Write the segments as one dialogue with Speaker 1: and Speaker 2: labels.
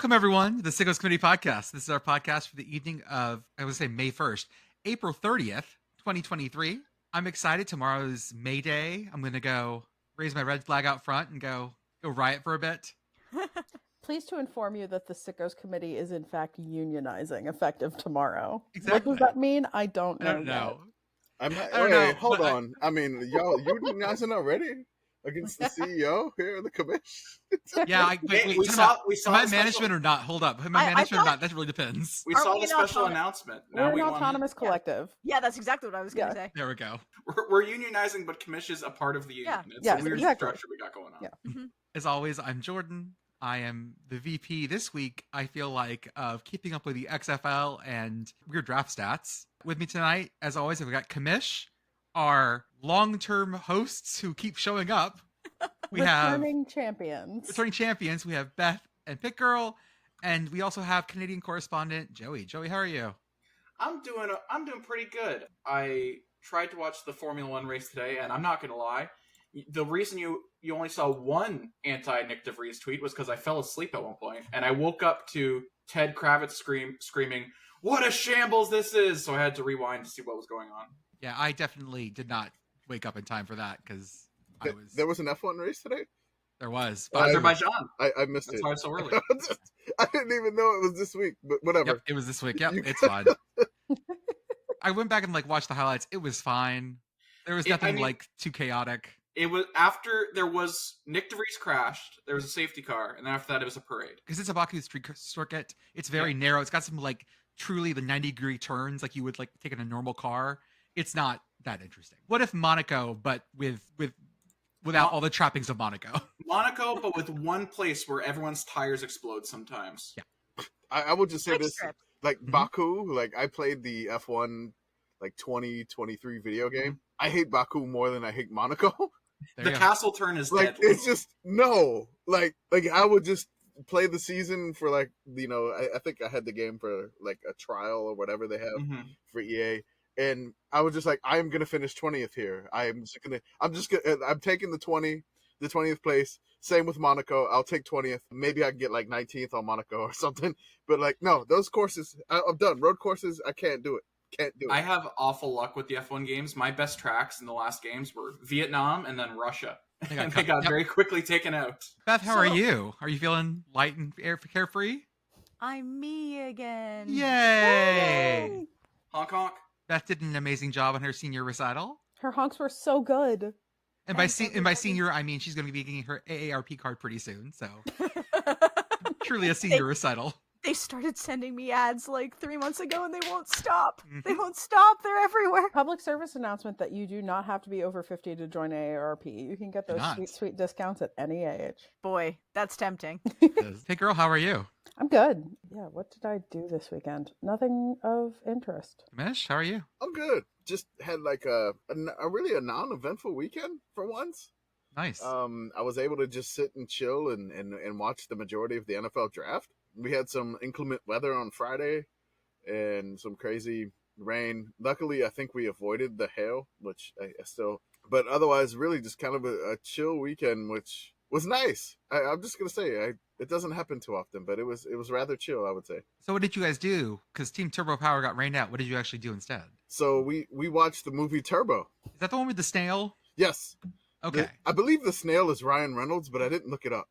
Speaker 1: Welcome, everyone, to the Sickos Committee podcast. This is our podcast for the evening of, I would say, May 1st, April 30th, 2023. I'm excited. Tomorrow's May Day. I'm going to go raise my red flag out front and go riot for a bit.
Speaker 2: Pleased to inform you that the Sickos Committee is, in fact, unionizing effective tomorrow.
Speaker 1: Exactly.
Speaker 2: What does that mean? I don't know.
Speaker 1: I don't know.
Speaker 3: I don't know. Hold on. I mean, y'all unionizing already? Against the CEO here in the Commish?
Speaker 1: Yeah,
Speaker 4: we saw
Speaker 1: my management or not? Hold up. My management or not? That really depends.
Speaker 4: We saw the special announcement.
Speaker 2: We're an autonomous collective.
Speaker 5: Yeah, that's exactly what I was going to say.
Speaker 1: There we go.
Speaker 4: We're unionizing, but Commish is a part of the union. It's a weird structure we got going on.
Speaker 2: Yeah.
Speaker 5: Mm-hmm.
Speaker 1: As always, I'm Jordan. I am the VP this week, I feel like, of keeping up with the XFL and weird draft stats. With me tonight, as always, we've got Commish, our long-term hosts who keep showing up. We
Speaker 2: returning champions. We have Beth and Pitt Girl, and we also have Canadian correspondent Joey. Joey, how are you?
Speaker 4: I'm doing pretty good. I tried to watch the Formula One race today, and I'm not going to lie. The reason you only saw one anti-Nick DeVries tweet was because I fell asleep at one point, and I woke up to Ted Kravitz screaming, "What a shambles this is!" So I had to rewind to see what was going on.
Speaker 1: Yeah, I definitely did not wake up in time for that because
Speaker 3: there was an F1 race today?
Speaker 1: There was.
Speaker 4: But Azerbaijan.
Speaker 3: I missed
Speaker 4: That's
Speaker 3: it.
Speaker 4: why it's so early.
Speaker 3: I didn't even know it was this week, but whatever.
Speaker 1: Yep, it was this week. Yep, it's fine. I went back and watched the highlights. It was fine. There was nothing too chaotic.
Speaker 4: It was after there was Nick DeVries crashed. There was a safety car, and then after that, it was a parade.
Speaker 1: Because it's a Baku street circuit. It's very narrow. It's got some truly the 90-degree turns like you would take in a normal car. It's not that interesting. What if Monaco, but without all the trappings of Monaco?
Speaker 4: Monaco, but with one place where everyone's tires explode sometimes.
Speaker 1: Yeah.
Speaker 3: I would just say this, Baku, I played the F1 2023 video game. I hate Baku more than I hate Monaco.
Speaker 4: The castle turn is deadly.
Speaker 3: It's just no. I would just play the season for I think I had the game for a trial or whatever they have for EA. And I was just I'm gonna finish 20th here. I'm taking the 20th place. Same with Monaco. I'll take 20th. Maybe I can get 19th on Monaco or something. But no, those courses I'm done. Road courses, I can't do it.
Speaker 4: I have awful luck with the F1 games. My best tracks in the last games were Vietnam and then Russia. And they got very quickly taken out.
Speaker 1: Beth, how are you? Are you feeling light and carefree?
Speaker 5: I'm me again.
Speaker 1: Yay!
Speaker 4: Honk honk.
Speaker 1: Beth did an amazing job on her senior recital.
Speaker 2: Her honks were so good.
Speaker 1: And by senior, I mean she's going to be getting her AARP card pretty soon. So truly a senior recital.
Speaker 5: They started sending me ads 3 months ago, and they won't stop. They won't stop. They're everywhere.
Speaker 2: Public service announcement that you do not have to be over 50 to join AARP. You can get those sweet discounts at any age.
Speaker 5: Boy, that's tempting.
Speaker 1: Hey, girl, how are you?
Speaker 2: I'm good. Yeah, what did I do this weekend? Nothing of interest.
Speaker 1: Mish, how are you?
Speaker 3: I'm good. Just had a really non-eventful weekend for once.
Speaker 1: Nice.
Speaker 3: I was able to just sit and chill and watch the majority of the NFL draft. We had some inclement weather on Friday and some crazy rain. Luckily, I think we avoided the hail, which I still... But otherwise, really just kind of a chill weekend, which was nice. I'm just going to say, it doesn't happen too often, but it was rather chill, I would say.
Speaker 1: So what did you guys do? Because Team Turbo Power got rained out. What did you actually do instead?
Speaker 3: So we watched the movie Turbo.
Speaker 1: Is that the one with the snail?
Speaker 3: Yes.
Speaker 1: Okay.
Speaker 3: I believe the snail is Ryan Reynolds, but I didn't look it up.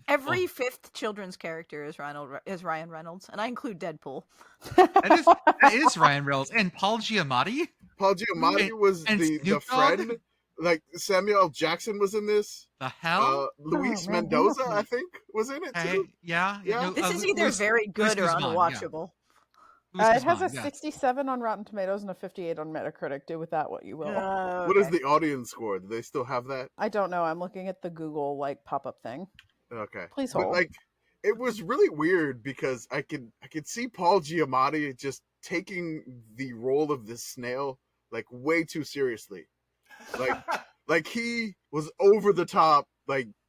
Speaker 5: Every fifth children's character is Ryan Reynolds, and I include Deadpool.
Speaker 1: That is Ryan Reynolds. And Paul Giamatti?
Speaker 3: Paul Giamatti was the friend. Samuel L. Jackson was in this.
Speaker 1: The hell?
Speaker 3: Luis Mendoza, I think, was in it too.
Speaker 1: Yeah.
Speaker 3: No,
Speaker 5: this is either very good or unwatchable.
Speaker 2: Yeah. It has a 67 on Rotten Tomatoes and a 58 on Metacritic. Do with that what you will.
Speaker 5: Okay.
Speaker 3: What is the audience score? Do they still have that?
Speaker 2: I don't know. I'm looking at the Google pop-up thing.
Speaker 3: Okay.
Speaker 2: Please hold.
Speaker 3: But it was really weird because I could see Paul Giamatti just taking the role of this snail way too seriously. He was over the top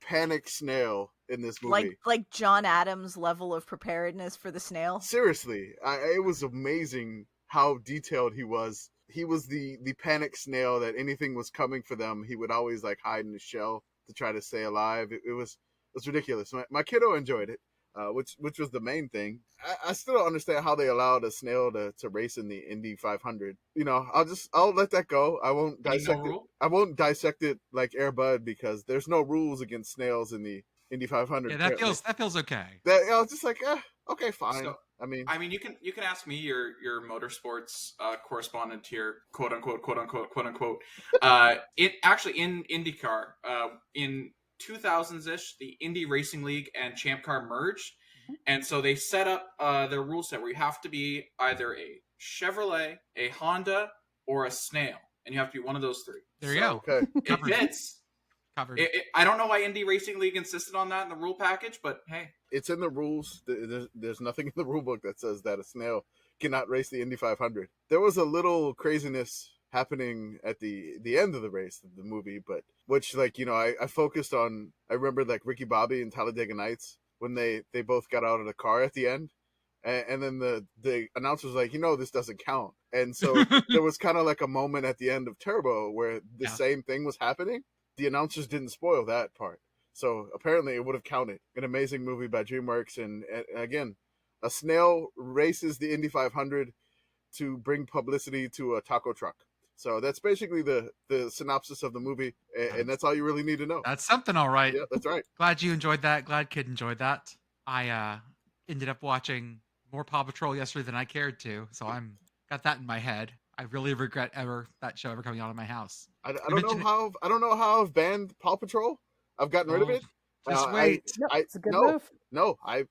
Speaker 3: panic snail in this movie.
Speaker 5: Like John Adams' level of preparedness for the snail.
Speaker 3: Seriously, it was amazing how detailed he was. He was the panic snail that anything was coming for them, he would always hide in his shell to try to stay alive. It was ridiculous. My kiddo enjoyed it. which was the main thing. I still don't understand how they allowed a snail to race in the Indy 500. I'll let that go. I won't dissect it. I won't dissect it like Air Bud because there's no rules against snails in the Indy 500.
Speaker 1: Yeah, that feels okay.
Speaker 3: I was just like, okay, fine. So, I mean,
Speaker 4: you can ask me, your motorsports correspondent here, quote unquote. It actually in IndyCar, in 2000s-ish, the Indy Racing League and Champ Car merged, and so they set up their rule set where you have to be either a Chevrolet, a Honda, or a Snail, and you have to be one of those three.
Speaker 1: There you go.
Speaker 3: Okay.
Speaker 4: It fits.
Speaker 1: Covered.
Speaker 4: I don't know why Indy Racing League insisted on that in the rule package, but hey.
Speaker 3: It's in the rules. There's nothing in the rule book that says that a snail cannot race the Indy 500. There was a little craziness happening at the end of the race of the movie, but which, like, I focused on. I remember, like, Ricky Bobby and Talladega Nights when they both got out of the car at the end, and then the announcer was like, this doesn't count. And so there was kind of like a moment at the end of Turbo where the same thing was happening. The announcers didn't spoil that part. So apparently it would have counted. An amazing movie by DreamWorks. And again, a snail races the Indy 500 to bring publicity to a taco truck. So that's basically the synopsis of the movie. And that's all you really need to know.
Speaker 1: That's something, all right.
Speaker 3: Yeah, that's right.
Speaker 1: Glad you enjoyed that. Glad Kid enjoyed that. I ended up watching more Paw Patrol yesterday than I cared to. So I'm got that in my head. I really regret that show ever coming out of my house.
Speaker 3: I don't know how I've banned Paw Patrol. I've gotten rid of it.
Speaker 1: Just wait.
Speaker 5: It's a good move.
Speaker 3: No, I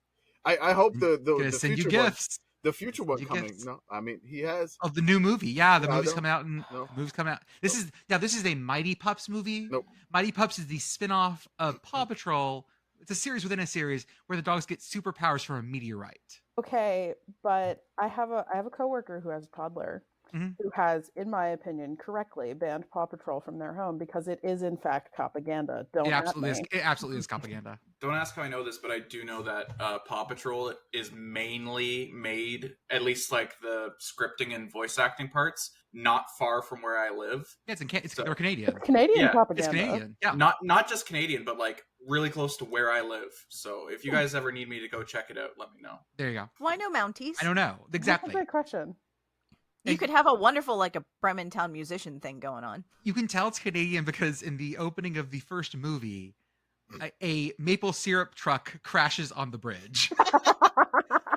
Speaker 3: hope the
Speaker 1: send
Speaker 3: future
Speaker 1: you gifts.
Speaker 3: The future one coming.
Speaker 1: Gifts.
Speaker 3: No, I mean he has.
Speaker 1: Oh, the new movie. Yeah, the movie's coming out.
Speaker 3: No.
Speaker 1: Movie's coming out. This is a Mighty Pups movie.
Speaker 3: Nope.
Speaker 1: Mighty Pups is the spin-off of Paw Patrol. It's a series within a series where the dogs get superpowers from a meteorite.
Speaker 5: Okay, but I have a coworker who has a toddler. Who has, in my opinion, correctly banned Paw Patrol from their home because it is in fact propaganda.
Speaker 1: It absolutely is propaganda.
Speaker 4: Don't ask how I know this, but I do know that Paw Patrol is mainly made, at least like the scripting and voice acting parts, not far from where I live.
Speaker 1: Yeah, they're Canadian.
Speaker 5: It's Canadian propaganda.
Speaker 1: It's Canadian. Yeah.
Speaker 4: Not just Canadian, but like really close to where I live. So if you guys ever need me to go check it out, let me know.
Speaker 1: There you go.
Speaker 2: Why no Mounties?
Speaker 1: I don't know exactly.
Speaker 5: That's a great question.
Speaker 2: You could have a wonderful, like, a Bremen Town musician thing going on.
Speaker 1: You can tell it's Canadian because in the opening of the first movie, a maple syrup truck crashes on the bridge.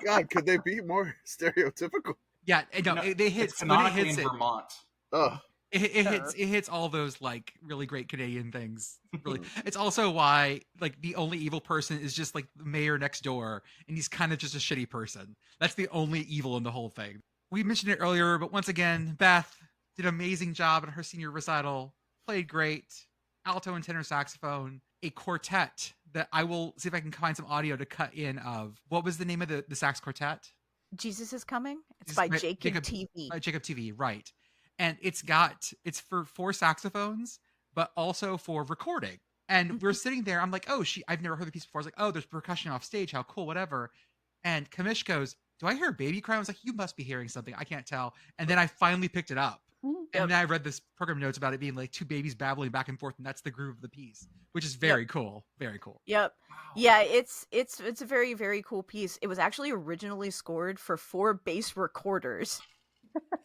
Speaker 3: God, could they be more stereotypical?
Speaker 1: Yeah, no, they hit.
Speaker 4: It's canonically in Vermont.
Speaker 3: Oh.
Speaker 1: It hits all those like really great Canadian things. Really, it's also why like the only evil person is just like the mayor next door, and he's kind of just a shitty person. That's the only evil in the whole thing. We mentioned it earlier, but once again, Beth did an amazing job in her senior recital. Played great, alto and tenor saxophone, a quartet that I will see if I can find some audio to cut in of. What was the name of the sax quartet?
Speaker 2: Jesus is Coming. It's by Jacob TV.
Speaker 1: By Jacob TV, right? And it's for 4 saxophones, but also for recording. And we're sitting there. I'm like, I've never heard the piece before. I was like, oh, there's percussion off stage. How cool, whatever. And Commish goes, do I hear a baby cry? I was like, you must be hearing something. I can't tell. And then I finally picked it up. And then I read this program notes about it being like 2 babies babbling back and forth, and that's the groove of the piece, which is very cool. Very cool.
Speaker 2: Yep. Wow. Yeah, it's a very, very cool piece. It was actually originally scored for 4 bass recorders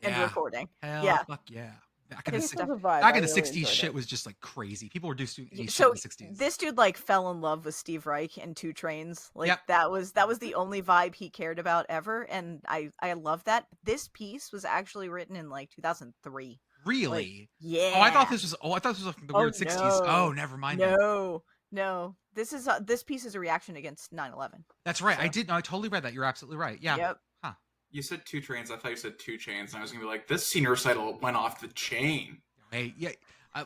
Speaker 2: and recording.
Speaker 1: Hell, fuck yeah. Back in the 60s, shit was just like crazy. People were doing shit in the 60s.
Speaker 2: This dude like fell in love with Steve Reich and 2 Trains. Like that was the only vibe he cared about ever, and I love that. This piece was actually written in like 2003.
Speaker 1: Really?
Speaker 2: Like, yeah.
Speaker 1: I thought this was like the weird 60s. Oh, never mind.
Speaker 2: No. This piece is a reaction against 9/11.
Speaker 1: That's right. So. I totally read that. You're absolutely right. Yeah.
Speaker 2: Yep.
Speaker 4: You said 2 Trains. I thought you said 2 Chains, and I was gonna be like, this senior recital went off the chain.
Speaker 1: Hey, yeah.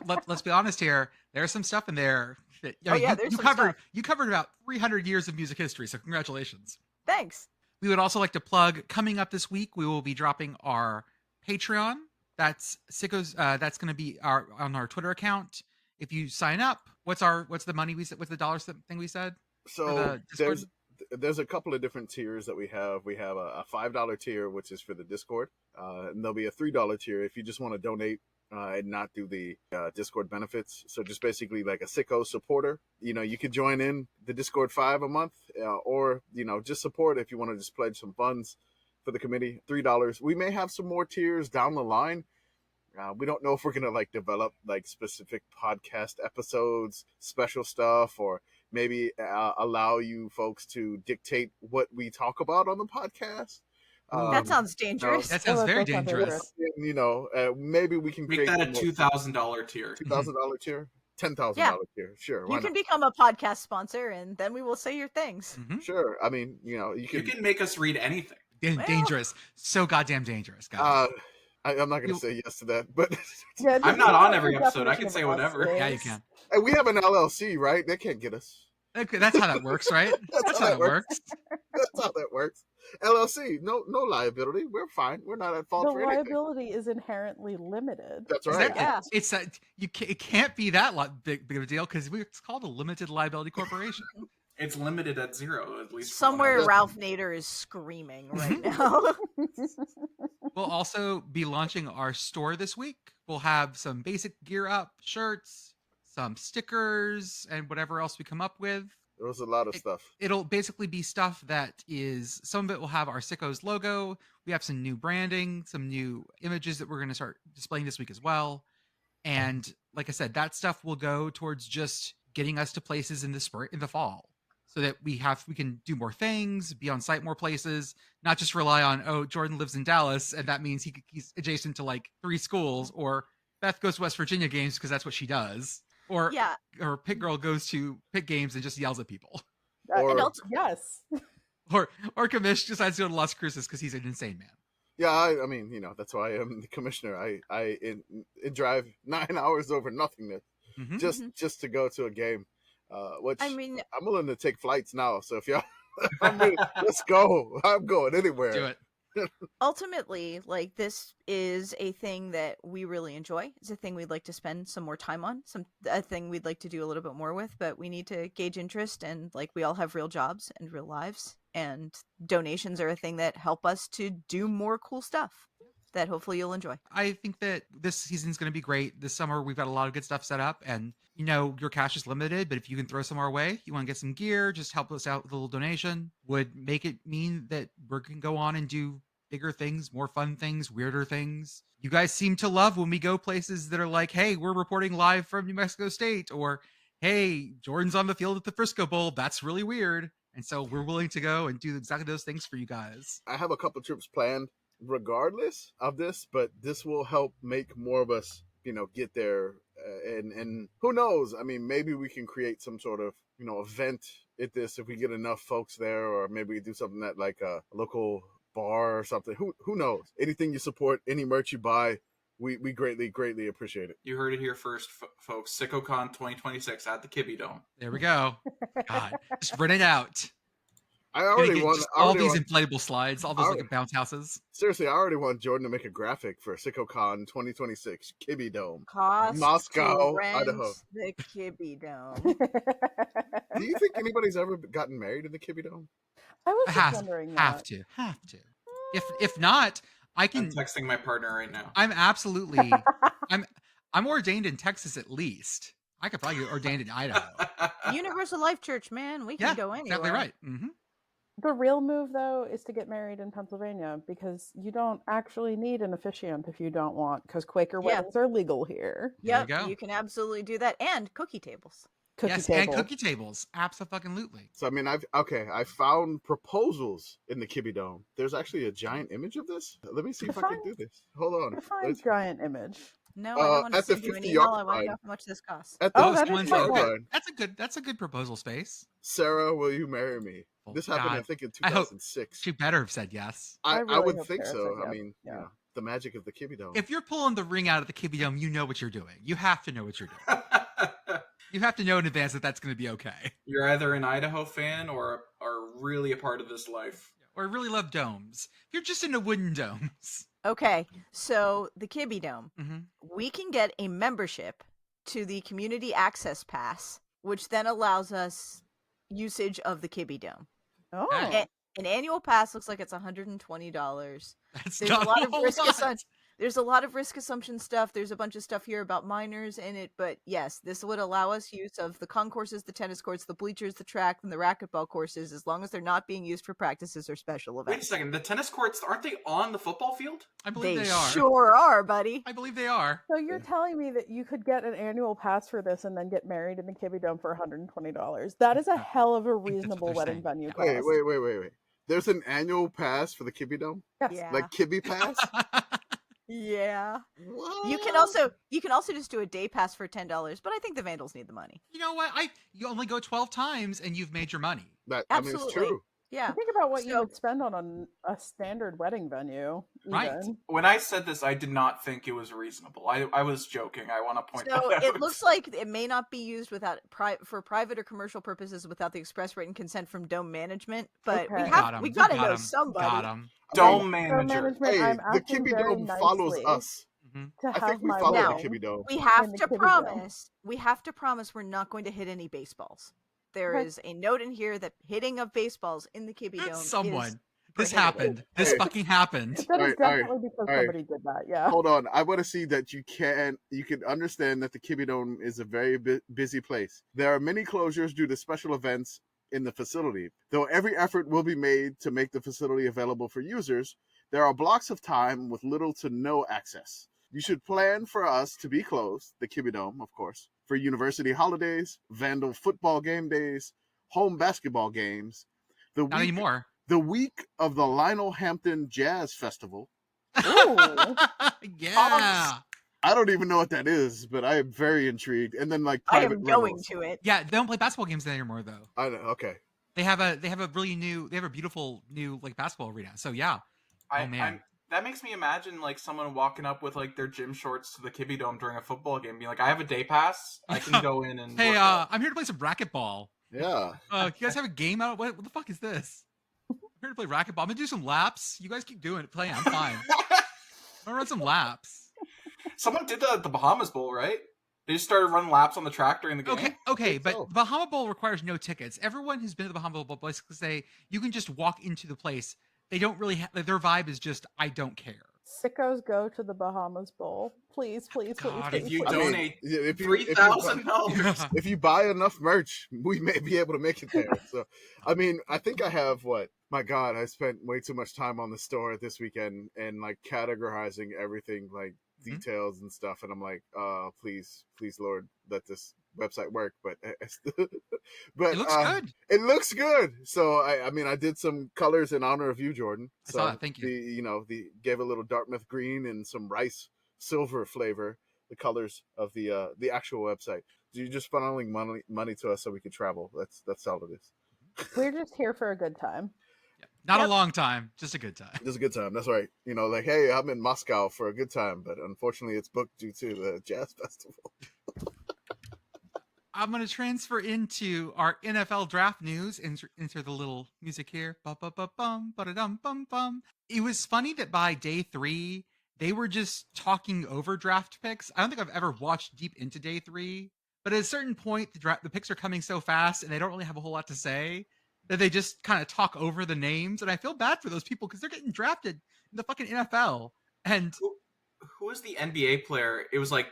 Speaker 1: Let's be honest here. There's some stuff in there. That, you covered about 300 years of music history. So congratulations.
Speaker 2: Thanks.
Speaker 1: We would also like to plug coming up this week. We will be dropping our Patreon. That's Sickos. That's going to be on our Twitter account. If you sign up, what's the money we said? What's the dollars thing we said?
Speaker 3: So there's a couple of different tiers that we have. We have a $5 tier, which is for the Discord, and there'll be a $3 tier if you just want to donate and not do the Discord benefits. So just basically like a sicko supporter. You could join in the Discord 5 a month, or just support if you want to just pledge some funds for the committee. $3. We may have some more tiers down the line. We don't know if we're gonna like develop like specific podcast episodes, special stuff, or maybe allow you folks to dictate what we talk about on the podcast.
Speaker 2: That sounds dangerous.
Speaker 1: That sounds very dangerous.
Speaker 3: Maybe we can
Speaker 4: Make
Speaker 3: create
Speaker 4: that a $2,000 tier.
Speaker 3: $2,000 tier, $10,000 tier. Sure,
Speaker 2: you can become a podcast sponsor, and then we will say your things.
Speaker 3: Sure. I mean, you
Speaker 4: can make us read anything.
Speaker 1: Dangerous, so goddamn dangerous, guys.
Speaker 3: I'm not going to say yes to that, but
Speaker 4: I'm not on every episode. I can say whatever.
Speaker 1: Yeah, you can.
Speaker 3: And we have an LLC, right? They can't get us.
Speaker 1: That's how that works, right? That's how that works.
Speaker 3: That's how that works. LLC, no liability. We're fine. We're not at fault for anything.
Speaker 5: The liability is inherently limited.
Speaker 3: That's right.
Speaker 1: It's that it can't be that big of a deal because it's called a limited liability corporation.
Speaker 4: It's limited at 0, at least.
Speaker 2: Somewhere Ralph Nader is screaming right now.
Speaker 1: We'll also be launching our store this week. We'll have some basic gear up, shirts, some stickers, and whatever else we come up with.
Speaker 3: There was a lot of stuff.
Speaker 1: It'll basically be stuff that is, some of it will have our Sickos logo. We have some new branding, some new images that we're going to start displaying this week as well. And like I said, that stuff will go towards just getting us to places in the spring, in the fall, so that we can do more things, be on site more places, not just rely on, Jordan lives in Dallas and that means he's adjacent to like 3 schools, or Beth goes to West Virginia games because that's what she does. Or Pitt Girl goes to Pitt games and just yells at people.
Speaker 5: Yes.
Speaker 1: Or Commish decides to go to Las Cruces because he's an insane man.
Speaker 3: Yeah, I mean, that's why I'm the commissioner. I drive 9 hours over nothingness just to go to a game. Which I mean, I'm willing to take flights now. So if y'all, let's go. I'm going anywhere.
Speaker 1: Do it.
Speaker 2: Ultimately, like, this is a thing that we really enjoy. It's a thing we'd like to spend some more time on, a thing we'd like to do a little bit more with, but we need to gauge interest, and like, we all have real jobs and real lives, and donations are a thing that help us to do more cool stuff that hopefully you'll enjoy.
Speaker 1: I think that this season's going to be great. This summer, we've got a lot of good stuff set up, and your cash is limited, but if you can throw some our way, you want to get some gear, just help us out with a little donation, would make it mean that we can go on and do bigger things, more fun things, weirder things. You guys seem to love when we go places that are like, hey, we're reporting live from New Mexico State, or hey, Jordan's on the field at the Frisco Bowl. That's really weird. And so we're willing to go and do exactly those things for you guys.
Speaker 3: I have a couple trips planned regardless of this, but this will help make more of us, get there. And who knows? I mean, maybe we can create some sort of, event at this if we get enough folks there, or maybe we do something at like a local bar or something. Who knows? Anything you support, any merch you buy, we greatly appreciate it.
Speaker 4: You heard it here first, folks. SickoCon 2026 at the Kibby Dome.
Speaker 1: There we go. God, just run it out.
Speaker 3: I already want
Speaker 1: all these inflatable slides, all those like bounce houses.
Speaker 3: Seriously, I already want Jordan to make a graphic for SickoCon 2026 Kibby Dome,
Speaker 2: Cost
Speaker 3: Moscow,
Speaker 2: to rent
Speaker 3: Idaho.
Speaker 2: The Kibby Dome.
Speaker 3: Do you think anybody's ever gotten married in the Kibby Dome?
Speaker 5: I was just wondering that.
Speaker 1: Have to. If not, I can.
Speaker 4: I'm texting my partner right now.
Speaker 1: I'm absolutely. I'm ordained in Texas at least. I could probably get ordained in Idaho.
Speaker 2: Universal Life Church, man. We can go anywhere.
Speaker 1: Exactly right. Mm-hmm.
Speaker 5: The real move, though, is to get married in Pennsylvania, because you don't actually need an officiant if you don't want, because Quaker weddings are legal here.
Speaker 2: Yep, you can absolutely do that. And cookie tables.
Speaker 1: And cookie tables. Absolutely.
Speaker 3: So, I mean, I found proposals in the Kibby Dome. There's actually a giant image of this. Let me see if I can do this. Hold on.
Speaker 5: Define giant image.
Speaker 2: No, I don't want to send you an email. I want to know how much this costs.
Speaker 3: At the
Speaker 1: That's a good proposal space.
Speaker 3: Sarah, will you marry me? This happened, I think, in 2006.
Speaker 1: She better have said yes.
Speaker 3: I would think so. I mean, the magic of the Kibby Dome.
Speaker 1: If you're pulling the ring out of the Kibby Dome, you know what you're doing. You have to know what you're doing. You have to know in advance that that's going to be okay.
Speaker 4: You're either an Idaho fan or are really a part of this life.
Speaker 1: Or really love domes. If you're just into wooden domes.
Speaker 2: Okay, so the Kibby Dome. We can get a membership to the Community Access Pass, which then allows us usage of the Kibby Dome.
Speaker 5: Oh.
Speaker 2: An annual pass looks like it's $120.
Speaker 1: That's
Speaker 2: There's
Speaker 1: not
Speaker 2: a lot of risk There's a lot of risk assumption stuff. There's a bunch of stuff here about minors in it, but yes, this would allow us use of the concourses, the tennis courts, the bleachers, the track, and the racquetball courses, as long as they're not being used for practices or special events.
Speaker 4: Wait a second, the tennis courts, aren't they on the football field?
Speaker 1: I believe they are.
Speaker 2: Sure are, buddy.
Speaker 1: I believe they are.
Speaker 5: So you're telling me that you could get an annual pass for this and then get married in the Kibby Dome for $120? That is a hell of a reasonable
Speaker 1: they're
Speaker 5: wedding
Speaker 1: saying.
Speaker 5: venue cost.
Speaker 3: Wait. There's an annual pass for the Kibby Dome?
Speaker 5: Yes.
Speaker 2: Yeah.
Speaker 3: Like Kibby Pass?
Speaker 2: Yeah.
Speaker 3: What?
Speaker 2: You can also just do a day pass for $10, but I think the Vandals need the money.
Speaker 1: You know what? You only go 12 times and you've made your money.
Speaker 3: I mean, it's true.
Speaker 2: Yeah.
Speaker 5: Think about what you would spend on a standard wedding venue.
Speaker 1: Right.
Speaker 5: Even.
Speaker 4: When I said this, I did not think it was reasonable. I was joking. I want to point that out.
Speaker 2: It looks like it may not be used without for private or commercial purposes without the express written consent from dome management, but
Speaker 5: Okay.
Speaker 2: we gotta know somebody.
Speaker 1: Got him.
Speaker 4: Dome manager.
Speaker 3: Hey,
Speaker 5: I'm
Speaker 3: the
Speaker 5: acting
Speaker 3: Kibby
Speaker 5: very
Speaker 3: Dome follows
Speaker 5: nicely
Speaker 3: us.
Speaker 5: to
Speaker 3: I
Speaker 5: have
Speaker 3: think we
Speaker 5: my
Speaker 3: follow
Speaker 2: Now,
Speaker 3: the Kibby Dome.
Speaker 2: We have
Speaker 5: in the
Speaker 2: to
Speaker 5: Kibby
Speaker 2: promise. We have to promise we're not going to hit any baseballs. There
Speaker 5: Okay.
Speaker 2: is a note in here that hitting of baseballs in the Kibby Dome.
Speaker 1: Someone. This
Speaker 2: prohibited.
Speaker 1: happened. This
Speaker 3: Hey.
Speaker 1: fucking happened.
Speaker 5: That is
Speaker 3: Alright,
Speaker 5: definitely because
Speaker 3: alright.
Speaker 5: somebody did that. Yeah.
Speaker 3: Hold on. I want to see that you can understand that the Kibby Dome is a very busy place. There are many closures due to special events in the facility. Though every effort will be made to make the facility available for users, there are blocks of time with little to no access. You should plan for us to be closed, the Kibby Dome, of course, for university holidays, Vandal football game days, home basketball games,
Speaker 1: Not anymore.
Speaker 3: the week of the Lionel Hampton Jazz Festival.
Speaker 5: Ooh.
Speaker 1: Yeah.
Speaker 3: I don't even know what that is, but I am very intrigued. And then like
Speaker 2: I
Speaker 3: private
Speaker 2: am going
Speaker 3: rentals.
Speaker 2: to it.
Speaker 1: Yeah, they don't play basketball games there anymore though.
Speaker 3: I know. Okay.
Speaker 1: They have a beautiful new like basketball arena. So yeah. Oh man.
Speaker 4: That makes me imagine like someone walking up with like their gym shorts to the Kibby Dome during a football game, being like, "I have a day pass. I can go in and."
Speaker 1: Hey,
Speaker 4: work out."
Speaker 1: I'm here to play some racquetball.
Speaker 3: Yeah.
Speaker 1: You guys have a game out? What the fuck is this? I'm here to play racquetball. I'm gonna do some laps. You guys keep doing it. Playing. I'm fine. I'm gonna run some laps.
Speaker 4: Someone did that at the Bahamas Bowl, right? They just started running laps on the track during the game.
Speaker 1: Okay, but
Speaker 3: so.
Speaker 1: the Bahama Bowl requires no tickets. Everyone who's been to the Bahama Bowl basically say you can just walk into the place. They don't really their vibe is just I don't care.
Speaker 5: Sickos go to the Bahamas Bowl. Please, please, please,
Speaker 1: God,
Speaker 5: please.
Speaker 4: if you
Speaker 5: please.
Speaker 4: donate
Speaker 3: if you-
Speaker 4: $3,000.
Speaker 3: If you buy enough merch, we may be able to make it there. So, I mean, I think I have what? My God, I spent way too much time on the store this weekend and like categorizing everything, like details and stuff. And I'm like, please, Lord, let this website work. But
Speaker 1: It looks good.
Speaker 3: It looks good. So I mean, I did some colors in honor of you, Jordan. So
Speaker 1: I saw that. Thank you.
Speaker 3: Gave a little Dartmouth green and some rice silver flavor. The colors of the actual website. You just funneling money to us so we could travel. That's all it is.
Speaker 5: We're just here for a good time.
Speaker 1: Not a long time, just a good time.
Speaker 3: Just a good time. That's right. Like, hey, I'm in Moscow for a good time, but unfortunately, it's booked due to the jazz festival.
Speaker 1: I'm going to transfer into our NFL draft news. Enter the little music here. Ba-ba-ba-bum, ba-da-dum-bum-bum. It was funny that by day 3, they were just talking over draft picks. I don't think I've ever watched deep into day 3, but at a certain point, the picks are coming so fast and they don't really have a whole lot to say that they just kind of talk over the names. And I feel bad for those people because they're getting drafted in the fucking NFL. And
Speaker 4: Who was the NBA player? It was like,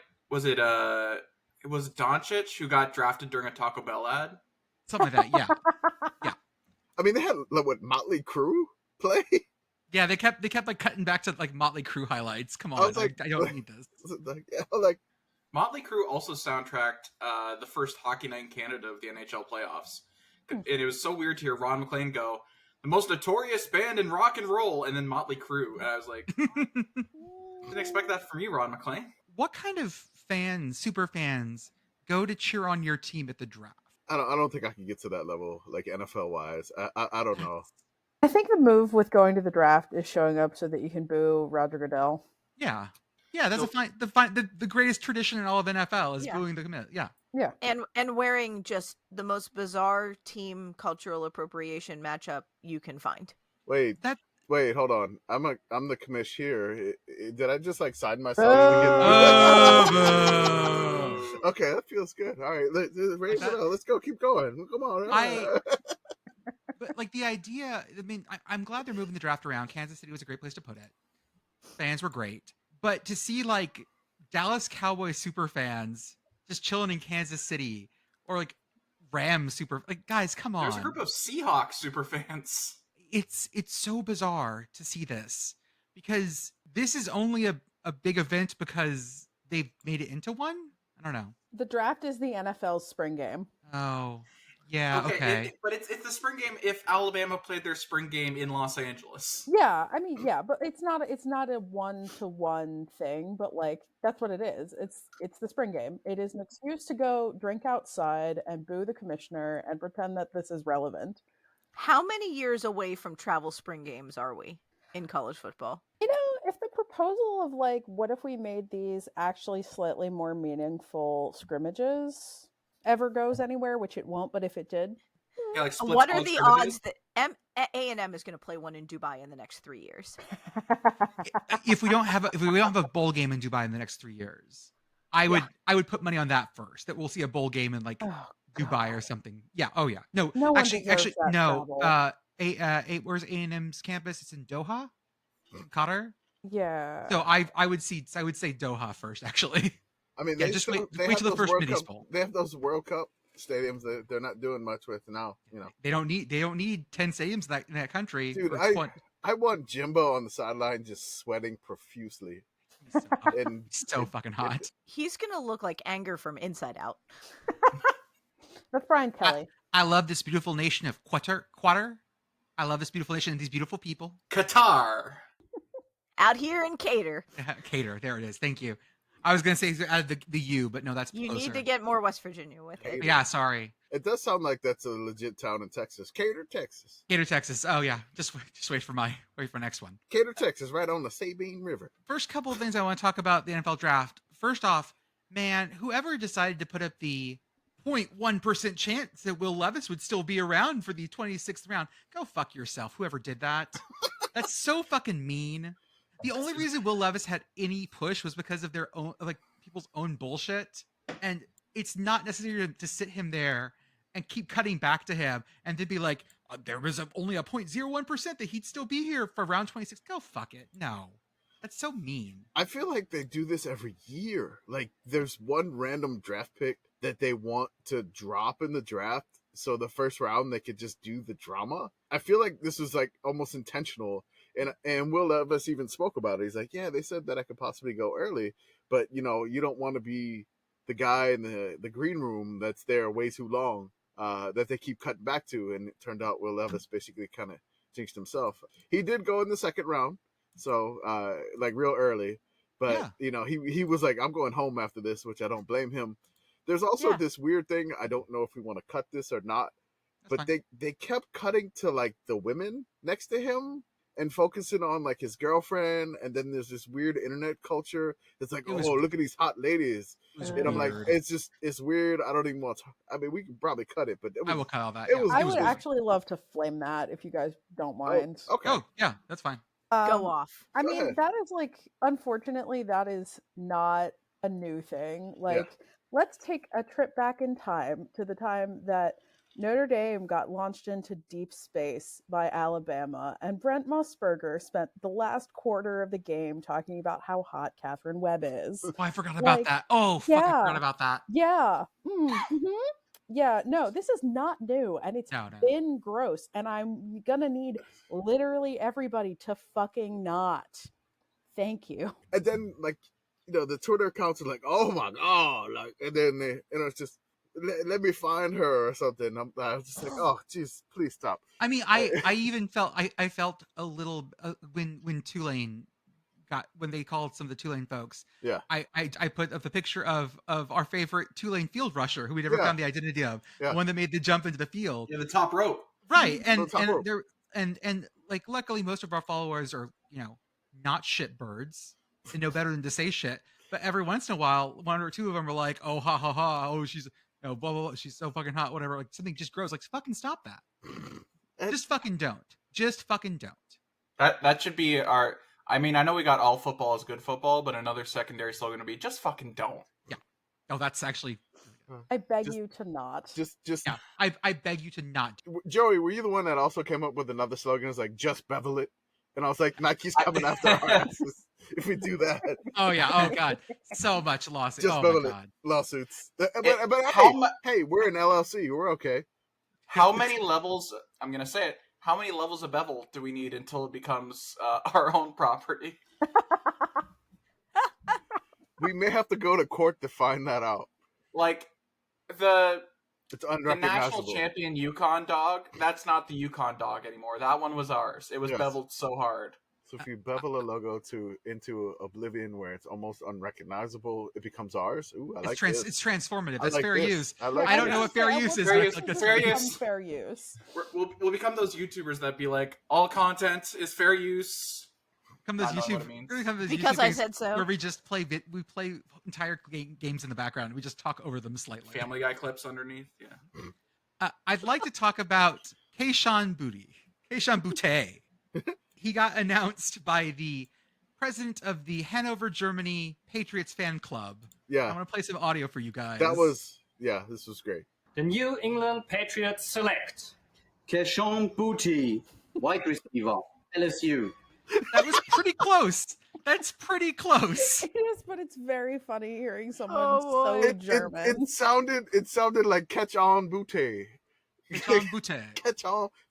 Speaker 4: it was Doncic who got drafted during a Taco Bell ad?
Speaker 1: something like that. Yeah.
Speaker 3: I mean, they had what Motley Crue play.
Speaker 1: Yeah, they kept like cutting back to like Motley Crue highlights. Come
Speaker 3: I
Speaker 1: on,
Speaker 3: was like-
Speaker 1: I don't need this.
Speaker 3: Like,
Speaker 4: Motley Crue also soundtracked the first Hockey Night in Canada of the NHL playoffs. And it was so weird to hear Ron McClain go, "The most notorious band in rock and roll," and then Motley Crue. And I was like, didn't expect that from you, Ron McClain.
Speaker 1: What kind of fans, super fans, go to cheer on your team at the draft?
Speaker 3: I don't think I can get to that level, like NFL wise. I don't know.
Speaker 5: I think the move with going to the draft is showing up so that you can boo Roger Goodell.
Speaker 1: Yeah, that's
Speaker 4: So-
Speaker 1: the greatest tradition in all of NFL is
Speaker 2: Yeah.
Speaker 1: booing the commit. Yeah,
Speaker 2: And wearing just the most bizarre team cultural appropriation matchup you can find.
Speaker 3: Wait,
Speaker 1: That-
Speaker 3: hold on. I'm the commish here. Did I just like sign myself?
Speaker 1: Oh,
Speaker 3: Okay, that feels good. All right, let's go. Keep going. Come on.
Speaker 1: but like the idea. I mean, I'm glad they're moving the draft around. Kansas City was a great place to put it. Fans were great, But to see like Dallas Cowboys super fans just chilling in Kansas City, or like Rams super, like, guys, come on.
Speaker 4: There's a group of Seahawks super fans.
Speaker 1: It's so bizarre to see this, because this is only a big event because they've made it into one. I don't know.
Speaker 5: The draft is the NFL's spring game.
Speaker 1: Oh, yeah, okay.
Speaker 4: But it's the spring game if Alabama played their spring game in Los Angeles.
Speaker 5: Yeah, I mean, yeah, but it's not a 1-to-1 thing, but like that's what it is. It's the spring game. It is an excuse to go drink outside and boo the commissioner and pretend that this is relevant.
Speaker 2: How many years away from travel spring games are we in college football?
Speaker 5: You know, if the proposal of like, what if we made these actually slightly more meaningful scrimmages ever goes anywhere, which it won't, but if it did,
Speaker 4: Yeah, like
Speaker 2: what are the odds that A&M is going to play one in Dubai in the next 3 years?
Speaker 1: If we don't have a bowl game in Dubai in the next 3 years, I would put money on that first. That we'll see a bowl game in like Dubai or something. Yeah. Oh yeah. No. Actually, no. Where's A&M's campus? It's in Doha, Qatar.
Speaker 5: Yeah.
Speaker 1: So I would say Doha first. Actually.
Speaker 3: I mean,
Speaker 1: yeah, just wait till the first Mideast Bowl.
Speaker 3: They have those World Cup stadiums that they're not doing much with now. You know,
Speaker 1: they don't need 10 stadiums in that country.
Speaker 3: Dude, I want Jimbo on the sideline just sweating profusely.
Speaker 1: He's so fucking hot.
Speaker 2: He's gonna look like Anger from Inside Out.
Speaker 5: That's Brian Kelly.
Speaker 1: I love this beautiful nation of Qatar. I love this beautiful nation and these beautiful people.
Speaker 4: Qatar.
Speaker 2: Out here in Cater.
Speaker 1: Cater, there it is. Thank you. I was gonna say add the U, but no, that's
Speaker 2: you
Speaker 1: closer.
Speaker 2: need to get more West Virginia with it.
Speaker 1: Yeah, sorry.
Speaker 3: It does sound like that's a legit town in Texas. Cater, Texas.
Speaker 1: Cater, Texas. Oh yeah, just wait for next one.
Speaker 3: Cater, Texas, right on the Sabine River.
Speaker 1: First couple of things I want to talk about the NFL draft. First off, man, whoever decided to put up the 0.1% chance that Will Levis would still be around for the 26th round, go fuck yourself. Whoever did that, that's so fucking mean. The only reason Will Levis had any push was because of their own, like, people's own bullshit. And it's not necessary to sit him there and keep cutting back to him and then be like, there was only a 0.01% that he'd still be here for round 26. Go fuck it. No. That's so mean.
Speaker 3: I feel like they do this every year. Like, there's one random draft pick that they want to drop in the draft, so the first round they could just do the drama. I feel like this was like almost intentional. And Will Levis even spoke about it. He's like, yeah, they said that I could possibly go early, but you know, you don't want to be the guy in the green room that's there way too long, that they keep cutting back to. And it turned out Will Levis basically kind of jinxed himself. He did go in the second round, so like real early, but you know, he was like, I'm going home after this, which I don't blame him. There's also this weird thing. I don't know if we want to cut this or not, but they kept cutting to like the women next to him and focusing on like his girlfriend. And then there's this weird internet culture that's like, look at these hot ladies. And I'm like, it's weird. I don't even want to. I mean, we can probably cut it, but
Speaker 1: I will cut all that.
Speaker 5: I would actually love to flame that if you guys don't mind.
Speaker 3: Oh, okay.
Speaker 1: Oh, yeah, that's fine.
Speaker 2: Go off.
Speaker 5: I mean, that is like, unfortunately, that is not a new thing. Like, let's take a trip back in time to the time that Notre Dame got launched into deep space by Alabama, and Brent Musburger spent the last quarter of the game talking about how hot Catherine Webb is.
Speaker 1: Oh, I forgot about that. Oh, fuck, I forgot about that.
Speaker 5: Yeah. Mm-hmm. Yeah, no, this is not new, and it's been gross, and I'm gonna need literally everybody to fucking not. Thank you.
Speaker 3: And then, like, you know, the Twitter accounts are like, oh my God, like, and then they, you know, it's just, let me find her or something. I was just like, oh, jeez, please stop.
Speaker 1: I mean, I even felt, I felt a little, when Tulane when they called some of the Tulane folks, I put up the picture of our favorite Tulane field rusher who we never found the identity of, the one that made the jump into the field.
Speaker 4: Yeah, the top rope.
Speaker 1: Right. And like, luckily most of our followers are, you know, not shit birds and know better than to say shit. But every once in a while, one or two of them are like, oh, ha, ha, ha. Oh, she's, you know, blah, blah, blah. She's so fucking hot, whatever. Like, something just grows. Like, fucking stop that. Just fucking don't. Just fucking don't.
Speaker 4: That should be our... I mean, I know we got all football is good football, but another secondary slogan would be just fucking don't.
Speaker 1: Yeah. Oh, that's actually...
Speaker 5: I beg you to not.
Speaker 3: Just
Speaker 1: yeah. I beg you to not.
Speaker 3: Joey, were you the one that also came up with another slogan? It's like, just bevel it. And I was like, Nike's coming after our asses. if we do that.
Speaker 1: Oh yeah. Oh god. So much lawsuit.
Speaker 3: Just
Speaker 1: Oh
Speaker 3: Bevel
Speaker 1: my
Speaker 3: it.
Speaker 1: god.
Speaker 3: Lawsuits. But
Speaker 4: how
Speaker 3: hey, we're an LLC. We're okay.
Speaker 4: How many levels? I'm gonna say it. How many levels of bevel do we need until it becomes our own property?
Speaker 3: We may have to go to court to find that out.
Speaker 4: Like
Speaker 3: It's
Speaker 4: the
Speaker 3: unrecognizable.
Speaker 4: national champion Yukon dog. That's not the Yukon dog anymore. That one was ours. It was beveled so hard.
Speaker 3: So if you bevel a logo into oblivion where it's almost unrecognizable, it becomes ours. Ooh, I like this.
Speaker 1: It's transformative.
Speaker 3: I
Speaker 1: That's
Speaker 3: like
Speaker 1: fair
Speaker 3: this.
Speaker 1: use.
Speaker 3: I
Speaker 1: don't know what fair use is.
Speaker 4: Fair
Speaker 1: but
Speaker 4: use.
Speaker 1: like, that's
Speaker 4: Fair
Speaker 1: fair
Speaker 4: use.
Speaker 5: Fair use.
Speaker 4: We'll become those YouTubers that be like, all content is fair use.
Speaker 1: Come those
Speaker 4: I don't know
Speaker 1: YouTube.
Speaker 4: what it means.
Speaker 1: We're gonna come to those
Speaker 2: Because
Speaker 1: YouTube
Speaker 2: I
Speaker 1: things
Speaker 2: said so.
Speaker 1: Where we just play entire games in the background. We just talk over them slightly.
Speaker 4: Family Guy clips underneath. Yeah.
Speaker 1: I'd like to talk about Keishan Boutte. He got announced by the president of the Hanover, Germany Patriots fan club. I
Speaker 3: Yeah,
Speaker 1: want to play some audio for you guys.
Speaker 3: this was great.
Speaker 6: The New England Patriots select
Speaker 7: Keishan Boutte, wide receiver, LSU.
Speaker 1: That was pretty close. That's pretty close.
Speaker 5: It is, but it's very funny hearing someone
Speaker 2: Oh,
Speaker 5: so
Speaker 2: boy.
Speaker 5: German.
Speaker 3: It sounded like catch on Boutte.
Speaker 1: Keishan Boutte.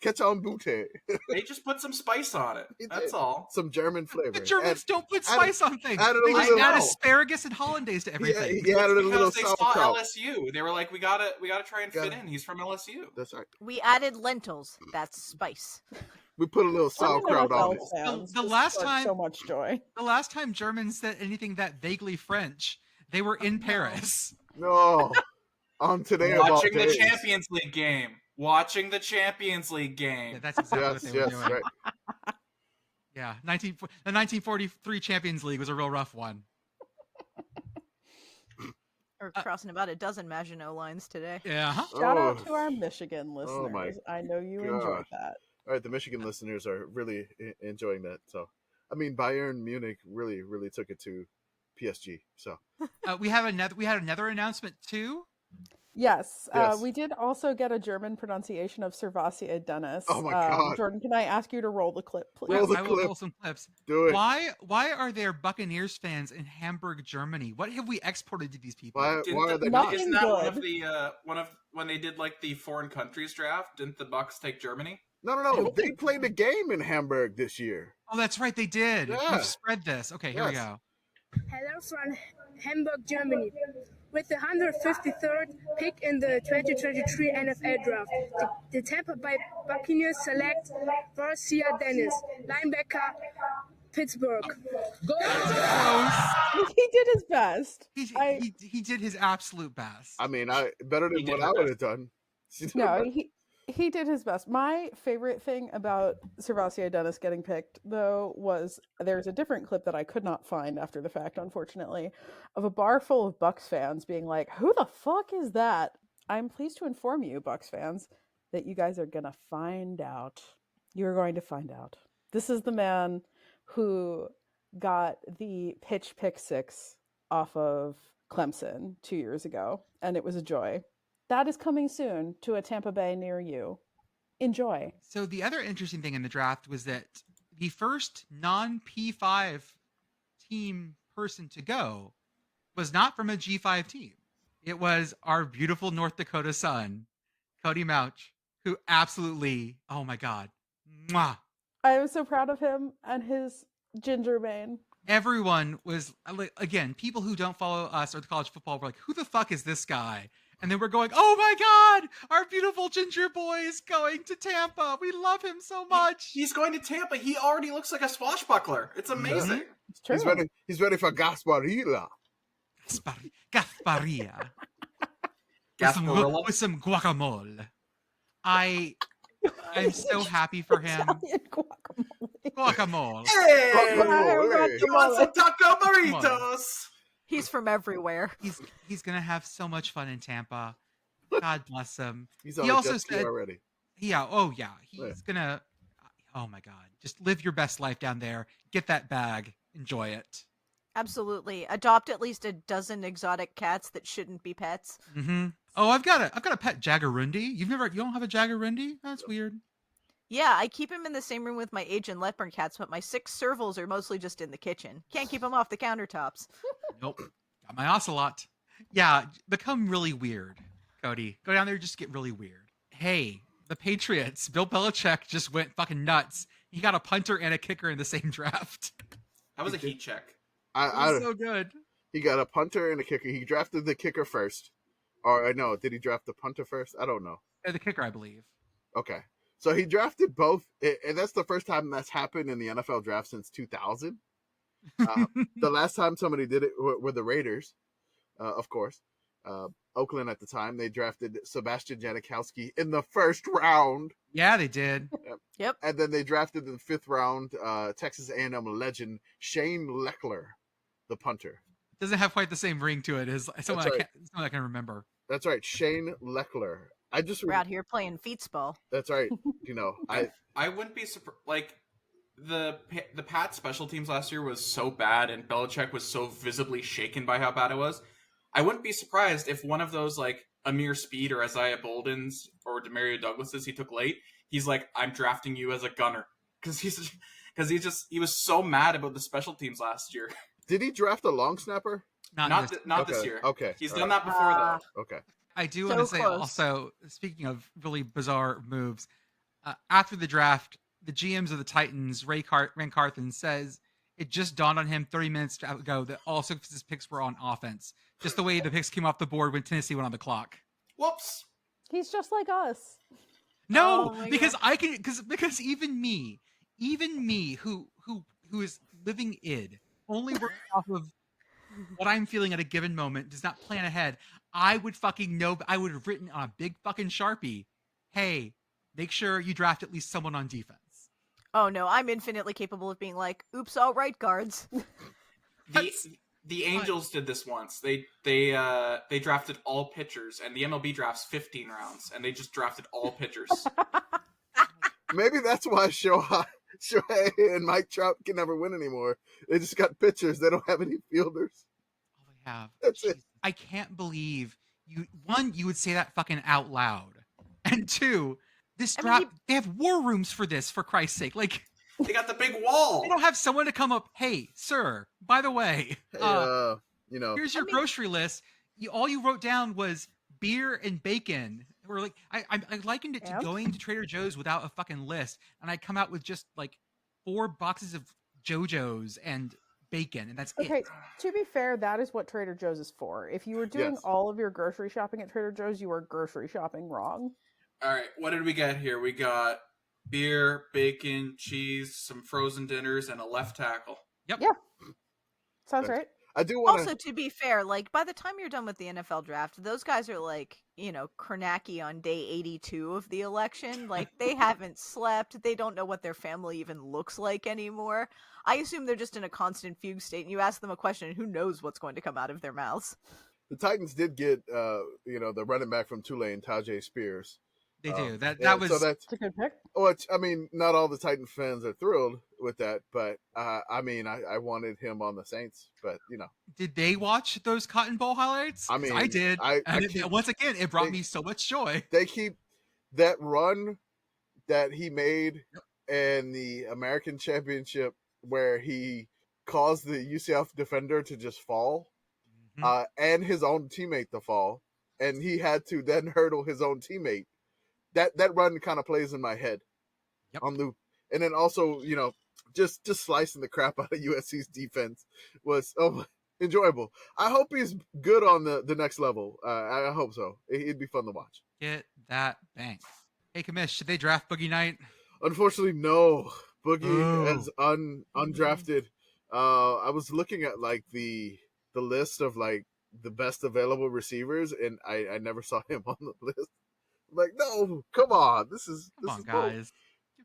Speaker 3: Catch on Boutte.
Speaker 4: They just put some spice on it.
Speaker 3: He
Speaker 4: That's
Speaker 3: did.
Speaker 4: all.
Speaker 3: Some German flavor.
Speaker 1: The Germans don't put spice on things.
Speaker 3: added a
Speaker 1: They just
Speaker 3: little-
Speaker 1: add
Speaker 4: No.
Speaker 1: asparagus and hollandaise to everything.
Speaker 3: He added a little
Speaker 4: Because they saw
Speaker 3: sauerkraut.
Speaker 4: LSU. They were like, we gotta try and fit
Speaker 3: Gotta-
Speaker 4: in. He's from LSU.
Speaker 3: That's right.
Speaker 2: We added lentils. That's spice.
Speaker 3: We put a little sauerkraut on
Speaker 5: NFL
Speaker 3: it.
Speaker 5: fans
Speaker 1: The
Speaker 5: just
Speaker 1: last
Speaker 5: spark
Speaker 1: time-
Speaker 5: so much joy.
Speaker 1: The last time Germans said anything that vaguely French, they were in
Speaker 2: no.
Speaker 1: Paris.
Speaker 3: No. On today
Speaker 4: Watching
Speaker 3: about
Speaker 4: the
Speaker 3: days.
Speaker 4: Champions League game. Watching the Champions League game.
Speaker 1: Yeah, that's exactly what they were
Speaker 3: Yes,
Speaker 1: doing.
Speaker 3: right.
Speaker 1: Yeah, the 1943 Champions League was a real rough one.
Speaker 2: We're crossing about a dozen Maginot lines today.
Speaker 1: Yeah. Huh?
Speaker 5: Shout
Speaker 3: Oh.
Speaker 5: out to our Michigan listeners.
Speaker 3: Oh my
Speaker 5: I know you enjoyed
Speaker 3: gosh.
Speaker 5: that.
Speaker 3: All right, the Michigan listeners are really enjoying that. So, I mean, Bayern Munich really, really took it to PSG. So,
Speaker 1: We had another announcement too.
Speaker 5: Yes,
Speaker 3: Yes.
Speaker 5: we did also get a German pronunciation of Servatia Dennis.
Speaker 3: Oh my God.
Speaker 5: Jordan, can I ask you to roll the clip, please?
Speaker 3: Roll the
Speaker 1: I will
Speaker 3: clip.
Speaker 1: roll some clips.
Speaker 3: do it.
Speaker 1: Why are there Buccaneers fans in Hamburg, Germany? What have we exported to these people?
Speaker 3: Why are they
Speaker 5: Nothing
Speaker 4: Isn't that one of
Speaker 5: good.
Speaker 4: the when they did like the foreign countries draft? Didn't the Bucks take Germany?
Speaker 3: No. They played a game in Hamburg this year.
Speaker 1: Oh, that's right, they did.
Speaker 3: Yeah.
Speaker 1: We've spread this. Okay, here we
Speaker 3: Yes.
Speaker 1: go.
Speaker 8: Hello from Hamburg, Germany. With the 153rd pick in the 2023 NFL Draft, the Tampa Bay Buccaneers select Servatia Dennis, linebacker, Pittsburgh.
Speaker 5: He did his best.
Speaker 1: He did his absolute best.
Speaker 3: I mean, better than
Speaker 4: He did
Speaker 3: what
Speaker 4: her
Speaker 3: I would
Speaker 4: best.
Speaker 3: have done.
Speaker 5: No, he did his best. My favorite thing about Servatia Dennis getting picked, though, was there's a different clip that I could not find after the fact, unfortunately, of a bar full of Bucks fans being like, "Who the fuck is that?" I'm pleased to inform you, Bucks fans, that you guys are gonna find out. You're going to find out. This is the man who got the pitch pick six off of Clemson 2 years ago, and it was a joy. That is coming soon to a Tampa Bay near you. Enjoy.
Speaker 1: So the other interesting thing in the draft was that the first non-P5 team person to go was not from a G5 team. It was our beautiful North Dakota son, Cody Mouch, who absolutely, oh my God, mwah.
Speaker 5: I am so proud of him and his ginger mane.
Speaker 1: Everyone was, again, people who don't follow us or the college football were like, who the fuck is this guy? And then we're going, oh my God, our beautiful ginger boy is going to Tampa. We love him so much.
Speaker 4: He's going to Tampa. He already looks like a swashbuckler. It's amazing.
Speaker 5: It's true.
Speaker 3: He's ready for Gasparilla.
Speaker 1: Gasparilla.
Speaker 4: Gasparilla?
Speaker 1: With some guacamole. I'm so happy for him.
Speaker 5: Italian guacamole.
Speaker 1: Guacamole.
Speaker 4: Hey!
Speaker 3: Guacamole.
Speaker 4: You want some taco burritos?
Speaker 2: He's from everywhere.
Speaker 1: He's gonna have so much fun in Tampa. God bless him.
Speaker 3: He's
Speaker 1: He
Speaker 3: on a
Speaker 1: also
Speaker 3: jet ski
Speaker 1: said-
Speaker 3: already.
Speaker 1: Yeah. Oh yeah. He's gonna. Oh my God. Just live your best life down there. Get that bag. Enjoy it.
Speaker 2: Absolutely. Adopt at least a dozen exotic cats that shouldn't be pets.
Speaker 1: Mm-hmm. Oh, I've got a pet Jagarundi. You don't have a Jagarundi? That's weird.
Speaker 2: Yeah, I keep him in the same room with my Asian leopard cats, but my 6 servals are mostly just in the kitchen. Can't keep them off the countertops.
Speaker 1: Nope. Got my ocelot. Yeah, become really weird, Cody. Go down there, just get really weird. Hey, the Patriots. Bill Belichick just went fucking nuts. He got a punter and a kicker in the same draft.
Speaker 4: That was a heat check.
Speaker 1: It was so good.
Speaker 3: He got a punter and a kicker. He drafted the kicker first. Or no, did he draft the punter first? I don't know.
Speaker 1: The kicker, I believe.
Speaker 3: Okay. So he drafted both, and that's the first time that's happened in the NFL draft since 2000. The last time somebody did it were the Raiders, of course. Oakland at the time, they drafted Sebastian Janikowski in the first round.
Speaker 1: Yeah, they did.
Speaker 2: Yep.
Speaker 3: And then they drafted in the 5th round Texas A&M legend Shane Leckler, the punter.
Speaker 1: Doesn't have quite the same ring to it as someone I can remember.
Speaker 3: That's right, Shane Leckler.
Speaker 2: We're out here playing feetsball.
Speaker 3: That's right. You know,
Speaker 4: I wouldn't be surprised. Like the Pats special teams last year was so bad, and Belichick was so visibly shaken by how bad it was. I wouldn't be surprised if one of those like Amir Speed or Isaiah Boldens or Demario Douglases he took late, he's like, I'm drafting you as a gunner because he was so mad about the special teams last year.
Speaker 3: Did he draft a long snapper?
Speaker 4: Not this year.
Speaker 3: Okay,
Speaker 4: he's done that before though.
Speaker 3: Okay.
Speaker 1: I do want to say also, speaking of really bizarre moves, after the draft, the GMs of the Titans, Ray Carthen, says it just dawned on him 30 minutes ago that all 6 of his picks were on offense. Just the way the picks came off the board when Tennessee went on the clock.
Speaker 4: Whoops.
Speaker 5: He's just like us.
Speaker 1: No, because because even me who is living id only works off of what I'm feeling at a given moment, does not plan ahead. I would fucking know. I would have written on a big fucking Sharpie, hey, make sure you draft at least someone on defense.
Speaker 2: Oh no, I'm infinitely capable of being like, oops, all right, guards.
Speaker 4: The Angels did this once. They drafted all pitchers, and the MLB drafts 15 rounds, and they just drafted all pitchers.
Speaker 3: Maybe that's why Shohei and Mike Trout can never win anymore. They just got pitchers. They don't have any fielders.
Speaker 1: All they have.
Speaker 3: That's it.
Speaker 1: I can't believe you would say that fucking out loud. And 2, this draft, they have war rooms for this, for Christ's sake. Like,
Speaker 4: they got the big wall.
Speaker 1: They don't have someone to come up, hey, sir, by the way, here's your grocery list. All you wrote down was beer and bacon. Or like, I likened it to going to Trader Joe's without a fucking list, and I come out with just like 4 boxes of JoJo's and bacon, and that's it.
Speaker 5: Okay, to be fair, that is what Trader Joe's is for. If you were doing all of your grocery shopping at Trader Joe's, you were grocery shopping wrong.
Speaker 4: All right, what did we get here? We got beer, bacon, cheese, some frozen dinners, and a left tackle.
Speaker 1: Yep.
Speaker 5: Yeah. Sounds right.
Speaker 3: I do want
Speaker 2: Also, to be fair, like, by the time you're done with the NFL draft, those guys are like, Kornacki on day 82 of the election. Like, they haven't slept. They don't know what their family even looks like anymore. I assume they're just in a constant fugue state, and you ask them a question, and who knows what's going to come out of their mouths.
Speaker 3: The Titans did get, the running back from Tulane, Tajay Spears.
Speaker 1: They do. That was
Speaker 3: so that's
Speaker 5: a good pick.
Speaker 3: Which, I mean, not all the Titan fans are thrilled with that, but I wanted him on the Saints, but
Speaker 1: Did they watch those Cotton Bowl highlights? I mean, I did. Once again, it brought me so much joy.
Speaker 3: They keep that run that he made in the American Championship where he caused the UCF defender to just fall, and his own teammate to fall, and he had to then hurdle his own teammate. That run kind of plays in my head on loop. And then also, just slicing the crap out of USC's defense was enjoyable. I hope he's good on the next level. I hope so. It'd be fun to watch.
Speaker 1: Get that bank. Hey, Commish, should they draft Boogie Knight?
Speaker 3: Unfortunately, no. Boogie is undrafted. I was looking at like the list of like the best available receivers, and I never saw him on the list. Like, no, come on. This is
Speaker 1: guys.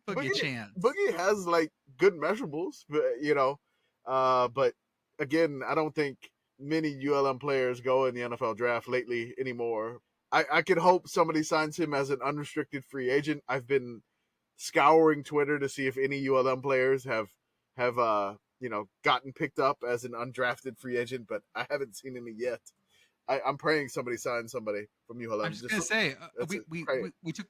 Speaker 1: Give Boogie a chance.
Speaker 3: Boogie has like good measurables, but again, I don't think many ULM players go in the NFL draft lately anymore. I could hope somebody signs him as an unrestricted free agent. I've been scouring Twitter to see if any ULM players have gotten picked up as an undrafted free agent, but I haven't seen any yet. I'm praying somebody signs somebody from ULM.
Speaker 1: I'm just gonna say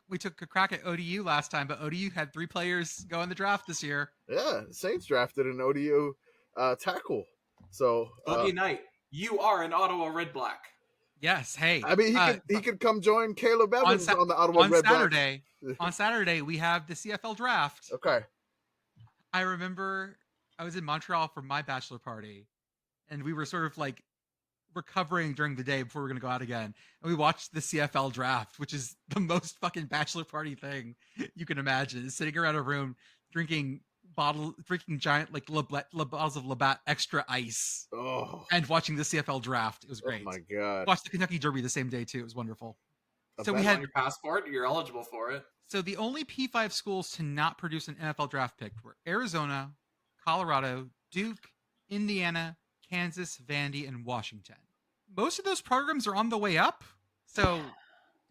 Speaker 1: we took a crack at ODU last time, but ODU had 3 players go in the draft this year.
Speaker 3: Yeah, Saints drafted an ODU tackle. So
Speaker 4: Boogie Knight, you are an Ottawa Red Black.
Speaker 1: Yes, hey.
Speaker 3: I mean, he could come join Caleb Evans on the Ottawa Red
Speaker 1: Saturday.
Speaker 3: Black.
Speaker 1: On Saturday, we have the CFL draft.
Speaker 3: Okay.
Speaker 1: I remember I was in Montreal for my bachelor party, and we were sort of like recovering during the day before we were going to go out again. And we watched the CFL draft, which is the most fucking bachelor party thing you can imagine. Sitting around a room, drinking giant like bottles of Labatt extra ice, and watching the CFL draft. It was great.
Speaker 3: Oh my god!
Speaker 1: Watched the Kentucky Derby the same day too. It was wonderful.
Speaker 4: So we had on your passport. You're eligible for it.
Speaker 1: So the only P5 schools to not produce an NFL draft pick were Arizona, Colorado, Duke, Indiana, Kansas, Vandy, and Washington. Most of those programs are on the way up, so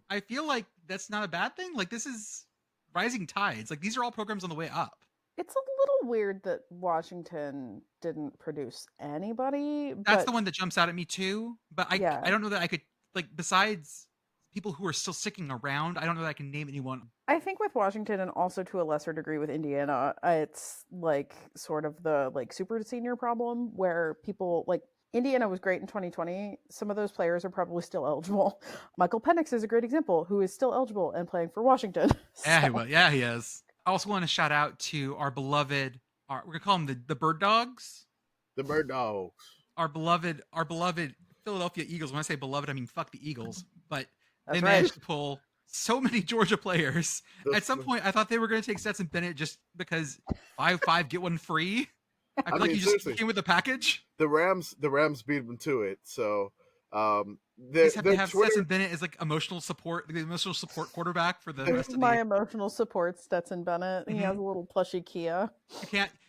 Speaker 1: I feel like that's not a bad thing. Like, this is rising tides. Like, these are all programs on the way up.
Speaker 5: It's a little weird that Washington didn't produce anybody.
Speaker 1: That's the one that jumps out at me too. But I don't know that I could, like, besides people who are still sticking around, I don't know that I can name anyone.
Speaker 5: I think with Washington, and also to a lesser degree with Indiana, it's like sort of the like super senior problem where people like Indiana was great in 2020. Some of those players are probably still eligible. Michael Penix is a great example who is still eligible and playing for Washington.
Speaker 1: Yeah, he is. I also want to shout out to our beloved, we're gonna call them the Bird Dogs.
Speaker 3: The Bird Dogs.
Speaker 1: Our beloved Philadelphia Eagles. When I say beloved, I mean fuck the Eagles. But
Speaker 5: That's
Speaker 1: they managed to pull so many Georgia players. At some point, I thought they were going to take Stetson Bennett just because 5 get one free. I feel like he just came with the package.
Speaker 3: The Rams beat them to it. So
Speaker 1: they have to have Stetson Bennett as like emotional support quarterback for the rest of the year.
Speaker 5: Emotional support, Stetson Bennett. He has a little plushy Kia.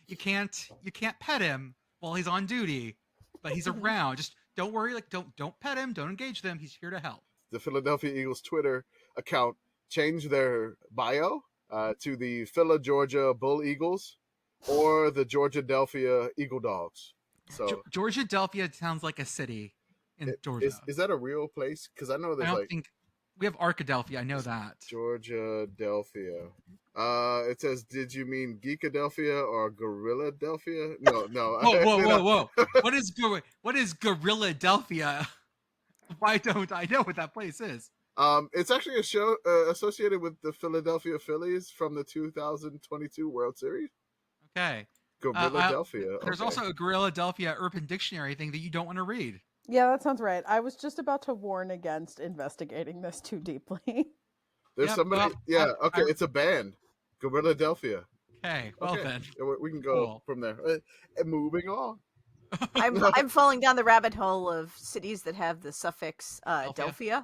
Speaker 1: You can't pet him while he's on duty, but he's around. Just don't worry. Like don't pet him. Don't engage them. He's here to help.
Speaker 3: The Philadelphia Eagles Twitter account changed their bio to the Phila Georgia Bull Eagles or the Georgia-Delphia Eagle Dogs. So
Speaker 1: Georgia-Delphia sounds like a city in Georgia.
Speaker 3: Is that a real place? Because I know there's
Speaker 1: think we have Arkadelphia. I know that.
Speaker 3: Georgia-Delphia. It says, did you mean Geekadelphia or Gorilla-Delphia? No.
Speaker 1: Whoa. What is Gorilla-Delphia? Why don't I know what that place is?
Speaker 3: It's actually a show associated with the Philadelphia Phillies from the 2022 World Series.
Speaker 1: Okay.
Speaker 3: Gorilla-Delphia.
Speaker 1: There's also a Gorilla-Delphia Urban Dictionary thing that you don't want to read.
Speaker 5: Yeah, that sounds right. I was just about to warn against investigating this too deeply.
Speaker 3: There's somebody. It's a band. Gorilla-Delphia.
Speaker 1: Okay, then.
Speaker 3: We can go from there. And moving on.
Speaker 2: I'm falling down the rabbit hole of cities that have the suffix Delphia.
Speaker 1: Mm-hmm.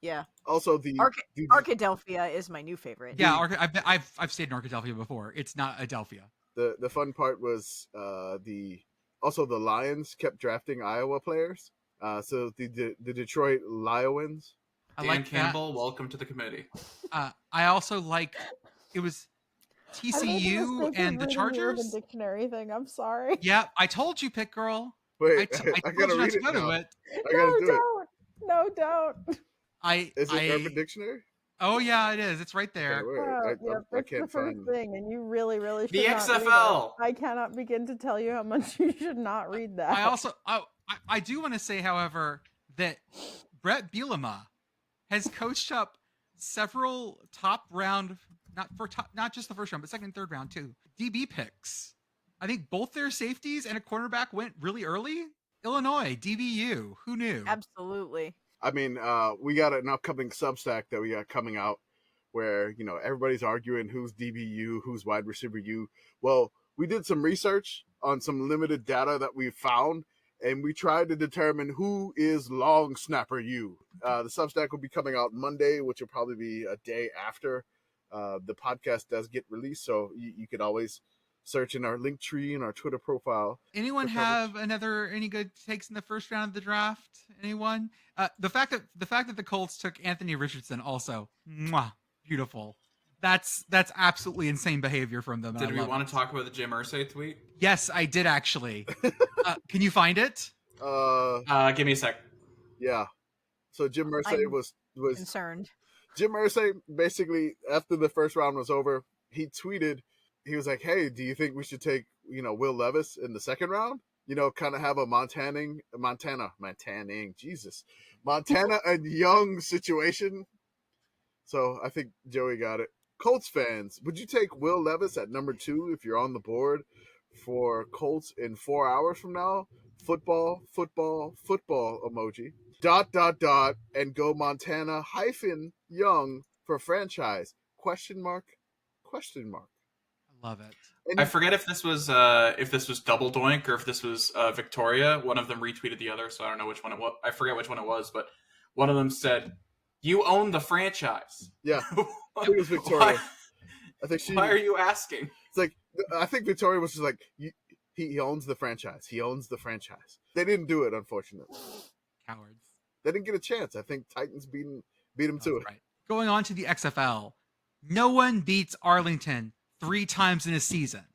Speaker 2: Yeah.
Speaker 3: Also, the
Speaker 2: Arkadelphia is my new favorite.
Speaker 1: Yeah, I've stayed in Arkadelphia before. It's not Adelphia.
Speaker 3: The fun part was the Lions kept drafting Iowa players. So the Detroit Lions.
Speaker 4: Dan Campbell, welcome to the committee.
Speaker 1: I also like it was TCU and the Chargers.
Speaker 5: Urban Dictionary thing. I'm sorry.
Speaker 1: Yeah, I told you, Pitt Girl.
Speaker 3: Wait,
Speaker 1: I gotta read it now.
Speaker 5: No, don't.
Speaker 3: Is it Urban Dictionary?
Speaker 1: Oh yeah, it is. It's right there.
Speaker 3: I can't
Speaker 5: the first thing, and you really should
Speaker 4: the
Speaker 5: not
Speaker 4: XFL.
Speaker 5: I cannot begin to tell you how much you should not read that.
Speaker 1: I do want to say, however, that Brett Bielema has coached up several top round, not just the first round, but second and third round too, DB picks. I think both their safeties and a cornerback went really early. Illinois, DBU. Who knew?
Speaker 2: Absolutely.
Speaker 3: I mean, we got an upcoming Substack that we got coming out where, everybody's arguing who's DBU, who's wide receiver U. Well, we did some research on some limited data that we found, and we tried to determine who is long snapper U. The Substack will be coming out Monday, which will probably be a day after the podcast does get released. So you could always search in our link tree and our Twitter profile.
Speaker 1: Anyone have any good takes in the first round of the draft? Anyone? The fact that the Colts took Anthony Richardson also, beautiful. That's absolutely insane behavior from them.
Speaker 4: Did we want to talk about the Jim Irsay tweet?
Speaker 1: Yes, I did actually. Can you find it?
Speaker 4: Give me a sec.
Speaker 3: Yeah. So Jim Irsay
Speaker 2: I'm
Speaker 3: was
Speaker 2: concerned.
Speaker 3: Jim Irsay basically, after the first round was over, he tweeted, he was like, "Hey, do you think we should take Will Levis in the second round? Kind of have a Montana and Young situation." So I think Joey got it. Colts fans, would you take Will Levis at number 2 if you're on the board for Colts in 4 hours from now? Football emoji. ... and go Montana - Young for franchise? Question mark.
Speaker 1: I love it.
Speaker 3: And
Speaker 4: I forget if this was Double Doink or if this was Victoria. One of them retweeted the other, so I don't know which one it was. I forget which one it was, but one of them said, "You own the franchise."
Speaker 3: Yeah, I think it was Victoria.
Speaker 4: Why are you asking?
Speaker 3: It's like, I think Victoria was just like, he owns the franchise. He owns the franchise. They didn't do it, unfortunately.
Speaker 1: Cowards.
Speaker 3: They didn't get a chance. I think Titans beat him to it.
Speaker 1: Right. Going on to the XFL, no one beats Arlington 3 times in a season.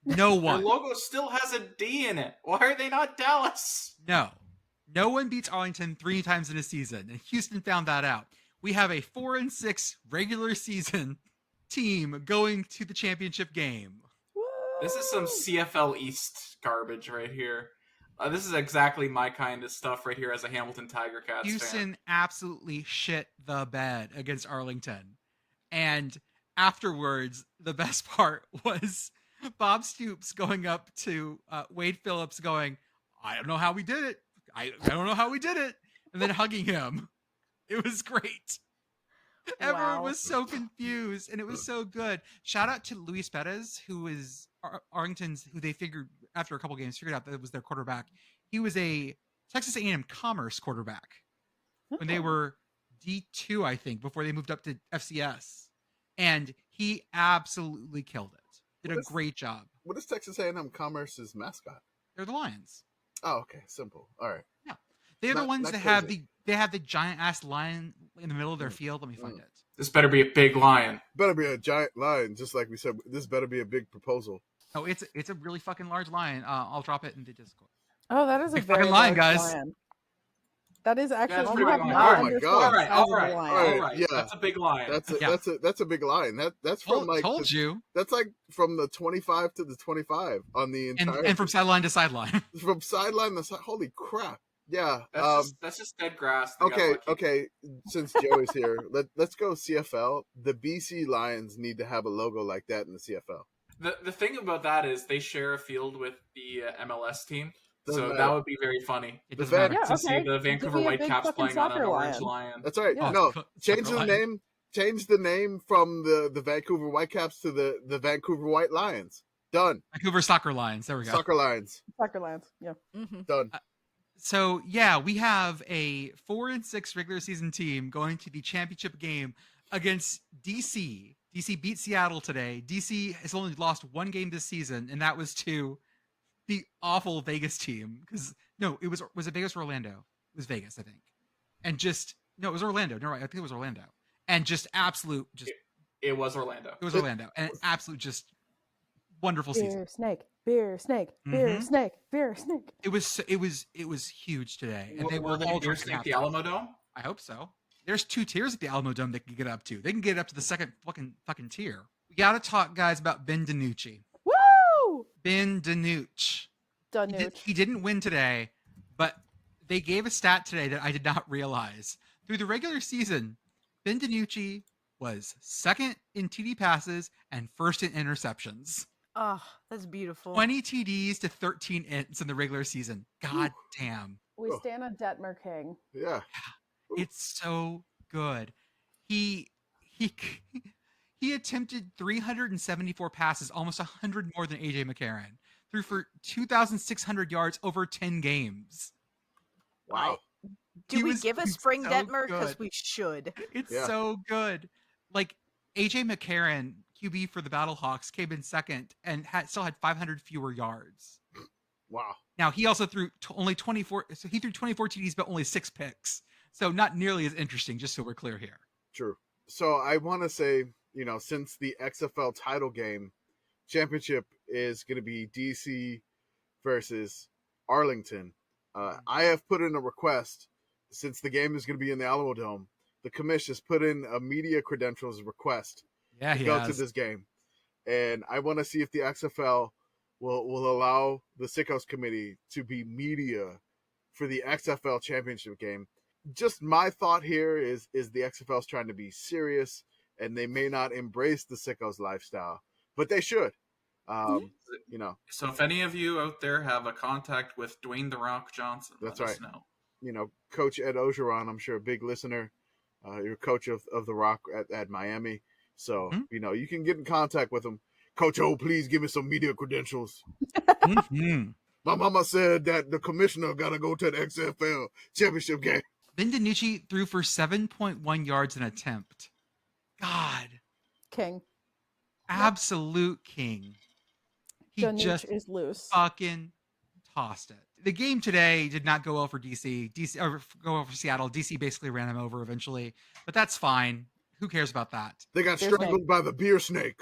Speaker 1: No one.
Speaker 4: Their logo still has a D in it. Why are they not Dallas?
Speaker 1: No one beats Arlington 3 times in a season, and Houston found that out. We have a 4-6 regular season team going to the championship game.
Speaker 4: This is some CFL East garbage right here. This is exactly my kind of stuff right here as a Hamilton Tiger Cats
Speaker 1: Houston
Speaker 4: fan.
Speaker 1: absolutely shit the bed against Arlington. And afterwards, the best part was Bob Stoops going up to Wade Phillips going, "I don't know how we did it. I don't know how we did it." And then hugging him. It was great. Everyone was so confused, and it was so good. Shout out to Luis Perez, who is Arlington's, who they figured after a couple games figured out that it was their quarterback. He was a Texas A&M Commerce quarterback when they were D2, I think, before they moved up to FCS, and he absolutely killed it. Did a great job.
Speaker 3: What is Texas A&M Commerce's mascot?
Speaker 1: They're the Lions.
Speaker 3: Oh, okay, simple. All right.
Speaker 1: Yeah, they're the ones that have the giant ass lion in the middle of their field. Let me find it.
Speaker 4: This better be a big lion.
Speaker 3: Better be a giant lion, just like we said. This better be a big proposal.
Speaker 1: Oh, it's a really fucking large lion. I'll drop it in the Discord.
Speaker 5: Oh, that is a
Speaker 1: Big
Speaker 5: very
Speaker 1: fucking lion,
Speaker 5: large
Speaker 1: guys.
Speaker 5: lion. That is actually.
Speaker 4: That's
Speaker 5: You have
Speaker 4: pretty
Speaker 5: not
Speaker 3: Oh my
Speaker 5: understood
Speaker 3: God.
Speaker 5: the size of the lion.
Speaker 4: All right.
Speaker 3: Yeah.
Speaker 4: That's a big lion.
Speaker 3: That's a big lion. That's from
Speaker 1: Told you.
Speaker 3: That's like from the 25 to the 25 on the entire
Speaker 1: And from sideline to sideline.
Speaker 3: from sideline to side. Holy crap! Yeah.
Speaker 4: That's just dead grass.
Speaker 3: Okay. Since Joey's here, let's go CFL. The BC Lions need to have a logo like that in the CFL.
Speaker 4: The thing about that is they share a field with the MLS team.
Speaker 3: Doesn't
Speaker 4: So
Speaker 3: matter.
Speaker 4: that would be very funny
Speaker 1: It doesn't matter.
Speaker 5: Yeah,
Speaker 4: to see
Speaker 5: okay.
Speaker 4: the Vancouver
Speaker 5: Be a big
Speaker 4: Whitecaps
Speaker 5: fucking
Speaker 4: playing on an
Speaker 5: soccer
Speaker 4: orange
Speaker 5: lion.
Speaker 4: lion.
Speaker 3: That's right.
Speaker 5: Yeah.
Speaker 3: No,
Speaker 1: Soccer
Speaker 3: change the
Speaker 1: lion.
Speaker 3: name. Change the name from the Vancouver Whitecaps to the Vancouver White Lions. Done.
Speaker 1: Vancouver Soccer Lions. There we go.
Speaker 3: Soccer Lions.
Speaker 5: Soccer lions. Yeah.
Speaker 2: Mm-hmm.
Speaker 3: Done.
Speaker 1: So yeah, we have a 4-6 regular season team going to the championship game against DC. DC beat Seattle today. DC has only lost 1 game this season, and that was to the awful Vegas team. Because no, was it Vegas or Orlando? It was Vegas, I think. And it was Orlando. No, right, I think it was Orlando. And just absolute,
Speaker 4: It was Orlando.
Speaker 1: it was Orlando, and an absolute just wonderful season.
Speaker 5: Beer snake. Beer snake. Beer
Speaker 1: Mhm.
Speaker 5: snake. Beer snake.
Speaker 1: It was huge today, and they
Speaker 4: Will
Speaker 1: were all
Speaker 4: they
Speaker 1: drinking
Speaker 4: at the
Speaker 1: after.
Speaker 4: Alamo Dome?
Speaker 1: I hope so. There's 2 tiers at the Alamo Dome they can get up to. They can get up to the second fucking tier. We got to talk, guys, about Ben DiNucci.
Speaker 5: Woo!
Speaker 1: Ben DiNucci.
Speaker 5: Danucci.
Speaker 1: He didn't win today, but they gave a stat today that I did not realize. Through the regular season, Ben DiNucci was 2nd in TD passes and 1st in interceptions.
Speaker 2: Oh, that's beautiful.
Speaker 1: 20 TDs to 13 ints in the regular season. God damn.
Speaker 5: We stand on Detmer King.
Speaker 3: Yeah.
Speaker 1: It's so good. He attempted 374 passes, almost 100 more than AJ McCarron. Threw for 2,600 yards over 10 games.
Speaker 3: Wow.
Speaker 2: Do we give a spring
Speaker 1: so
Speaker 2: Detmer? Because
Speaker 1: good.
Speaker 2: we should.
Speaker 1: It's
Speaker 3: Yeah.
Speaker 1: so good. Like AJ McCarron, QB for the Battlehawks, came in 2nd and still had 500 fewer yards.
Speaker 3: Wow.
Speaker 1: Now he also threw only 24. So he threw 24 TDs, but only 6 picks. So not nearly as interesting. Just so we're clear here.
Speaker 3: True. So I want to say, since the XFL title game championship is going to be DC versus Arlington, I have put in a request since the game is going to be in the Alamo Dome, the Commish has put in a media credentials request
Speaker 1: Yeah,
Speaker 3: to
Speaker 1: he
Speaker 3: go
Speaker 1: has.
Speaker 3: to this game. And I want to see if the XFL will allow the Sickos Committee to be media for the XFL championship game. Just my thought here is the XFL is trying to be serious, and they may not embrace the Sickos lifestyle, but they should. You know.
Speaker 4: So if any of you out there have a contact with Dwayne The Rock Johnson,
Speaker 3: That's
Speaker 4: let
Speaker 3: right.
Speaker 4: us know.
Speaker 3: You know, Coach Ed Ogeron, I'm sure a big listener. You're coach of The Rock at Miami. So, you know, you can get in contact with him. Coach O, please give me some media credentials. My mama said that the commissioner got to go to the XFL championship game.
Speaker 1: Ben DiNucci threw for 7.1 yards an attempt. God.
Speaker 5: King.
Speaker 1: Absolute king. He just
Speaker 5: is loose.
Speaker 1: Fucking tossed it. The game today did not go well for DC. Or go well for Seattle. DC basically ran him over eventually, but that's fine. Who cares about that?
Speaker 3: They got strangled by the beer snake.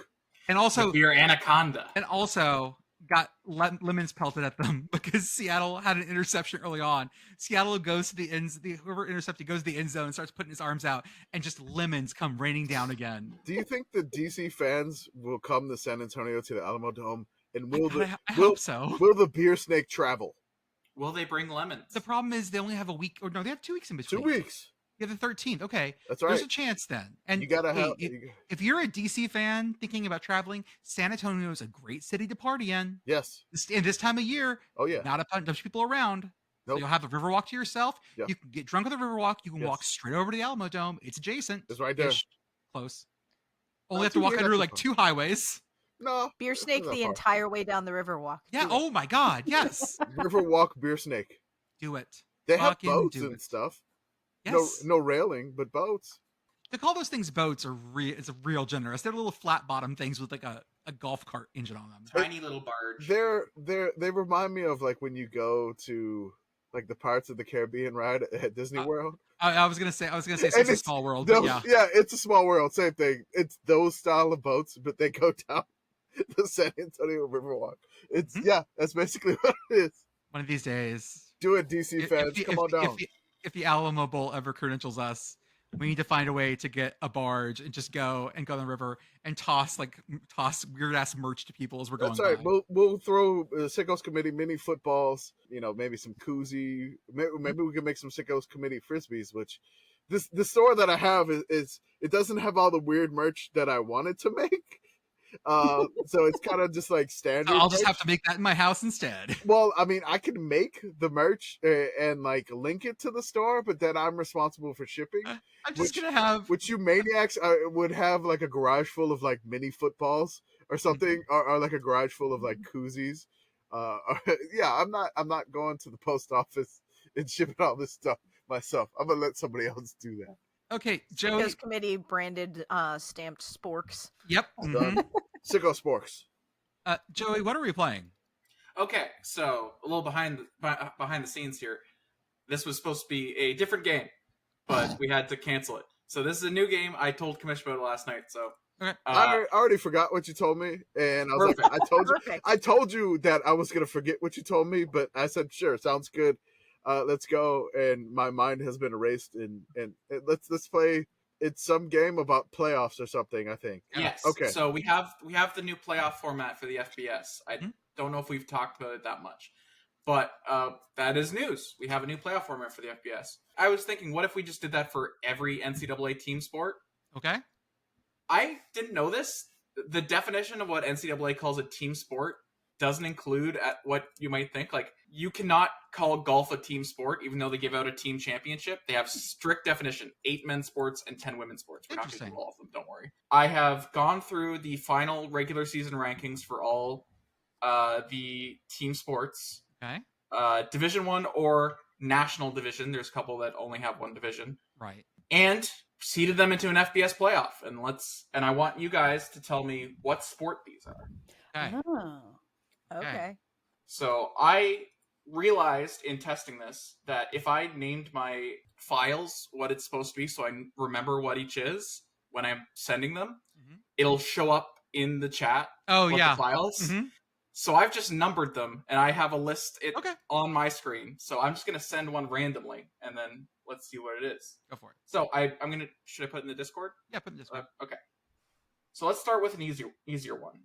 Speaker 1: And also
Speaker 4: the beer anaconda.
Speaker 1: And also got lemons pelted at them because Seattle had an interception early on. Seattle goes to the ends. Whoever intercepted goes to the end zone and starts putting his arms out, and just lemons come raining down again.
Speaker 3: Do you think the DC fans will come to San Antonio to the Alamo Dome? And
Speaker 1: I hope so.
Speaker 3: Will the beer snake travel?
Speaker 4: Will they bring lemons?
Speaker 1: The problem is they only have a week, or no, they have 2 weeks in between.
Speaker 3: 2 weeks.
Speaker 1: Yeah, the 13th. Okay,
Speaker 3: that's right.
Speaker 1: There's a chance then. And
Speaker 3: you gotta have.
Speaker 1: If you're a DC fan thinking about traveling, San Antonio is a great city to party in.
Speaker 3: Yes.
Speaker 1: In this time of year.
Speaker 3: Oh yeah.
Speaker 1: Not a bunch of people around. Nope. So you'll have the Riverwalk to yourself.
Speaker 3: Yeah.
Speaker 1: You can get drunk at the Riverwalk. You can walk straight over to the Alamo Dome. It's adjacent.
Speaker 3: It's right there.
Speaker 1: Close. Only have to walk under like 2 highways.
Speaker 3: No.
Speaker 2: Beer snake the entire way down the Riverwalk.
Speaker 1: Yeah. Oh my God. Yes.
Speaker 3: Riverwalk beer snake.
Speaker 1: Do it.
Speaker 3: They have boats and stuff.
Speaker 1: Yes.
Speaker 3: No railing, but boats.
Speaker 1: To call those things boats it's real generous. They're little flat bottom things with like a golf cart engine on them.
Speaker 4: Tiny little barge.
Speaker 3: They remind me of like when you go to like the Pirates of the Caribbean ride at Disney World.
Speaker 1: I was gonna say it's a small world. Yeah,
Speaker 3: it's a small world. Same thing. It's those style of boats, but they go down the San Antonio Riverwalk. It's that's basically what it is.
Speaker 1: One of these days,
Speaker 3: do it, DC fans. Come on down.
Speaker 1: If the Alamo Bowl ever credentials us, we need to find a way to get a barge and just go on the river and toss weird ass merch to people as we're going.
Speaker 3: That's right.
Speaker 1: By.
Speaker 3: We'll throw Sickos Committee mini footballs. You know, maybe some koozie. Maybe we can make some Sickos Committee frisbees. Which the store that I have is it doesn't have all the weird merch that I wanted to make. So it's kind of just like standard.
Speaker 1: I'll just have to make that in my house instead.
Speaker 3: Well, I mean, I can make the merch and like link it to the store, but then I'm responsible for shipping.
Speaker 1: I'm just gonna have
Speaker 3: which you maniacs would have like a garage full of like mini footballs or something, or like a garage full of like koozies. I'm not going to the post office and shipping all this stuff myself. I'm gonna let somebody else do that.
Speaker 1: Okay, Joey.
Speaker 2: Sickos Committee branded stamped sporks.
Speaker 1: Yep. Mm-hmm.
Speaker 3: Sicko sporks.
Speaker 1: Joey, what are we playing?
Speaker 4: Okay, so a little behind the scenes here. This was supposed to be a different game, but we had to cancel it. So this is a new game. I told Commish about it last night. So
Speaker 1: okay.
Speaker 3: I already forgot what you told me, and I was like, I told you that I was gonna forget what you told me, but I said sure, sounds good. Let's go, and my mind has been erased, and let's play. It's some game about playoffs or something, I think.
Speaker 4: Yes.
Speaker 3: Okay.
Speaker 4: So we have the new playoff format for the FBS. I don't know if we've talked about it that much, but that is news. We have a new playoff format for the FBS. I was thinking, what if we just did that for every NCAA team sport?
Speaker 1: Okay.
Speaker 4: I didn't know this. The definition of what NCAA calls a team sport doesn't include what you might think. Like, you cannot call golf a team sport, even though they give out a team championship. They have strict definition: 8 men's sports and 10 women's sports. We're not going to do all of them, don't worry. I have gone through the final regular season rankings for all the team sports.
Speaker 1: Okay.
Speaker 4: Division 1 or national division. There's a couple that only have one division.
Speaker 1: Right.
Speaker 4: And seeded them into an FBS playoff. And I want you guys to tell me what sport these are.
Speaker 1: Okay.
Speaker 2: Oh. Okay.
Speaker 4: So I realized in testing this that if I named my files what it's supposed to be, so I remember what each is when I'm sending them, it'll show up in the chat.
Speaker 1: Oh, yeah.
Speaker 4: The files.
Speaker 1: Mm-hmm.
Speaker 4: So I've just numbered them, and I have a list on my screen. So I'm just going to send one randomly, and then let's see what it is.
Speaker 1: Go for it.
Speaker 4: So should I put it in the Discord?
Speaker 1: Yeah, put it in Discord.
Speaker 4: Okay. So let's start with an easier one.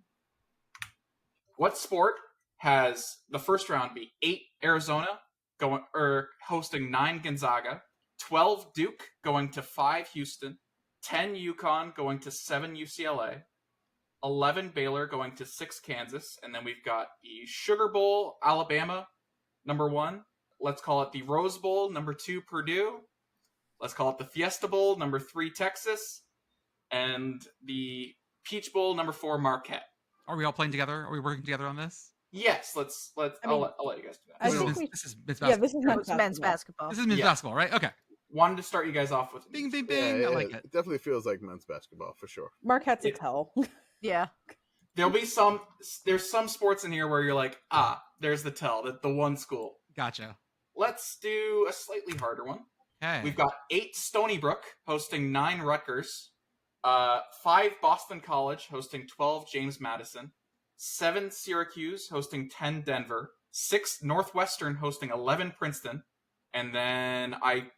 Speaker 4: What sport has the first round be 8 Arizona hosting 9 Gonzaga, 12 Duke going to 5 Houston, 10 UConn going to 7 UCLA, 11 Baylor going to 6 Kansas, and then we've got the Sugar Bowl, Alabama, number 1. Let's call it the Rose Bowl, number 2, Purdue. Let's call it the Fiesta Bowl, number 3, Texas, and the Peach Bowl, number 4, Marquette.
Speaker 1: Are we all playing together? Are we working together on this?
Speaker 4: Yes, I'll let you guys do that.
Speaker 1: This is men's basketball.
Speaker 5: Yeah, this is
Speaker 2: men's basketball.
Speaker 1: This is men's basketball, right? Okay.
Speaker 4: Wanted to start you guys off with
Speaker 1: Bing, bing, bing.
Speaker 3: Yeah,
Speaker 1: I like it.
Speaker 3: It definitely feels like men's basketball for sure.
Speaker 5: Marquette's a tell.
Speaker 2: Yeah.
Speaker 4: There's some sports in here where you're like, there's the tell, the one school.
Speaker 1: Gotcha.
Speaker 4: Let's do a slightly harder one.
Speaker 1: Okay.
Speaker 4: We've got 8 Stony Brook hosting 9 Rutgers, 5 Boston College hosting 12 James Madison, 7 Syracuse hosting 10 Denver, 6 Northwestern hosting 11 Princeton, and then I'm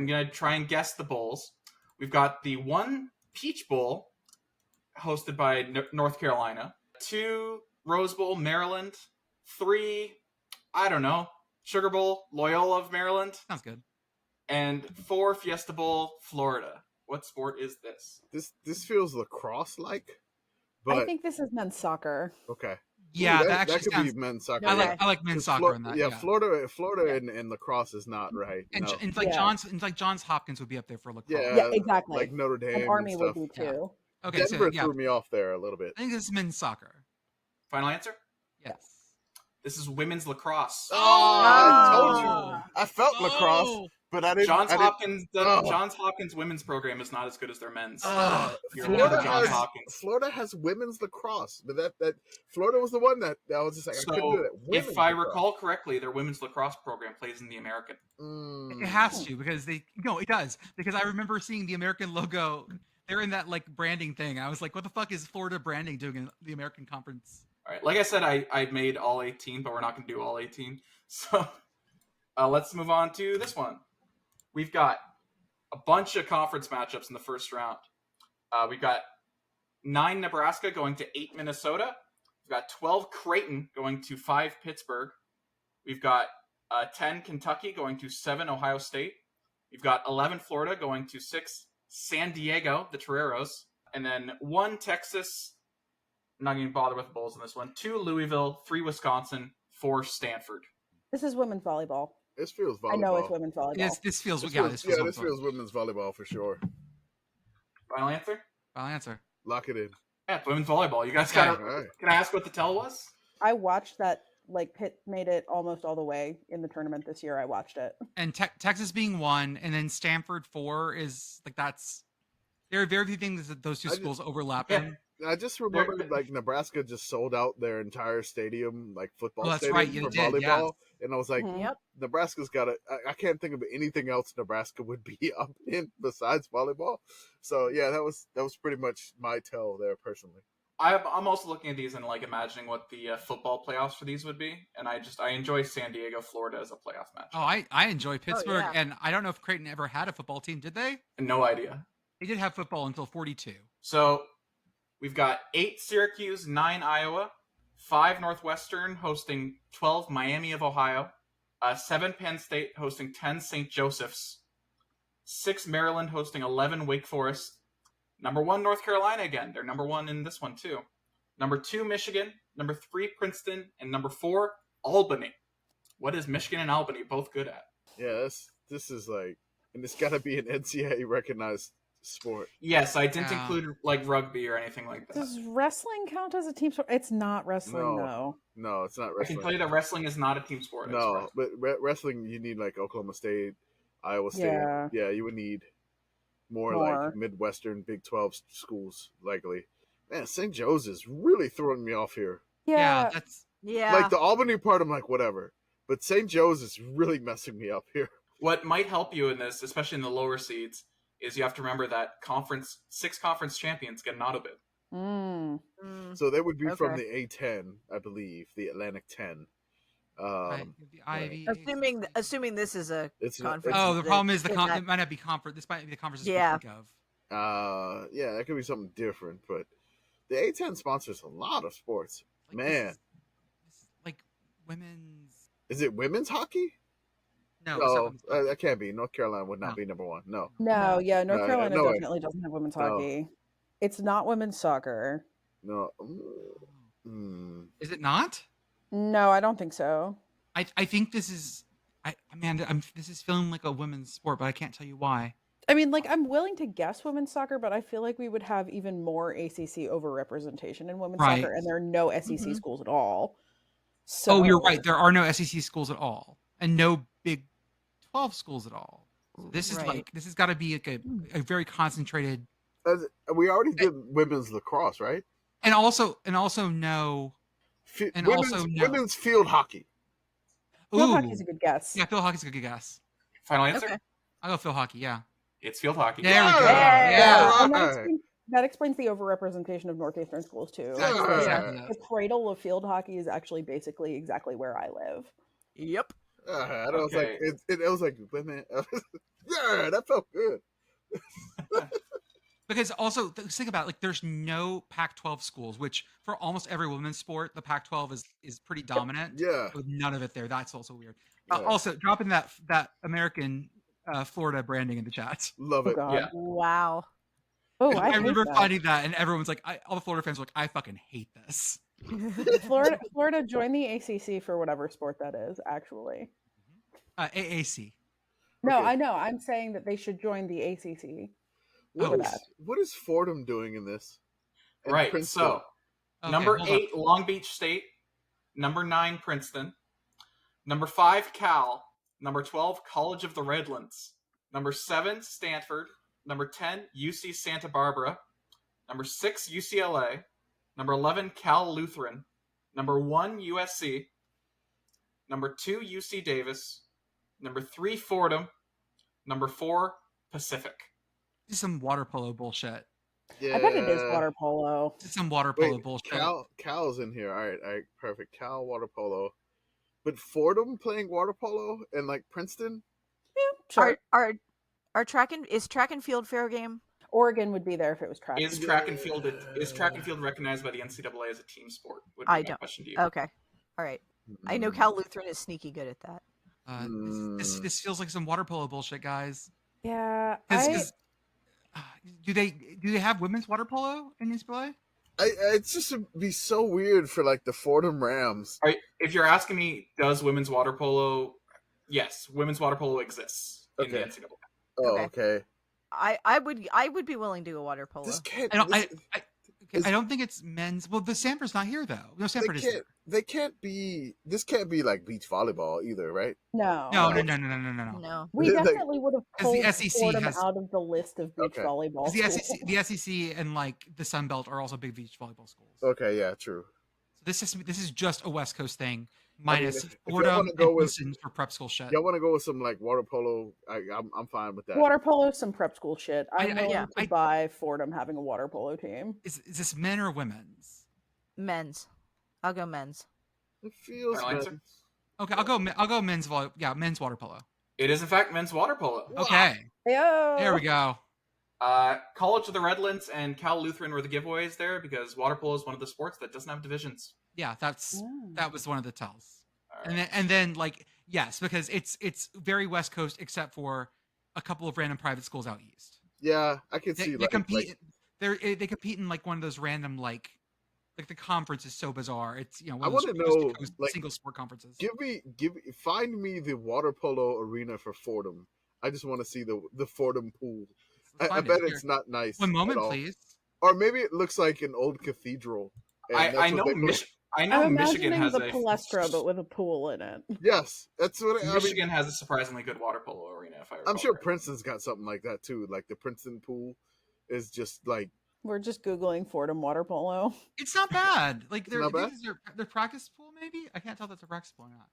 Speaker 4: going to try and guess the bowls. We've got the 1 Peach Bowl hosted by North Carolina, 2 Rose Bowl, Maryland, 3, I don't know, Sugar Bowl, Loyola of Maryland,
Speaker 1: Sounds good.
Speaker 4: and 4 Fiesta Bowl, Florida. What sport is this?
Speaker 3: This feels lacrosse-like, but
Speaker 5: I think this is men's soccer.
Speaker 3: okay.
Speaker 1: Yeah,
Speaker 3: Ooh,
Speaker 1: that actually
Speaker 3: that could
Speaker 1: sounds...
Speaker 3: be men's soccer.
Speaker 2: Okay.
Speaker 1: I like men's soccer in that.
Speaker 3: Yeah,
Speaker 1: Yeah.
Speaker 3: Florida and lacrosse is not right.
Speaker 1: And,
Speaker 3: no.
Speaker 1: and like Johns Hopkins would be up there for lacrosse.
Speaker 3: Yeah,
Speaker 5: Yeah, exactly.
Speaker 3: like Notre Dame
Speaker 5: And Army
Speaker 3: and
Speaker 5: would
Speaker 3: stuff.
Speaker 5: be too.
Speaker 1: Okay,
Speaker 3: Denver
Speaker 1: so yeah,
Speaker 3: threw me off there a little bit.
Speaker 1: I think this is men's soccer.
Speaker 4: Final answer?
Speaker 1: Yes.
Speaker 4: This is women's lacrosse.
Speaker 3: I told
Speaker 2: Oh.
Speaker 3: you. I felt lacrosse, but I didn't.
Speaker 4: Johns
Speaker 3: I
Speaker 4: Hopkins
Speaker 3: Oh.
Speaker 4: Johns Hopkins women's program is not as good as their men's. You're
Speaker 3: Florida
Speaker 4: right, Johns
Speaker 3: has,
Speaker 4: Hopkins.
Speaker 3: Florida has women's lacrosse, but that Florida was the one that I was just like, I couldn't do
Speaker 4: So,
Speaker 3: that.
Speaker 4: if
Speaker 3: Women's
Speaker 4: I
Speaker 3: lacrosse.
Speaker 4: recall correctly, their women's lacrosse program plays in the American.
Speaker 1: It has to because it does because I remember seeing the American logo. They're in that like branding thing. I was like, what the fuck is Florida branding doing in the American Conference?
Speaker 4: All right, like I said, I made all 18, but we're not going to do all 18. So let's move on to this one. We've got a bunch of conference matchups in the first round. We've got 9 Nebraska going to 8 Minnesota. We've got 12 Creighton going to 5 Pittsburgh. We've got 10 Kentucky going to 7 Ohio State. We've got 11 Florida going to 6 San Diego, the Toreros. And then 1 Texas. I'm not going to bother with the Bulls in this one. 2 Louisville, 3 Wisconsin, 4 Stanford.
Speaker 5: This is women's volleyball.
Speaker 3: This feels volleyball.
Speaker 5: I know it's women's volleyball.
Speaker 1: This feels
Speaker 3: This
Speaker 1: this
Speaker 3: feels
Speaker 1: feels
Speaker 3: women's volleyball for sure.
Speaker 4: Final answer?
Speaker 1: Final answer.
Speaker 3: Lock it in.
Speaker 4: Yeah, women's volleyball. You guys
Speaker 1: Yeah.
Speaker 4: got
Speaker 3: All right.
Speaker 4: Can I ask what the tell was?
Speaker 5: I watched that. Like Pitt made it almost all the way in the tournament this year. I watched it.
Speaker 1: And Texas being 1, and then Stanford 4 is like that's. There are very few things that those two schools overlap in.
Speaker 3: I just remember like Nebraska just sold out their entire stadium, like football
Speaker 1: that's
Speaker 3: stadium
Speaker 1: right,
Speaker 3: for
Speaker 1: you did,
Speaker 3: volleyball, and I was like,
Speaker 5: Mhm.
Speaker 2: Yep.
Speaker 3: Nebraska's got it. I can't think of anything else Nebraska would be up in besides volleyball. So yeah, that was pretty much my tell there personally.
Speaker 4: I'm also looking at these and like imagining what the football playoffs for these would be, and I enjoy San Diego, Florida as a playoff match.
Speaker 1: Oh, I enjoy Pittsburgh,
Speaker 2: yeah.
Speaker 1: and I don't know if Creighton ever had a football team. Did they?
Speaker 4: No idea.
Speaker 1: They did have football until 42.
Speaker 4: So we've got 8 Syracuse, 9 Iowa, 5 Northwestern hosting 12 Miami of Ohio, 7 Penn State hosting 10 St. Joseph's, 6 Maryland hosting 11 Wake Forest, number 1 North Carolina again. They're number 1 in this one too. Number 2 Michigan, number 3 Princeton, and number 4 Albany. What is Michigan and Albany both good at?
Speaker 3: Yeah, this is like, and it's got to be an NCAA recognized sport.
Speaker 4: Yes, I didn't include like rugby or anything like that.
Speaker 5: Does wrestling count as a team sport? It's not wrestling,
Speaker 3: No.
Speaker 5: though.
Speaker 3: No, it's not
Speaker 4: I
Speaker 3: wrestling.
Speaker 4: can tell you that wrestling is not a team sport. It's
Speaker 3: No,
Speaker 4: wrestling.
Speaker 3: but wrestling you need like Oklahoma State, Iowa State.
Speaker 5: Yeah.
Speaker 3: You would need more
Speaker 5: More.
Speaker 3: like Midwestern Big 12 schools likely. Man, St. Joe's is really throwing me off here.
Speaker 5: Yeah.
Speaker 1: That's
Speaker 2: Yeah.
Speaker 3: Like the Albany part, I'm like whatever, but St. Joe's is really messing me up here.
Speaker 4: What might help you in this, especially in the lower seeds, is you have to remember that 6 conference champions get an auto bid.
Speaker 5: Mm.
Speaker 2: Mm.
Speaker 3: So they would be from
Speaker 2: Okay.
Speaker 3: the A10, I believe, the Atlantic 10.
Speaker 1: Right. The Ivy.
Speaker 2: Assuming this is a
Speaker 3: It's
Speaker 2: conference.
Speaker 1: Oh, the problem is
Speaker 2: that-
Speaker 1: it might not be conference. This might be the conferences
Speaker 2: Yeah.
Speaker 1: we think of.
Speaker 3: Yeah, that could be something different, but the A10 sponsors a lot of sports.
Speaker 1: Like,
Speaker 3: Man,
Speaker 1: this is like women's.
Speaker 3: is it women's hockey?
Speaker 1: No, it's not
Speaker 3: No,
Speaker 1: women's hockey.
Speaker 3: that can't be. North Carolina would not
Speaker 1: No.
Speaker 3: be number one. No.
Speaker 5: No, yeah, North
Speaker 3: No,
Speaker 5: Carolina
Speaker 3: no way.
Speaker 5: definitely doesn't have women's
Speaker 3: No.
Speaker 5: hockey. It's not women's soccer.
Speaker 3: No.
Speaker 1: Is it not?
Speaker 5: No, I don't think so.
Speaker 1: I think this is. This is feeling like a women's sport, but I can't tell you why.
Speaker 5: I mean, like, I'm willing to guess women's soccer, but I feel like we would have even more ACC overrepresentation in women's
Speaker 1: Right.
Speaker 5: soccer, and there are no SEC
Speaker 2: Mhm.
Speaker 5: schools at all. So,
Speaker 1: Oh, you're right. There are no SEC schools at all, and no Big 12 schools at all. So this is
Speaker 2: Right.
Speaker 1: this has got to be like a very concentrated,
Speaker 3: We already did women's lacrosse, right?
Speaker 1: and also no. And also no.
Speaker 3: Women's field hockey.
Speaker 5: field
Speaker 1: Ooh,
Speaker 5: hockey's a good guess.
Speaker 1: yeah, field hockey's a good guess.
Speaker 4: Final answer?
Speaker 2: Okay.
Speaker 1: I'll go field hockey. Yeah,
Speaker 4: It's field hockey.
Speaker 1: there we go.
Speaker 3: Yeah.
Speaker 1: Yeah,
Speaker 5: And
Speaker 3: Right.
Speaker 5: that explains the overrepresentation of Northeastern schools too.
Speaker 1: That's
Speaker 3: Yeah.
Speaker 1: exactly
Speaker 5: The
Speaker 1: it.
Speaker 5: cradle of field hockey is actually basically exactly where I live.
Speaker 2: Yep.
Speaker 3: And I was like,
Speaker 4: Okay.
Speaker 3: it was like, women. Yeah, that felt good.
Speaker 1: Because also think about it, like there's no Pac-12 schools, which for almost every women's sport, the Pac-12 is pretty dominant.
Speaker 3: Yeah.
Speaker 1: With none of it there, that's also weird.
Speaker 3: Yeah.
Speaker 1: Also, dropping that American Florida branding in the chat.
Speaker 3: Love
Speaker 5: Oh
Speaker 3: it.
Speaker 5: god.
Speaker 4: Yeah.
Speaker 2: Wow.
Speaker 5: Oh,
Speaker 1: And
Speaker 5: I
Speaker 1: I
Speaker 5: hate
Speaker 1: remember
Speaker 5: that.
Speaker 1: finding that, and everyone's like, all the Florida fans were like, I fucking hate this.
Speaker 5: Florida join the ACC for whatever sport that is, actually.
Speaker 1: AAC.
Speaker 5: No,
Speaker 3: Okay.
Speaker 5: I know. I'm saying that they should join the ACC.
Speaker 3: What
Speaker 1: Oh.
Speaker 3: is, what is Fordham doing in this? And
Speaker 4: Right.
Speaker 3: Princeton.
Speaker 4: So,
Speaker 1: Okay,
Speaker 4: number
Speaker 1: hold
Speaker 4: 8, Long Beach State. Number 9, Princeton. Number 5, Cal. Number 12, College of the Redlands. Number 7, Stanford. Number 10, UC Santa Barbara. Number 6, UCLA. Number 11, Cal Lutheran. Number 1, USC. Number 2, UC Davis. Number 3, Fordham. Number 4, Pacific.
Speaker 1: This is some water polo bullshit.
Speaker 3: Yeah.
Speaker 5: I bet it is water polo.
Speaker 1: This is some water polo
Speaker 3: Wait,
Speaker 1: bullshit.
Speaker 3: Cal's in here. All right, perfect. Cal water polo, but Fordham playing water polo and like Princeton.
Speaker 5: Sure.
Speaker 2: Are is track and field fair game?
Speaker 5: Oregon would be there if it was track.
Speaker 4: Is track and field recognized by the NCAA as a team sport? Would be
Speaker 2: I
Speaker 4: my
Speaker 2: don't.
Speaker 4: question to you.
Speaker 2: Okay. All right. I know Cal Lutheran is sneaky good at that.
Speaker 1: This feels like some water polo bullshit, guys.
Speaker 5: Yeah.
Speaker 1: Do they have women's water polo in NCAA?
Speaker 3: It's just be so weird for like the Fordham Rams.
Speaker 4: All right, if you're asking me, does women's water polo? Yes, women's water polo exists in the
Speaker 3: Okay.
Speaker 4: NCAA.
Speaker 3: Oh,
Speaker 2: Okay.
Speaker 3: okay.
Speaker 2: I would be willing to go water polo.
Speaker 3: This can't.
Speaker 1: I don't think it's men's. Well, the Sanford's not here though. No, Sanford is here.
Speaker 3: They can't be. This can't be like beach volleyball either, right?
Speaker 5: No.
Speaker 1: No.
Speaker 2: No.
Speaker 5: We
Speaker 3: Like-
Speaker 5: definitely would have
Speaker 1: 'Cause the
Speaker 5: pulled
Speaker 1: SEC
Speaker 5: Fordham
Speaker 1: has-
Speaker 5: out of the list of beach
Speaker 3: Okay.
Speaker 5: volleyball.
Speaker 1: 'Cause
Speaker 5: schools.
Speaker 1: the SEC and like the Sun Belt are also big beach volleyball schools.
Speaker 3: Okay, yeah, true.
Speaker 1: So this is just a West Coast thing, minus
Speaker 3: if y'all
Speaker 1: Fordham
Speaker 3: wanna
Speaker 1: and
Speaker 3: go with-
Speaker 1: Princeton for prep school shit.
Speaker 3: Y'all want to go with some like water polo? I'm fine with that.
Speaker 5: Water polo, some prep school shit. I'm willing
Speaker 2: yeah.
Speaker 5: to buy Fordham having a water polo team.
Speaker 1: Is this men or women's?
Speaker 2: Men's. I'll go men's.
Speaker 3: It feels.
Speaker 4: Final answer?
Speaker 3: good.
Speaker 1: Okay, I'll go men's men's water polo.
Speaker 4: It is in fact men's water polo.
Speaker 1: Okay,
Speaker 5: Yo!
Speaker 1: there we go.
Speaker 4: College of the Redlands and Cal Lutheran were the giveaways there because water polo is one of the sports that doesn't have divisions.
Speaker 1: Yeah, that was one of the tells.
Speaker 4: All
Speaker 1: And
Speaker 4: right.
Speaker 1: then like yes, because it's very West Coast except for a couple of random private schools out east.
Speaker 3: Yeah, I can
Speaker 1: They,
Speaker 3: see.
Speaker 1: they
Speaker 3: like,
Speaker 1: compete. They compete in like one of those random like the conference is so bizarre. It's one
Speaker 3: I
Speaker 1: of those
Speaker 3: wanna
Speaker 1: coast to
Speaker 3: know,
Speaker 1: coast
Speaker 3: like,
Speaker 1: single sport conferences.
Speaker 3: find me the water polo arena for Fordham. I just want to see the Fordham pool.
Speaker 1: Let's
Speaker 3: I
Speaker 1: find
Speaker 3: bet
Speaker 1: it.
Speaker 3: it's not nice.
Speaker 1: One
Speaker 3: at
Speaker 1: moment,
Speaker 3: all.
Speaker 1: please.
Speaker 3: Or maybe it looks like an old cathedral. and
Speaker 4: I
Speaker 3: that's
Speaker 4: know
Speaker 3: what they-
Speaker 4: I know
Speaker 5: I'm
Speaker 4: Michigan
Speaker 5: imagining
Speaker 4: has
Speaker 5: the
Speaker 4: a
Speaker 5: palestra, but with a pool in it.
Speaker 3: Yes, that's what I mean.
Speaker 4: Michigan has a surprisingly good water polo arena. If I recall
Speaker 3: I'm sure
Speaker 4: correctly.
Speaker 3: Princeton's got something like that too. Like the Princeton pool is just like
Speaker 5: We're just Googling Fordham water polo.
Speaker 1: It's not bad. Like
Speaker 3: It's not bad?
Speaker 1: this is their practice pool, maybe. I can't tell if that's a practice pool or not.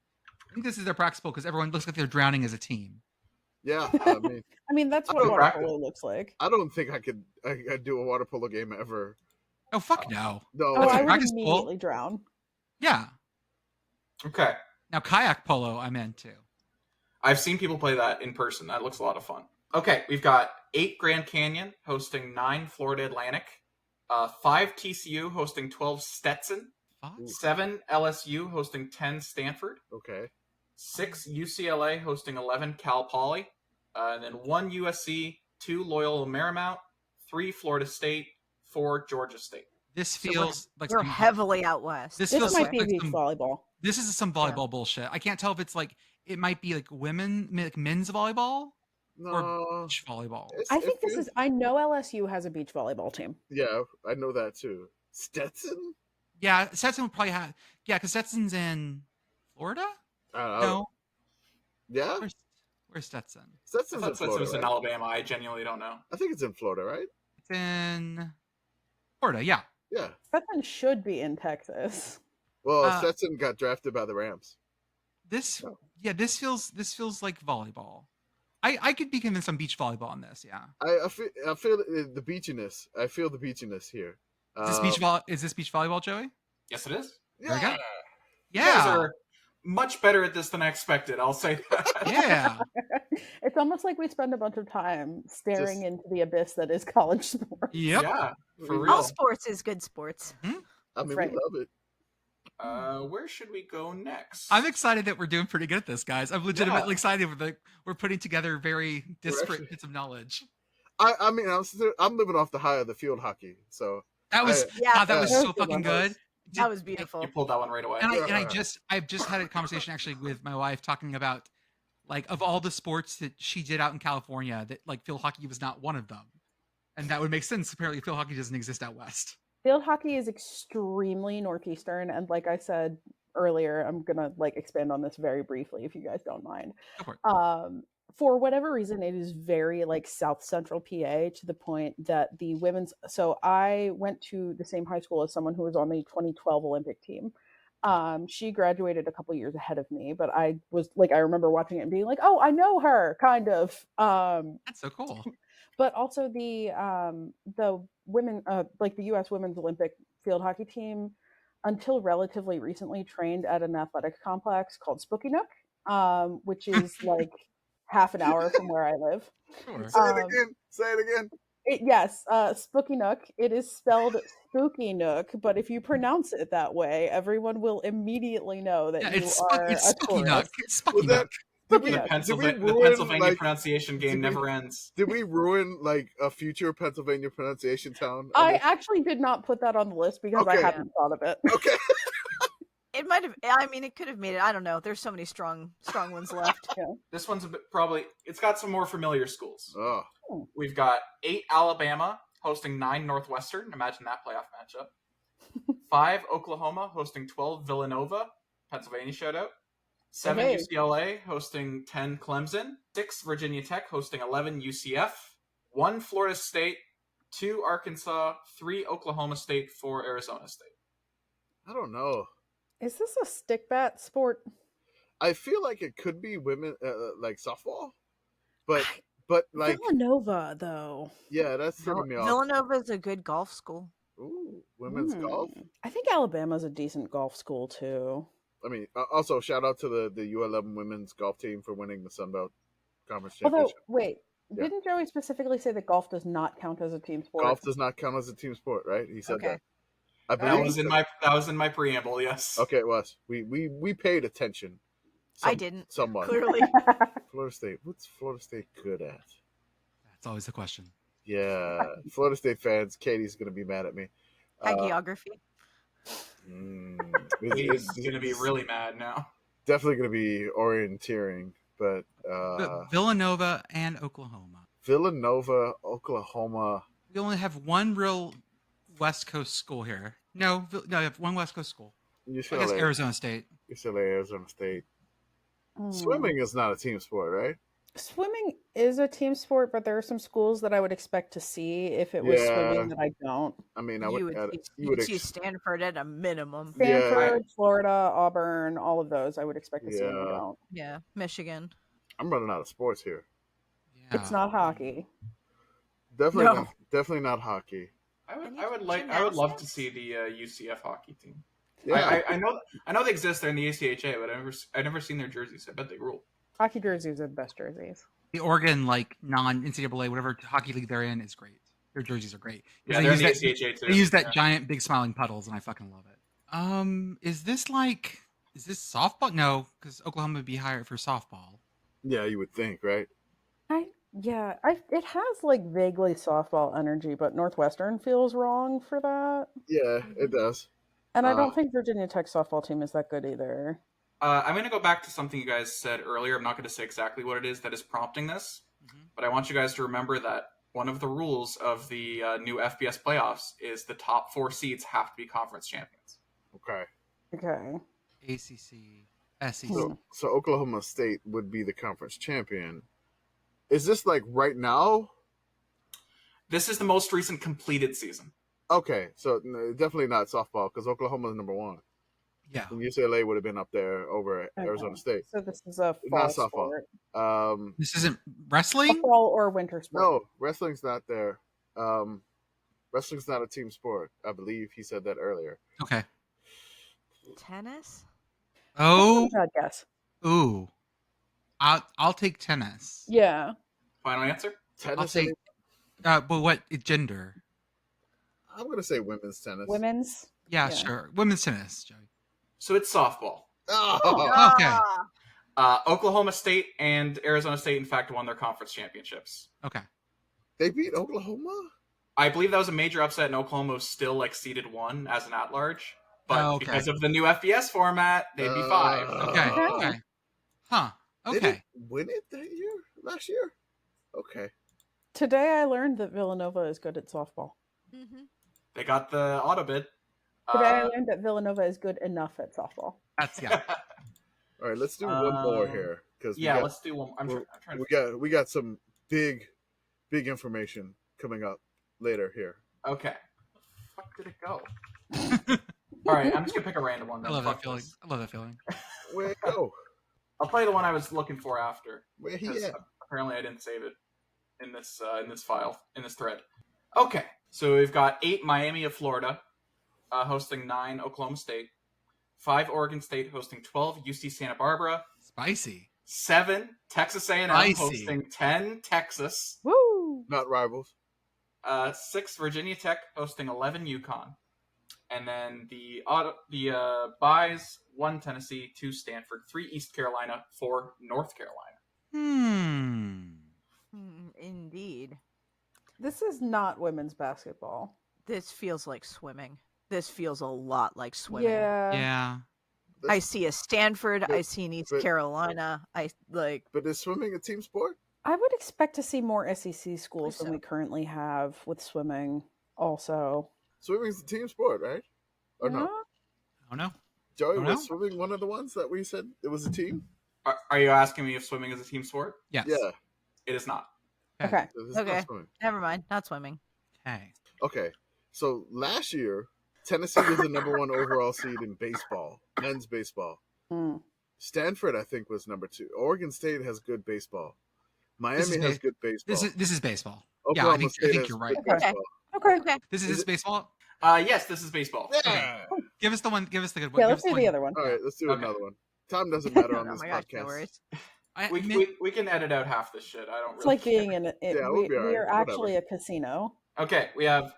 Speaker 1: I think this is their practice pool because everyone looks like they're drowning as a team.
Speaker 3: yeah.
Speaker 5: I mean, that's
Speaker 3: I
Speaker 5: what
Speaker 3: don't
Speaker 5: water
Speaker 4: practice.
Speaker 5: polo looks like.
Speaker 3: I don't think I could do a water polo game ever.
Speaker 1: Oh fuck no.
Speaker 3: No,
Speaker 5: Oh,
Speaker 1: That's a
Speaker 5: I would
Speaker 1: practice pool.
Speaker 5: immediately drown.
Speaker 1: Yeah.
Speaker 4: Okay.
Speaker 1: Now, kayak polo I'm into.
Speaker 4: I've seen people play that in person. That looks a lot of fun. Okay, we've got 8 Grand Canyon hosting 9 Florida Atlantic, 5 TCU hosting 12 Stetson, 7 LSU hosting 10 Stanford,
Speaker 3: Okay.
Speaker 4: 6 UCLA hosting 11 Cal Poly, and then 1 USC, 2 Loyola Marymount, 3 Florida State, 4 Georgia State.
Speaker 1: This feels like
Speaker 2: we're heavily out west.
Speaker 1: This
Speaker 5: This
Speaker 1: feels
Speaker 5: might be
Speaker 1: like
Speaker 5: beach
Speaker 1: some,
Speaker 5: volleyball.
Speaker 1: This is some volleyball bullshit. I can't tell if it's like it might be like men's volleyball or beach volleyball.
Speaker 5: I think this is. I know LSU has a beach volleyball team.
Speaker 3: Yeah, I know that too. Stetson?
Speaker 1: Yeah, Stetson would probably have. Yeah, because Stetson's in Florida. No.
Speaker 3: Yeah.
Speaker 1: Where's Stetson?
Speaker 3: Stetson's
Speaker 4: I thought
Speaker 3: in Florida,
Speaker 4: was in Alabama. I genuinely don't know.
Speaker 3: I think it's in Florida, right?
Speaker 1: It's in Florida. Yeah.
Speaker 3: Yeah.
Speaker 5: Stetson should be in Texas.
Speaker 3: Well, Stetson got drafted by the Rams.
Speaker 1: This feels like volleyball. I could be convinced on beach volleyball on this. Yeah.
Speaker 3: I feel the beachiness. I feel the beachiness here.
Speaker 1: Is this beach volleyball, Joey?
Speaker 4: Yes, it is.
Speaker 1: There we go.
Speaker 4: You guys are much better at this than I expected. I'll say that.
Speaker 1: Yeah.
Speaker 5: It's almost like we spend a bunch of time staring into the abyss that is college sports.
Speaker 1: Yep.
Speaker 4: Yeah, for real.
Speaker 2: All sports is good sports.
Speaker 1: Mm-hmm.
Speaker 3: I mean,
Speaker 5: right.
Speaker 3: we love it.
Speaker 4: Where should we go next?
Speaker 1: I'm excited that we're doing pretty good at this, guys. I'm legitimately excited we're putting together very disparate bits of knowledge.
Speaker 3: I mean, I'm living off the high of the field hockey, so
Speaker 1: that was so fucking good.
Speaker 2: That was beautiful.
Speaker 4: You pulled that one right away.
Speaker 1: And I've just had a conversation actually with my wife talking about like of all the sports that she did out in California, that like field hockey was not one of them, and that would make sense. Apparently, field hockey doesn't exist out west.
Speaker 5: Field hockey is extremely northeastern, and like I said earlier, I'm gonna like expand on this very briefly if you guys don't mind.
Speaker 1: Go for it.
Speaker 5: For whatever reason, it is very like South Central PA to the point that the women's. So I went to the same high school as someone who was on the 2012 Olympic team. She graduated a couple years ahead of me, but I was like, I remember watching it and being like, oh, I know her, kind of.
Speaker 1: That's so cool.
Speaker 5: But also the women, like the U.S. Women's Olympic field hockey team, until relatively recently trained at an athletic complex called Spooky Nook, which is like half an hour from where I live.
Speaker 1: Sure.
Speaker 3: Say it again.
Speaker 5: Yes, Spooky Nook. It is spelled Spooky Nook, but if you pronounce it that way, everyone will immediately know that
Speaker 1: it's Spooky Nook. It's Spooky
Speaker 3: Nook.
Speaker 4: The Pennsylvania pronunciation game never ends.
Speaker 3: Did we ruin like a future Pennsylvania pronunciation town?
Speaker 5: I actually did not put that on the list because I hadn't thought of it.
Speaker 3: Okay.
Speaker 2: It might have. I mean, it could have made it. I don't know. There's so many strong ones left.
Speaker 5: Yeah.
Speaker 4: This one's probably. It's got some more familiar schools.
Speaker 3: Oh.
Speaker 4: We've got 8 Alabama hosting 9 Northwestern. Imagine that playoff matchup. 5 Oklahoma hosting 12 Villanova. Pennsylvania shout out. 7 UCLA hosting 10 Clemson. 6 Virginia Tech hosting 11 UCF. 1 Florida State. 2 Arkansas. 3 Oklahoma State. 4 Arizona State.
Speaker 3: I don't know.
Speaker 5: Is this a stick bat sport?
Speaker 3: I feel like it could be women, like softball, but like
Speaker 5: Villanova though.
Speaker 3: Yeah, that's throwing me off.
Speaker 2: Villanova is a good golf school.
Speaker 3: Ooh, women's golf.
Speaker 5: I think Alabama's a decent golf school too.
Speaker 3: I mean, also shout out to the U11 women's golf team for winning the Sun Belt Conference Championship.
Speaker 5: Although, wait, didn't Joey specifically say that golf does not count as a team sport?
Speaker 3: Golf does not count as a team sport, right? He said that.
Speaker 4: That was in my preamble. Yes.
Speaker 3: Okay, it was. We paid attention.
Speaker 2: I didn't.
Speaker 3: Somewhat.
Speaker 2: Clearly.
Speaker 3: Florida State. What's Florida State good at?
Speaker 1: That's always the question.
Speaker 3: Yeah, Florida State fans. Katie's gonna be mad at me.
Speaker 2: Hagiography.
Speaker 4: He's gonna be really mad now.
Speaker 3: Definitely gonna be orienteering, but
Speaker 1: Villanova and Oklahoma.
Speaker 3: Villanova, Oklahoma.
Speaker 1: We only have one real West Coast school here. No, you have one West Coast school.
Speaker 3: UCLA.
Speaker 1: I guess Arizona State.
Speaker 3: UCLA, Arizona State. Swimming is not a team sport, right?
Speaker 5: Swimming is a team sport, but there are some schools that I would expect to see if it was swimming that I don't.
Speaker 3: I mean,
Speaker 2: you would see Stanford at a minimum.
Speaker 5: Stanford, Florida, Auburn, all of those I would expect to see and I don't.
Speaker 2: Yeah, Michigan.
Speaker 3: I'm running out of sports here.
Speaker 1: Yeah.
Speaker 5: It's not hockey.
Speaker 3: Definitely not hockey.
Speaker 4: I would love to see the UCF hockey team.
Speaker 3: Yeah.
Speaker 4: I know they exist. They're in the ACHA, but I've never seen their jerseys. I bet they rule.
Speaker 5: Hockey jerseys are the best jerseys.
Speaker 1: The Oregon non-NCAA whatever hockey league they're in is great. Their jerseys are great.
Speaker 4: Yeah, they're in the ACHA too.
Speaker 1: They use that giant big smiling puddles, and I fucking love it. Is this softball? No, because Oklahoma would be higher for softball.
Speaker 3: Yeah, you would think, right?
Speaker 5: It has like vaguely softball energy, but Northwestern feels wrong for that.
Speaker 3: Yeah, it does.
Speaker 5: And I don't think Virginia Tech's softball team is that good either.
Speaker 4: I'm going to go back to something you guys said earlier. I'm not going to say exactly what it is that is prompting this, but I want you guys to remember that one of the rules of the new FBS playoffs is the top 4 seeds have to be conference champions.
Speaker 3: Okay.
Speaker 1: ACC, SEC.
Speaker 3: So Oklahoma State would be the conference champion. Is this like right now?
Speaker 4: This is the most recent completed season.
Speaker 3: Okay, so definitely not softball because Oklahoma is number 1.
Speaker 1: Yeah.
Speaker 3: And UCLA would have been up there over Arizona State.
Speaker 5: So this is a
Speaker 3: Not
Speaker 5: fall
Speaker 3: softball.
Speaker 5: sport.
Speaker 1: This isn't wrestling?
Speaker 5: Fall or winter sport.
Speaker 3: No, wrestling's not there. Wrestling's not a team sport. I believe he said that earlier.
Speaker 1: Okay.
Speaker 2: Tennis?
Speaker 1: Oh.
Speaker 5: Bad guess.
Speaker 1: Ooh. I'll take tennis.
Speaker 5: Yeah.
Speaker 4: Final answer?
Speaker 3: Tennis.
Speaker 1: I'll take. But what gender?
Speaker 3: I'm gonna say women's tennis.
Speaker 5: Women's?
Speaker 1: Yeah, sure. Women's tennis, Joey.
Speaker 4: So it's softball.
Speaker 3: Oh.
Speaker 1: Okay.
Speaker 4: Oklahoma State and Arizona State, in fact, won their conference championships.
Speaker 1: Okay.
Speaker 3: They beat Oklahoma?
Speaker 4: I believe that was a major upset, and Oklahoma was still seeded 1 as an at-large. But because of the new FBS format, they'd be 5.
Speaker 1: Okay. Huh. Okay.
Speaker 3: Did it win it last year? Okay.
Speaker 5: Today I learned that Villanova is good at softball.
Speaker 2: Mm-hmm.
Speaker 4: They got the auto bid.
Speaker 5: Today I learned that Villanova is good enough at softball.
Speaker 1: That's
Speaker 3: All right, let's do one more here
Speaker 4: let's do one. I'm trying.
Speaker 3: We got some big information coming up later here.
Speaker 4: Okay. Where the fuck did it go? All right, I'm just gonna pick a random one.
Speaker 1: I love that feeling.
Speaker 3: Where'd it go?
Speaker 4: I'll play the one I was looking for after.
Speaker 3: Where he at?
Speaker 4: Apparently, I didn't save it in this file in this thread. Okay, so we've got 8 Miami of Florida hosting 9 Oklahoma State, 5 Oregon State hosting 12 UC Santa Barbara,
Speaker 1: Spicy.
Speaker 4: 7 Texas A&M hosting 10 Texas.
Speaker 5: Woo!
Speaker 3: Not rivals.
Speaker 4: 6 Virginia Tech hosting 11 UConn, and then the byes 1 Tennessee, 2 Stanford, 3 East Carolina, 4 North Carolina.
Speaker 2: Indeed.
Speaker 5: This is not women's basketball.
Speaker 2: This feels like swimming. This feels a lot like swimming.
Speaker 1: Yeah.
Speaker 2: I see a Stanford. I see an East Carolina.
Speaker 3: But is swimming a team sport?
Speaker 5: I would expect to see more SEC schools than we currently have with swimming. Also,
Speaker 3: swimming's a team sport, right? Or no?
Speaker 1: I don't know.
Speaker 3: Joey, was swimming one of the ones that we said it was a team?
Speaker 4: Are you asking me if swimming is a team sport?
Speaker 1: Yes.
Speaker 3: Yeah.
Speaker 4: It is not.
Speaker 5: Okay.
Speaker 2: Okay. Never mind. Not swimming.
Speaker 3: Okay. So last year, Tennessee was the number 1 overall seed in baseball, men's baseball. Stanford, I think, was number 2. Oregon State has good baseball. Miami has good baseball.
Speaker 1: This is baseball.
Speaker 3: Oklahoma
Speaker 1: I think you're right.
Speaker 5: Okay.
Speaker 1: This is baseball.
Speaker 4: Yes, this is baseball.
Speaker 3: Yeah.
Speaker 1: Give us the one. Give us the good one.
Speaker 5: Yeah, let's do the other one.
Speaker 3: All right, let's do another one. Time doesn't matter on this podcast.
Speaker 4: We can edit out half this shit. I don't.
Speaker 5: It's
Speaker 4: really
Speaker 5: like being in it.
Speaker 3: We'll be all
Speaker 5: We
Speaker 3: right.
Speaker 5: are actually a casino.
Speaker 4: Okay, we have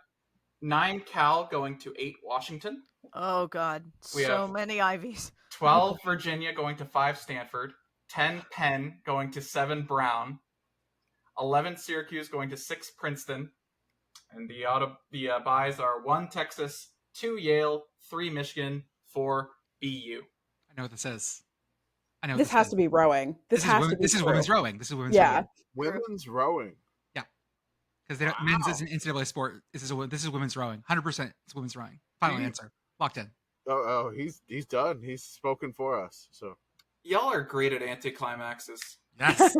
Speaker 4: 9 Cal going to 8 Washington.
Speaker 2: Oh God, so many Ivies.
Speaker 4: 12 Virginia going to 5 Stanford. 10 Penn going to 7 Brown. 11 Syracuse going to 6 Princeton. And the byes are 1 Texas, 2 Yale, 3 Michigan, 4 BU.
Speaker 1: I know what this is. I know
Speaker 5: this has to be rowing. This is
Speaker 1: women's rowing. This is women's
Speaker 5: rowing.
Speaker 3: Women's rowing.
Speaker 1: Yeah, because men's is an NCAA sport. This is women's rowing. 100%. It's women's rowing. Final answer. Locked in.
Speaker 3: Oh, he's done. He's spoken for us. So
Speaker 4: y'all are great at anticlimaxes.
Speaker 1: Yes.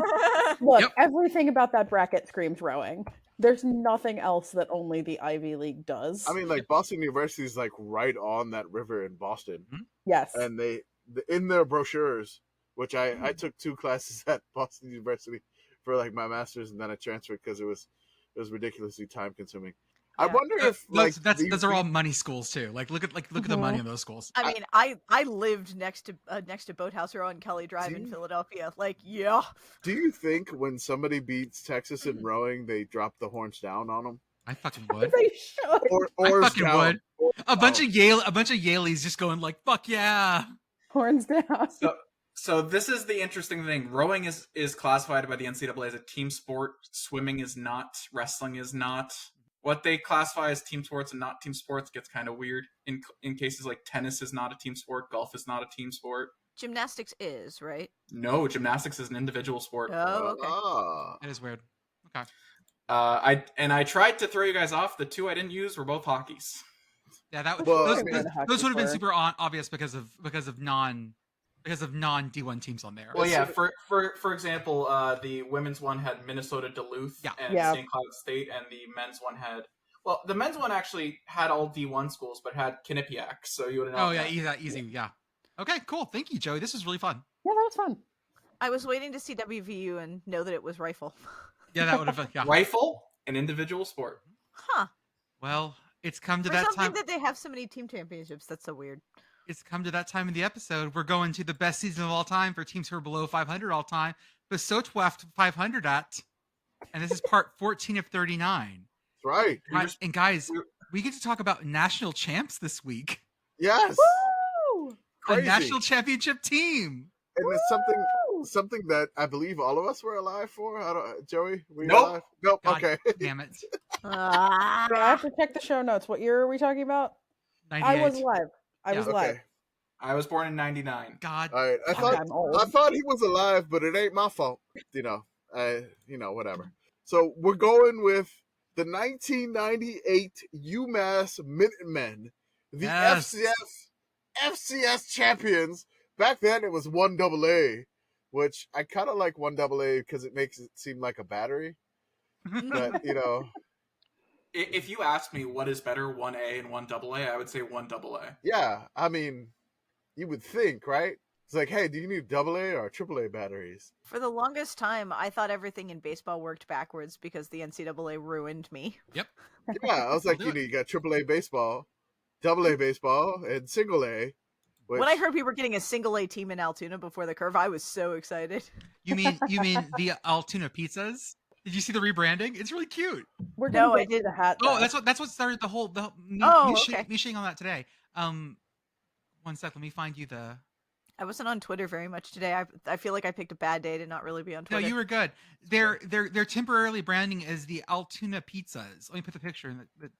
Speaker 5: Look, everything about that bracket screams rowing. There's nothing else that only the Ivy League does.
Speaker 3: I mean, like Boston University is like right on that river in Boston.
Speaker 5: Yes.
Speaker 3: And they in their brochures, which I took 2 classes at Boston University for like my master's, and then I transferred because it was ridiculously time consuming. I wonder if
Speaker 1: those are all money schools too. Like look at the money in those schools.
Speaker 2: I mean, I lived next to Boathouse Row on Kelly Drive in Philadelphia. Like, yeah.
Speaker 3: Do you think when somebody beats Texas in rowing, they drop the horns down on them?
Speaker 1: I fucking would.
Speaker 5: They should.
Speaker 3: Or
Speaker 1: I fucking would. A bunch of Yaleys just going like, "Fuck yeah!"
Speaker 5: Horns down.
Speaker 4: So this is the interesting thing. Rowing is classified by the NCAA as a team sport. Swimming is not. Wrestling is not. What they classify as team sports and not team sports gets kind of weird. In cases like tennis is not a team sport, golf is not a team sport.
Speaker 2: Gymnastics is, right?
Speaker 4: No, gymnastics is an individual sport.
Speaker 2: Oh, okay.
Speaker 1: That is weird. Okay.
Speaker 4: I tried to throw you guys off. The two I didn't use were both hockeys.
Speaker 1: Yeah, those would have been super obvious because of non D1 teams on there.
Speaker 4: Well, yeah. For example, the women's one had Minnesota Duluth and St. Cloud State, and the men's one had. Well, the men's one actually had all D1 schools, but had Quinnipiac, so you would have known.
Speaker 1: Oh yeah, easy. Yeah. Okay, cool. Thank you, Joey. This was really fun.
Speaker 5: Yeah, that was fun.
Speaker 2: I was waiting to see WVU and know that it was rifle.
Speaker 1: Yeah, that would have. Yeah.
Speaker 4: Rifle, an individual sport.
Speaker 2: Huh.
Speaker 1: Well, it's come to
Speaker 2: For
Speaker 1: that
Speaker 2: something
Speaker 1: time.
Speaker 2: that they have so many team championships. That's so weird.
Speaker 1: It's come to that time in the episode. We're going to the best season of all time for teams who are below 500 all time. But Sotweft 500 at, and this is part 14 of 39.
Speaker 3: That's right.
Speaker 1: And guys, we get to talk about national champs this week.
Speaker 3: Yes.
Speaker 5: Woo!
Speaker 1: A national championship team.
Speaker 3: And it's something that I believe all of us were alive for. Joey, were you
Speaker 4: Nope.
Speaker 3: alive? Nope.
Speaker 1: God
Speaker 3: Okay.
Speaker 1: Damn it.
Speaker 5: I have to check the show notes. What year are we talking about?
Speaker 1: 98.
Speaker 5: I was live. I was live.
Speaker 3: Okay.
Speaker 4: I was born in '99.
Speaker 1: God.
Speaker 3: All right. I thought he was alive, but it ain't my fault. Whatever. So we're going with the 1998 UMass Minutemen, the FCS champions. Back then it was 1AA, which I kind of like 1AA because it makes it seem like a battery. But
Speaker 4: If you ask me what is better, 1A and 1AA, I would say 1AA.
Speaker 3: Yeah, I mean, you would think, right? It's like, hey, do you need AA or AAA batteries?
Speaker 2: For the longest time, I thought everything in baseball worked backwards because the NCAA ruined me.
Speaker 1: Yep.
Speaker 3: Yeah, I was like, you got AAA baseball, AA baseball, and single A.
Speaker 2: When I heard people were getting a single A team in Altoona before the curve, I was so excited.
Speaker 1: You mean the Altoona pizzas? Did you see the rebranding? It's really cute.
Speaker 2: I did
Speaker 5: the hat.
Speaker 1: Oh, that's what started me shitting on that today. 1 sec, let me find you the.
Speaker 2: I wasn't on Twitter very much today. I feel like I picked a bad day to not really be on Twitter.
Speaker 1: No, you were good. They're temporarily branding as the Altoona pizzas. Let me put the picture in the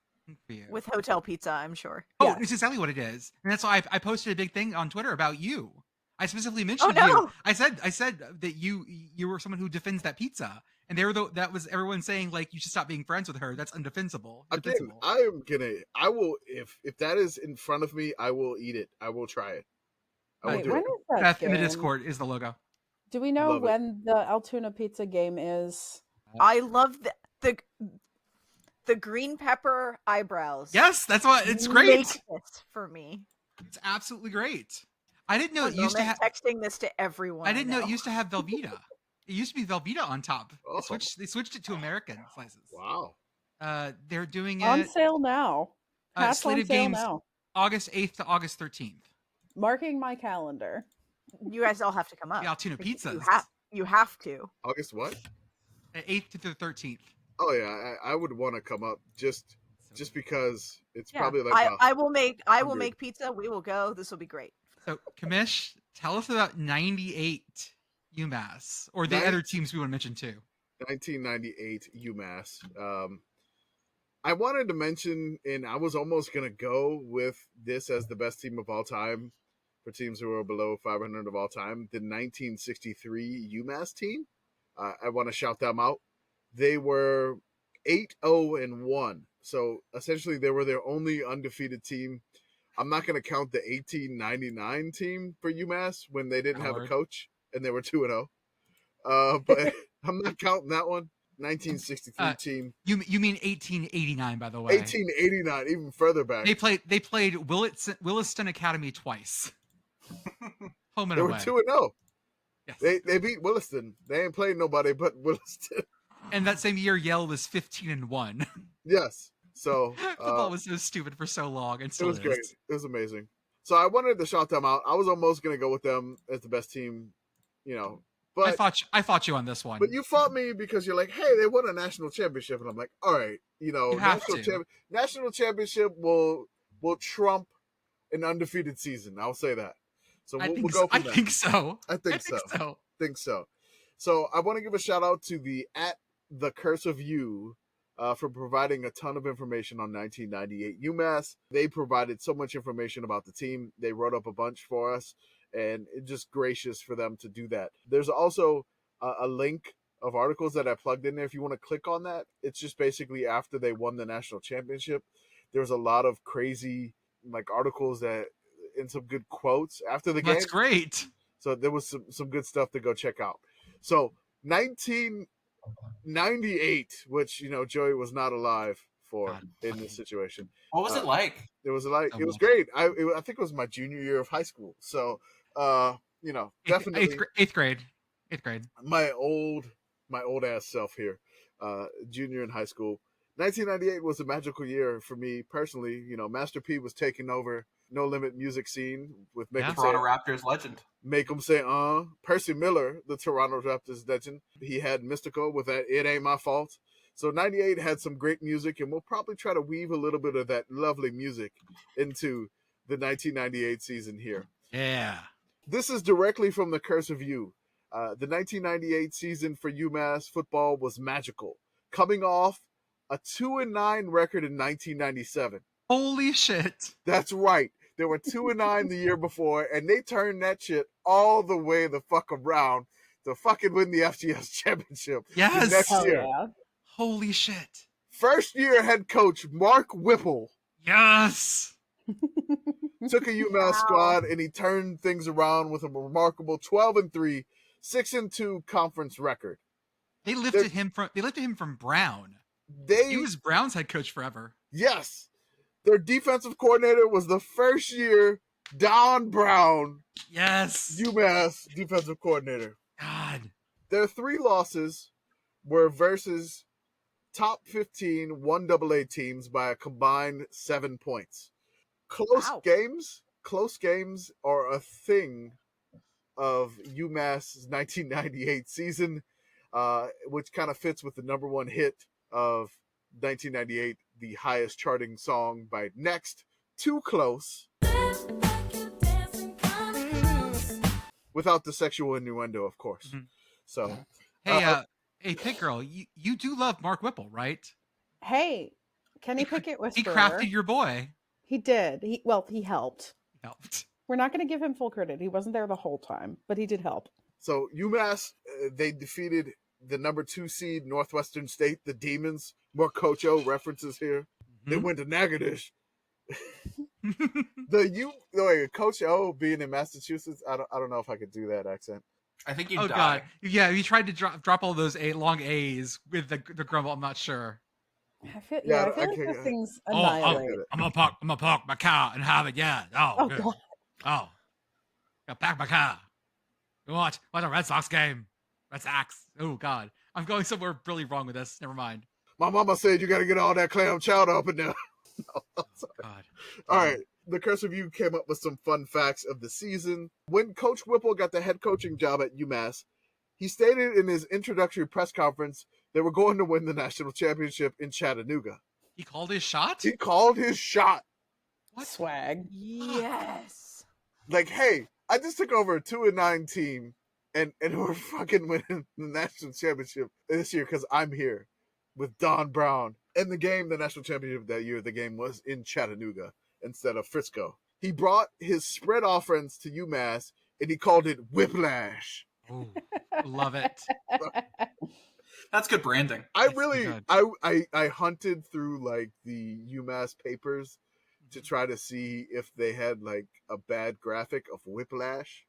Speaker 1: for you.
Speaker 2: With hotel pizza, I'm sure.
Speaker 1: Oh,
Speaker 5: Yeah.
Speaker 1: it's exactly what it is, and that's why I posted a big thing on Twitter about you. I specifically mentioned
Speaker 2: no.
Speaker 1: you. I said that you were someone who defends that pizza, and that was everyone saying like you should stop being friends with her. That's undefensible.
Speaker 3: Again, I will if that is in front of me, I will eat it. I will try it. I will do
Speaker 5: when
Speaker 3: it.
Speaker 5: is that
Speaker 1: Beth in the
Speaker 5: game?
Speaker 1: Discord is the logo.
Speaker 5: Do we know
Speaker 3: Love it.
Speaker 5: when the Altoona pizza game is?
Speaker 2: I love the green pepper eyebrows.
Speaker 1: Yes, that's what it's great.
Speaker 2: Make this for me.
Speaker 1: It's absolutely great. I didn't know it used to have.
Speaker 2: Texting this to everyone.
Speaker 1: I didn't know it used to have Velveeta. It used to be Velveeta on top.
Speaker 3: Oh.
Speaker 1: They switched it to American slices.
Speaker 3: Wow.
Speaker 1: They're doing it
Speaker 5: On sale now. Hats on
Speaker 1: slated
Speaker 5: sale
Speaker 1: games
Speaker 5: now.
Speaker 1: August 8th to August 13th.
Speaker 5: Marking my calendar.
Speaker 2: You guys all have to come up.
Speaker 1: The Altoona pizzas.
Speaker 2: You have to.
Speaker 3: August what?
Speaker 1: 8th to the 13th.
Speaker 3: Oh yeah, I would want to come up just because it's
Speaker 2: Yeah.
Speaker 3: probably like
Speaker 2: I will make
Speaker 3: 100.
Speaker 2: pizza. We will go. This will be great.
Speaker 1: So, Commish, tell us about 98 UMass or the
Speaker 3: Nice.
Speaker 1: other teams we want to mention too.
Speaker 3: 1998 UMass. I wanted to mention, and I was almost going to go with this as the best team of all time for teams who are below 500 of all time, the 1963 UMass team. I want to shout them out. They were 8-0-1. So essentially they were their only undefeated team. I'm not going to count the 1899 team for UMass when they didn't have a coach and they were 2-0. But I'm not counting that one. 1963 team.
Speaker 1: You mean 1889, by the way?
Speaker 3: 1889, even further back.
Speaker 1: They played Williston Academy twice. Home and
Speaker 3: They
Speaker 1: away.
Speaker 3: were 2-0.
Speaker 1: Yes.
Speaker 3: They beat Williston. They ain't played nobody but Williston.
Speaker 1: And that same year, Yale was 15-1.
Speaker 3: Yes. So
Speaker 1: Football was so stupid for so long, and
Speaker 3: it
Speaker 1: still
Speaker 3: was great.
Speaker 1: is.
Speaker 3: It was amazing. So I wanted to shout them out. I was almost going to go with them as the best team,
Speaker 1: I
Speaker 3: but
Speaker 1: fought you on this one.
Speaker 3: But you fought me because you're like, hey, they won a national championship, and I'm like, all right,
Speaker 1: You have to.
Speaker 3: national championship will trump an undefeated season. I'll say that. So we'll go from there.
Speaker 1: I think so.
Speaker 3: I think so. So I want to give a shout out to the Curse of You for providing a ton of information on 1998 UMass. They provided so much information about the team. They wrote up a bunch for us, and it's just gracious for them to do that. There's also a link of articles that I plugged in there. If you want to click on that, it's just basically after they won the national championship. There's a lot of crazy articles that and some good quotes after the game.
Speaker 1: That's great.
Speaker 3: So there was some good stuff to go check out. So 1998, which Joey was not alive for in this situation.
Speaker 4: What was it like?
Speaker 3: It was great. I think it was my junior year of high school. So definitely
Speaker 1: eighth grade.
Speaker 3: My old ass self here, junior in high school. 1998 was a magical year for me personally. Master P was taking over No Limit music scene with
Speaker 4: Toronto Raptors legend.
Speaker 3: Make them say, Percy Miller, the Toronto Raptors legend. He had Mystical with that It Ain't My Fault. So 98 had some great music, and we'll probably try to weave a little bit of that lovely music into the 1998 season here.
Speaker 1: Yeah.
Speaker 3: This is directly from the Curse of You. The 1998 season for UMass football was magical, coming off a 2-9 record in 1997.
Speaker 1: Holy shit.
Speaker 3: That's right. They were 2-9 the year before, and they turned that shit all the way the fuck around to fucking win the FGS championship.
Speaker 1: Yes.
Speaker 3: Next year.
Speaker 5: Yeah.
Speaker 1: Holy shit.
Speaker 3: First year head coach Mark Whipple.
Speaker 1: Yes.
Speaker 3: Took a UMass squad, and he turned things around with a remarkable 12-3, 6-2 conference record.
Speaker 1: They lifted him from Brown. He was Brown's head coach forever.
Speaker 3: Yes. Their defensive coordinator was the first year Don Brown.
Speaker 1: Yes.
Speaker 3: UMass defensive coordinator.
Speaker 1: God.
Speaker 3: Their 3 losses were versus top 15 1AA teams by a combined 7 points. Close games are a thing of UMass's 1998 season, which kind of fits with the number one hit of 1998, the highest charting song by Next, Too Close, without the sexual innuendo, of course. Mm-hmm. So,
Speaker 1: hey, Pitt Girl, you do love Mark Whipple, right?
Speaker 5: Hey, Kenny Pickett Whisperer.
Speaker 1: He crafted your boy.
Speaker 5: He did. He helped.
Speaker 1: He helped.
Speaker 5: We're not going to give him full credit. He wasn't there the whole time, but he did help.
Speaker 3: So UMass, they defeated the number 2 seed Northwestern State, the Demons. More Coach O references here. Mm-hmm. They went to Natchitoches. Coach O being in Massachusetts, I don't know if I could do that accent.
Speaker 4: I think you.
Speaker 1: Oh die. God, yeah. You tried to drop all those long A's with the grumble. I'm not sure.
Speaker 5: I feel like this thing's annihilated.
Speaker 1: I'm gonna park my car and have it. Yeah. Oh good. God. Oh, I pack my car. Watch a Red Sox game. Red Sox. Oh God, I'm going somewhere really wrong with this. Never mind.
Speaker 3: My mama said you got to get all that clam chowder up and down. No, God. All right. The Curse of You came up with some fun facts of the season. When Coach Whipple got the head coaching job at UMass, he stated in his introductory press conference they were going to win the national championship in Chattanooga.
Speaker 1: He called his shot?
Speaker 3: He called his shot.
Speaker 5: What swag?
Speaker 2: Yes.
Speaker 3: Like, hey, I just took over a 2-9 team and we're fucking winning the national championship this year because I'm here with Don Brown. And the national championship that year, the game was in Chattanooga instead of Frisco. He brought his spread offense to UMass and he called it Whiplash.
Speaker 1: Ooh, love it.
Speaker 4: That's good branding.
Speaker 3: I hunted through like the UMass papers to try to see if they had like a bad graphic of Whiplash.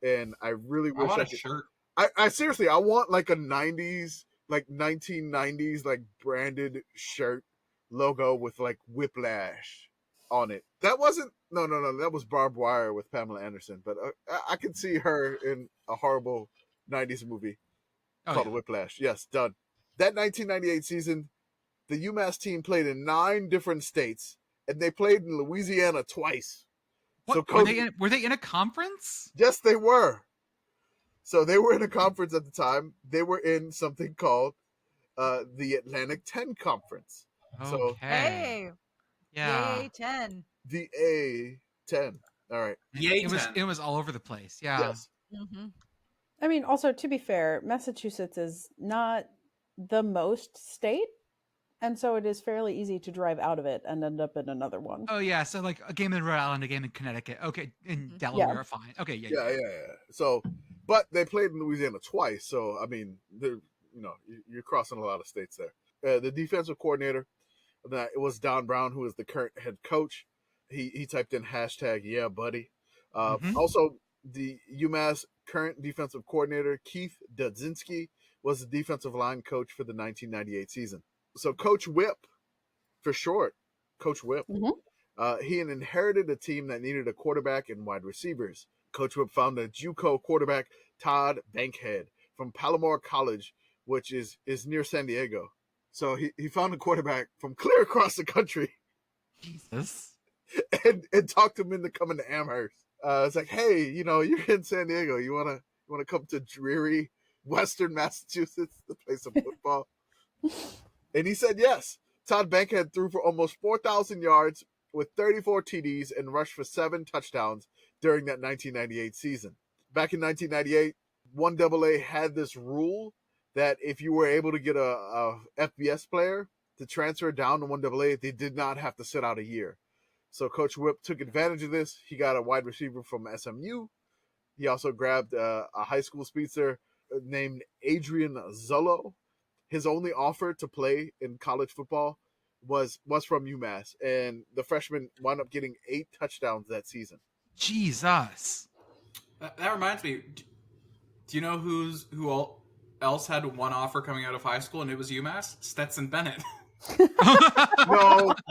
Speaker 3: And I really wish I could.
Speaker 4: Shirt.
Speaker 3: I seriously, I want like a 90s, like 1990s, like branded shirt logo with like Whiplash on it. That wasn't, no, that was Barbed Wire with Pamela Anderson. But I could see her in a horrible 90s movie called Whiplash. Yes, done. That 1998 season, the UMass team played in 9 different states, and they played in Louisiana twice.
Speaker 1: What,
Speaker 3: So
Speaker 1: were they in a conference?
Speaker 3: Yes, they were. So they were in a conference at the time. They were in something called the Atlantic 10 Conference. So
Speaker 1: Okay.
Speaker 2: Hey,
Speaker 1: Yeah.
Speaker 2: yay, 10.
Speaker 3: the A10. All right.
Speaker 4: Yay,
Speaker 1: It was all over the place. Yeah.
Speaker 3: Yes.
Speaker 2: Mm-hmm.
Speaker 5: I mean, also to be fair, Massachusetts is not the most state, and so it is fairly easy to drive out of it and end up in another one.
Speaker 1: Oh yeah, so like a game in Rhode Island, a game in Connecticut. Okay, in Delaware, fine. Okay, yeah.
Speaker 3: So, but they played in Louisiana twice. So, I mean, you're crossing a lot of states there. The defensive coordinator, it was Don Brown, who is the current head coach. He typed in hashtag yeah, buddy. Also, the UMass current defensive coordinator, Keith Dudzinski, was the defensive line coach for the 1998 season. So Coach Whip, for short, Coach Whip, he had inherited a team that needed a quarterback and wide receivers. Coach Whip found a JUCO quarterback, Todd Bankhead, from Palomar College, which is near San Diego. So he found a quarterback from clear across the country.
Speaker 1: Jesus.
Speaker 3: And talked him into coming to Amherst. It's like, hey, you're in San Diego. You wanna come to dreary Western Massachusetts to play some football? And he said yes. Todd Bankhead threw for almost 4,000 yards with 34 TDs and rushed for 7 touchdowns during that 1998 season. Back in 1998, 1AA had this rule that if you were able to get a FBS player to transfer down to 1AA, they did not have to sit out a year. So Coach Whip took advantage of this. He got a wide receiver from SMU. He also grabbed a high school speedster named Adrian Zullo. His only offer to play in college football was from UMass, and the freshman wound up getting 8 touchdowns that season.
Speaker 1: Jesus.
Speaker 4: That reminds me. Do you know who else had one offer coming out of high school, and it was UMass? Stetson Bennett.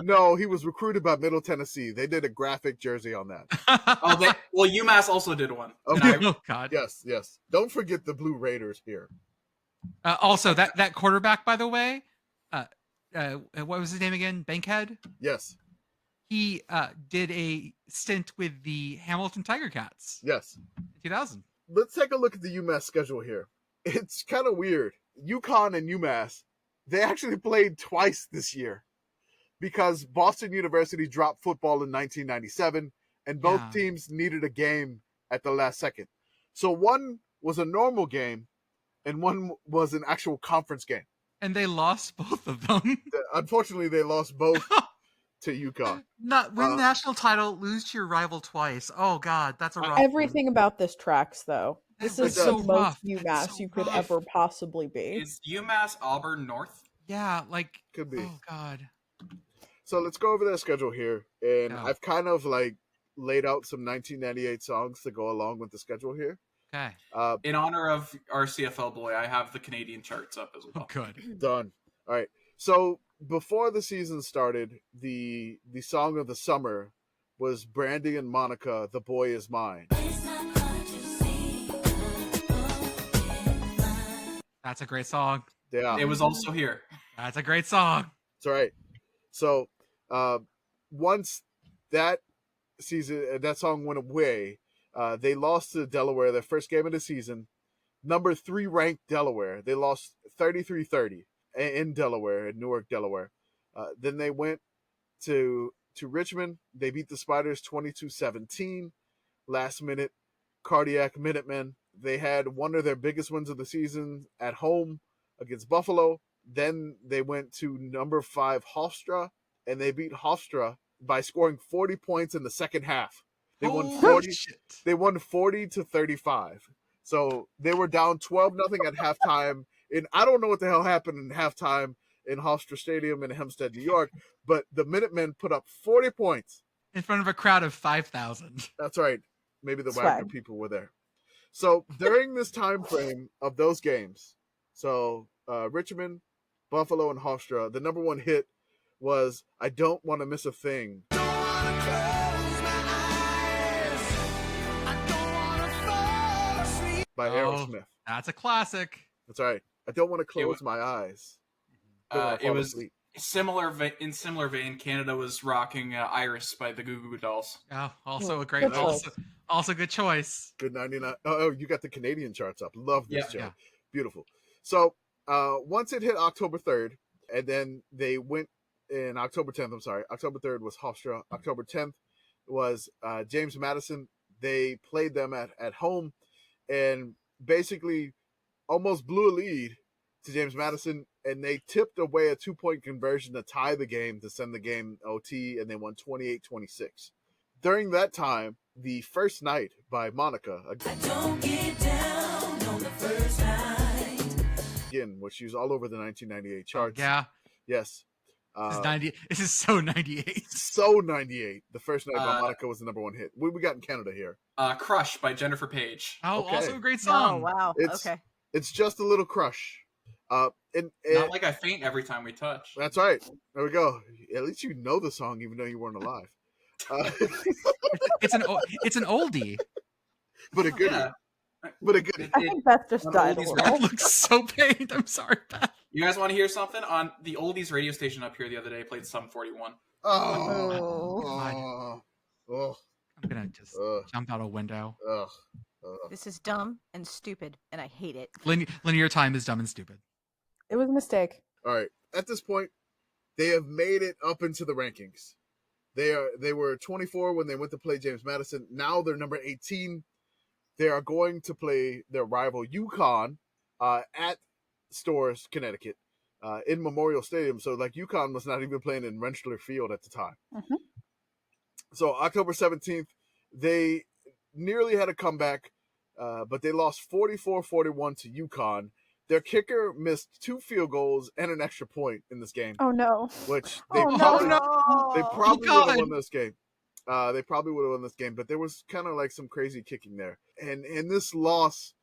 Speaker 3: No, he was recruited by Middle Tennessee. They did a graphic jersey on that.
Speaker 4: UMass also did one.
Speaker 3: Okay.
Speaker 1: Oh God.
Speaker 3: Yes. Don't forget the Blue Raiders here.
Speaker 1: Also, that quarterback, by the way, what was his name again? Bankhead?
Speaker 3: Yes.
Speaker 1: He did a stint with the Hamilton Tiger Cats.
Speaker 3: Yes.
Speaker 1: In 2000.
Speaker 3: Let's take a look at the UMass schedule here. It's kind of weird. UConn and UMass, they actually played twice this year because Boston University dropped football in 1997, and both teams needed a game at the last second. So one was a normal game, and one was an actual conference game.
Speaker 1: And they lost both of them.
Speaker 3: Unfortunately, they lost both to UConn.
Speaker 1: Not win the national title, lose to your rival twice. Oh God, that's a rough
Speaker 5: Everything about this tracks, though. This is
Speaker 1: so
Speaker 5: the
Speaker 1: rough.
Speaker 5: most UMass
Speaker 1: That's so
Speaker 5: you could
Speaker 1: rough.
Speaker 5: ever possibly be.
Speaker 4: Is UMass Auburn North?
Speaker 1: Yeah, like
Speaker 3: could be.
Speaker 1: Oh God.
Speaker 3: So let's go over their schedule here, and I've kind of laid out some 1998 songs to go along with the schedule here.
Speaker 1: Okay.
Speaker 4: In honor of our CFL boy, I have the Canadian charts up as well.
Speaker 1: Oh, good.
Speaker 3: Done. All right. So before the season started, the song of the summer was Brandy and Monica, "The Boy Is Mine."
Speaker 1: That's a great song.
Speaker 3: Yeah.
Speaker 4: It was also here.
Speaker 1: That's a great song.
Speaker 3: That's right. So once that season, that song went away, they lost to Delaware, their first game of the season. Number 3 ranked Delaware. They lost 33-30 in Delaware, in Newark, Delaware. Then they went to Richmond. They beat the Spiders 22-17. Last minute, Cardiac Minutemen. They had one of their biggest wins of the season at home against Buffalo. Then they went to number 5 Hofstra, and they beat Hofstra by scoring 40 points in the second half. They won 40. They won 40-35. So they were down 12-0 at halftime. And I don't know what the hell happened in halftime in Hofstra Stadium in Hempstead, New York, but the Minutemen put up 40 points
Speaker 1: in front of a crowd of 5,000.
Speaker 3: That's right. Maybe the Wagner people were there. So during this time frame of those games, Richmond, Buffalo, and Hofstra, the number 1 hit was "I Don't Want to Miss a Thing" by Aerosmith.
Speaker 1: That's a classic.
Speaker 3: That's right. I don't want to close my eyes.
Speaker 4: It was In similar vein, Canada was rocking Iris by the Goo Goo Dolls.
Speaker 1: Oh, also a great,
Speaker 5: Good choice.
Speaker 1: also good choice.
Speaker 3: Good 99. Oh, you got the Canadian charts up. Love this,
Speaker 4: Yeah.
Speaker 3: Joe.
Speaker 1: Yeah.
Speaker 3: Beautiful. So once it hit October 3rd, and then they went in October 10th, I'm sorry. October 3rd was Hofstra. October 10th was James Madison. They played them at home and basically almost blew a lead to James Madison, and they tipped away a 2-point conversion to tie the game to send the game OT, and they won 28-26. During that time, the First Night by Monica, again, which was all over the 1998 charts.
Speaker 1: Yeah.
Speaker 3: Yes.
Speaker 1: This is 90. This is so 98.
Speaker 3: So 98. The First Night by Monica was the #1 hit. What we got in Canada here?
Speaker 4: Crush by Jennifer Page.
Speaker 1: Oh,
Speaker 3: Okay.
Speaker 1: also a great
Speaker 2: Oh
Speaker 1: song.
Speaker 2: wow.
Speaker 3: It's-
Speaker 2: Okay.
Speaker 3: It's just a little crush. And
Speaker 4: Not like I faint every time we touch.
Speaker 3: that's right. There we go. At least you know the song, even though you weren't alive.
Speaker 1: It's an oldie.
Speaker 3: But a goodie.
Speaker 4: Yeah.
Speaker 3: But a goodie.
Speaker 5: I think Beth just
Speaker 4: One
Speaker 5: died a
Speaker 4: oldies
Speaker 5: little.
Speaker 1: That looks so pained. I'm sorry, Beth.
Speaker 4: You guys want to hear something? On the oldies radio station up here the other day played Sum 41.
Speaker 3: Oh. Oh.
Speaker 1: I'm gonna just jump out a window.
Speaker 3: Ugh.
Speaker 2: This is dumb and stupid, and I hate it.
Speaker 1: Linear time is dumb and stupid.
Speaker 5: It was a mistake.
Speaker 3: All right. At this point, they have made it up into the rankings. They were 24 when they went to play James Madison. Now they're number 18. They are going to play their rival UConn at Storrs, Connecticut, in Memorial Stadium. So like UConn was not even playing in Rentschler Field at the time.
Speaker 5: Mhm.
Speaker 3: So October 17th, they nearly had a comeback, but they lost 44-41 to UConn. Their kicker missed 2 field goals and an extra point in this game,
Speaker 5: Oh no.
Speaker 3: which they
Speaker 5: Oh,
Speaker 3: probably,
Speaker 2: no.
Speaker 3: they probably
Speaker 1: UConn!
Speaker 3: would have won this game. They probably would have won this game, but there was kind of like some crazy kicking there. And in this loss,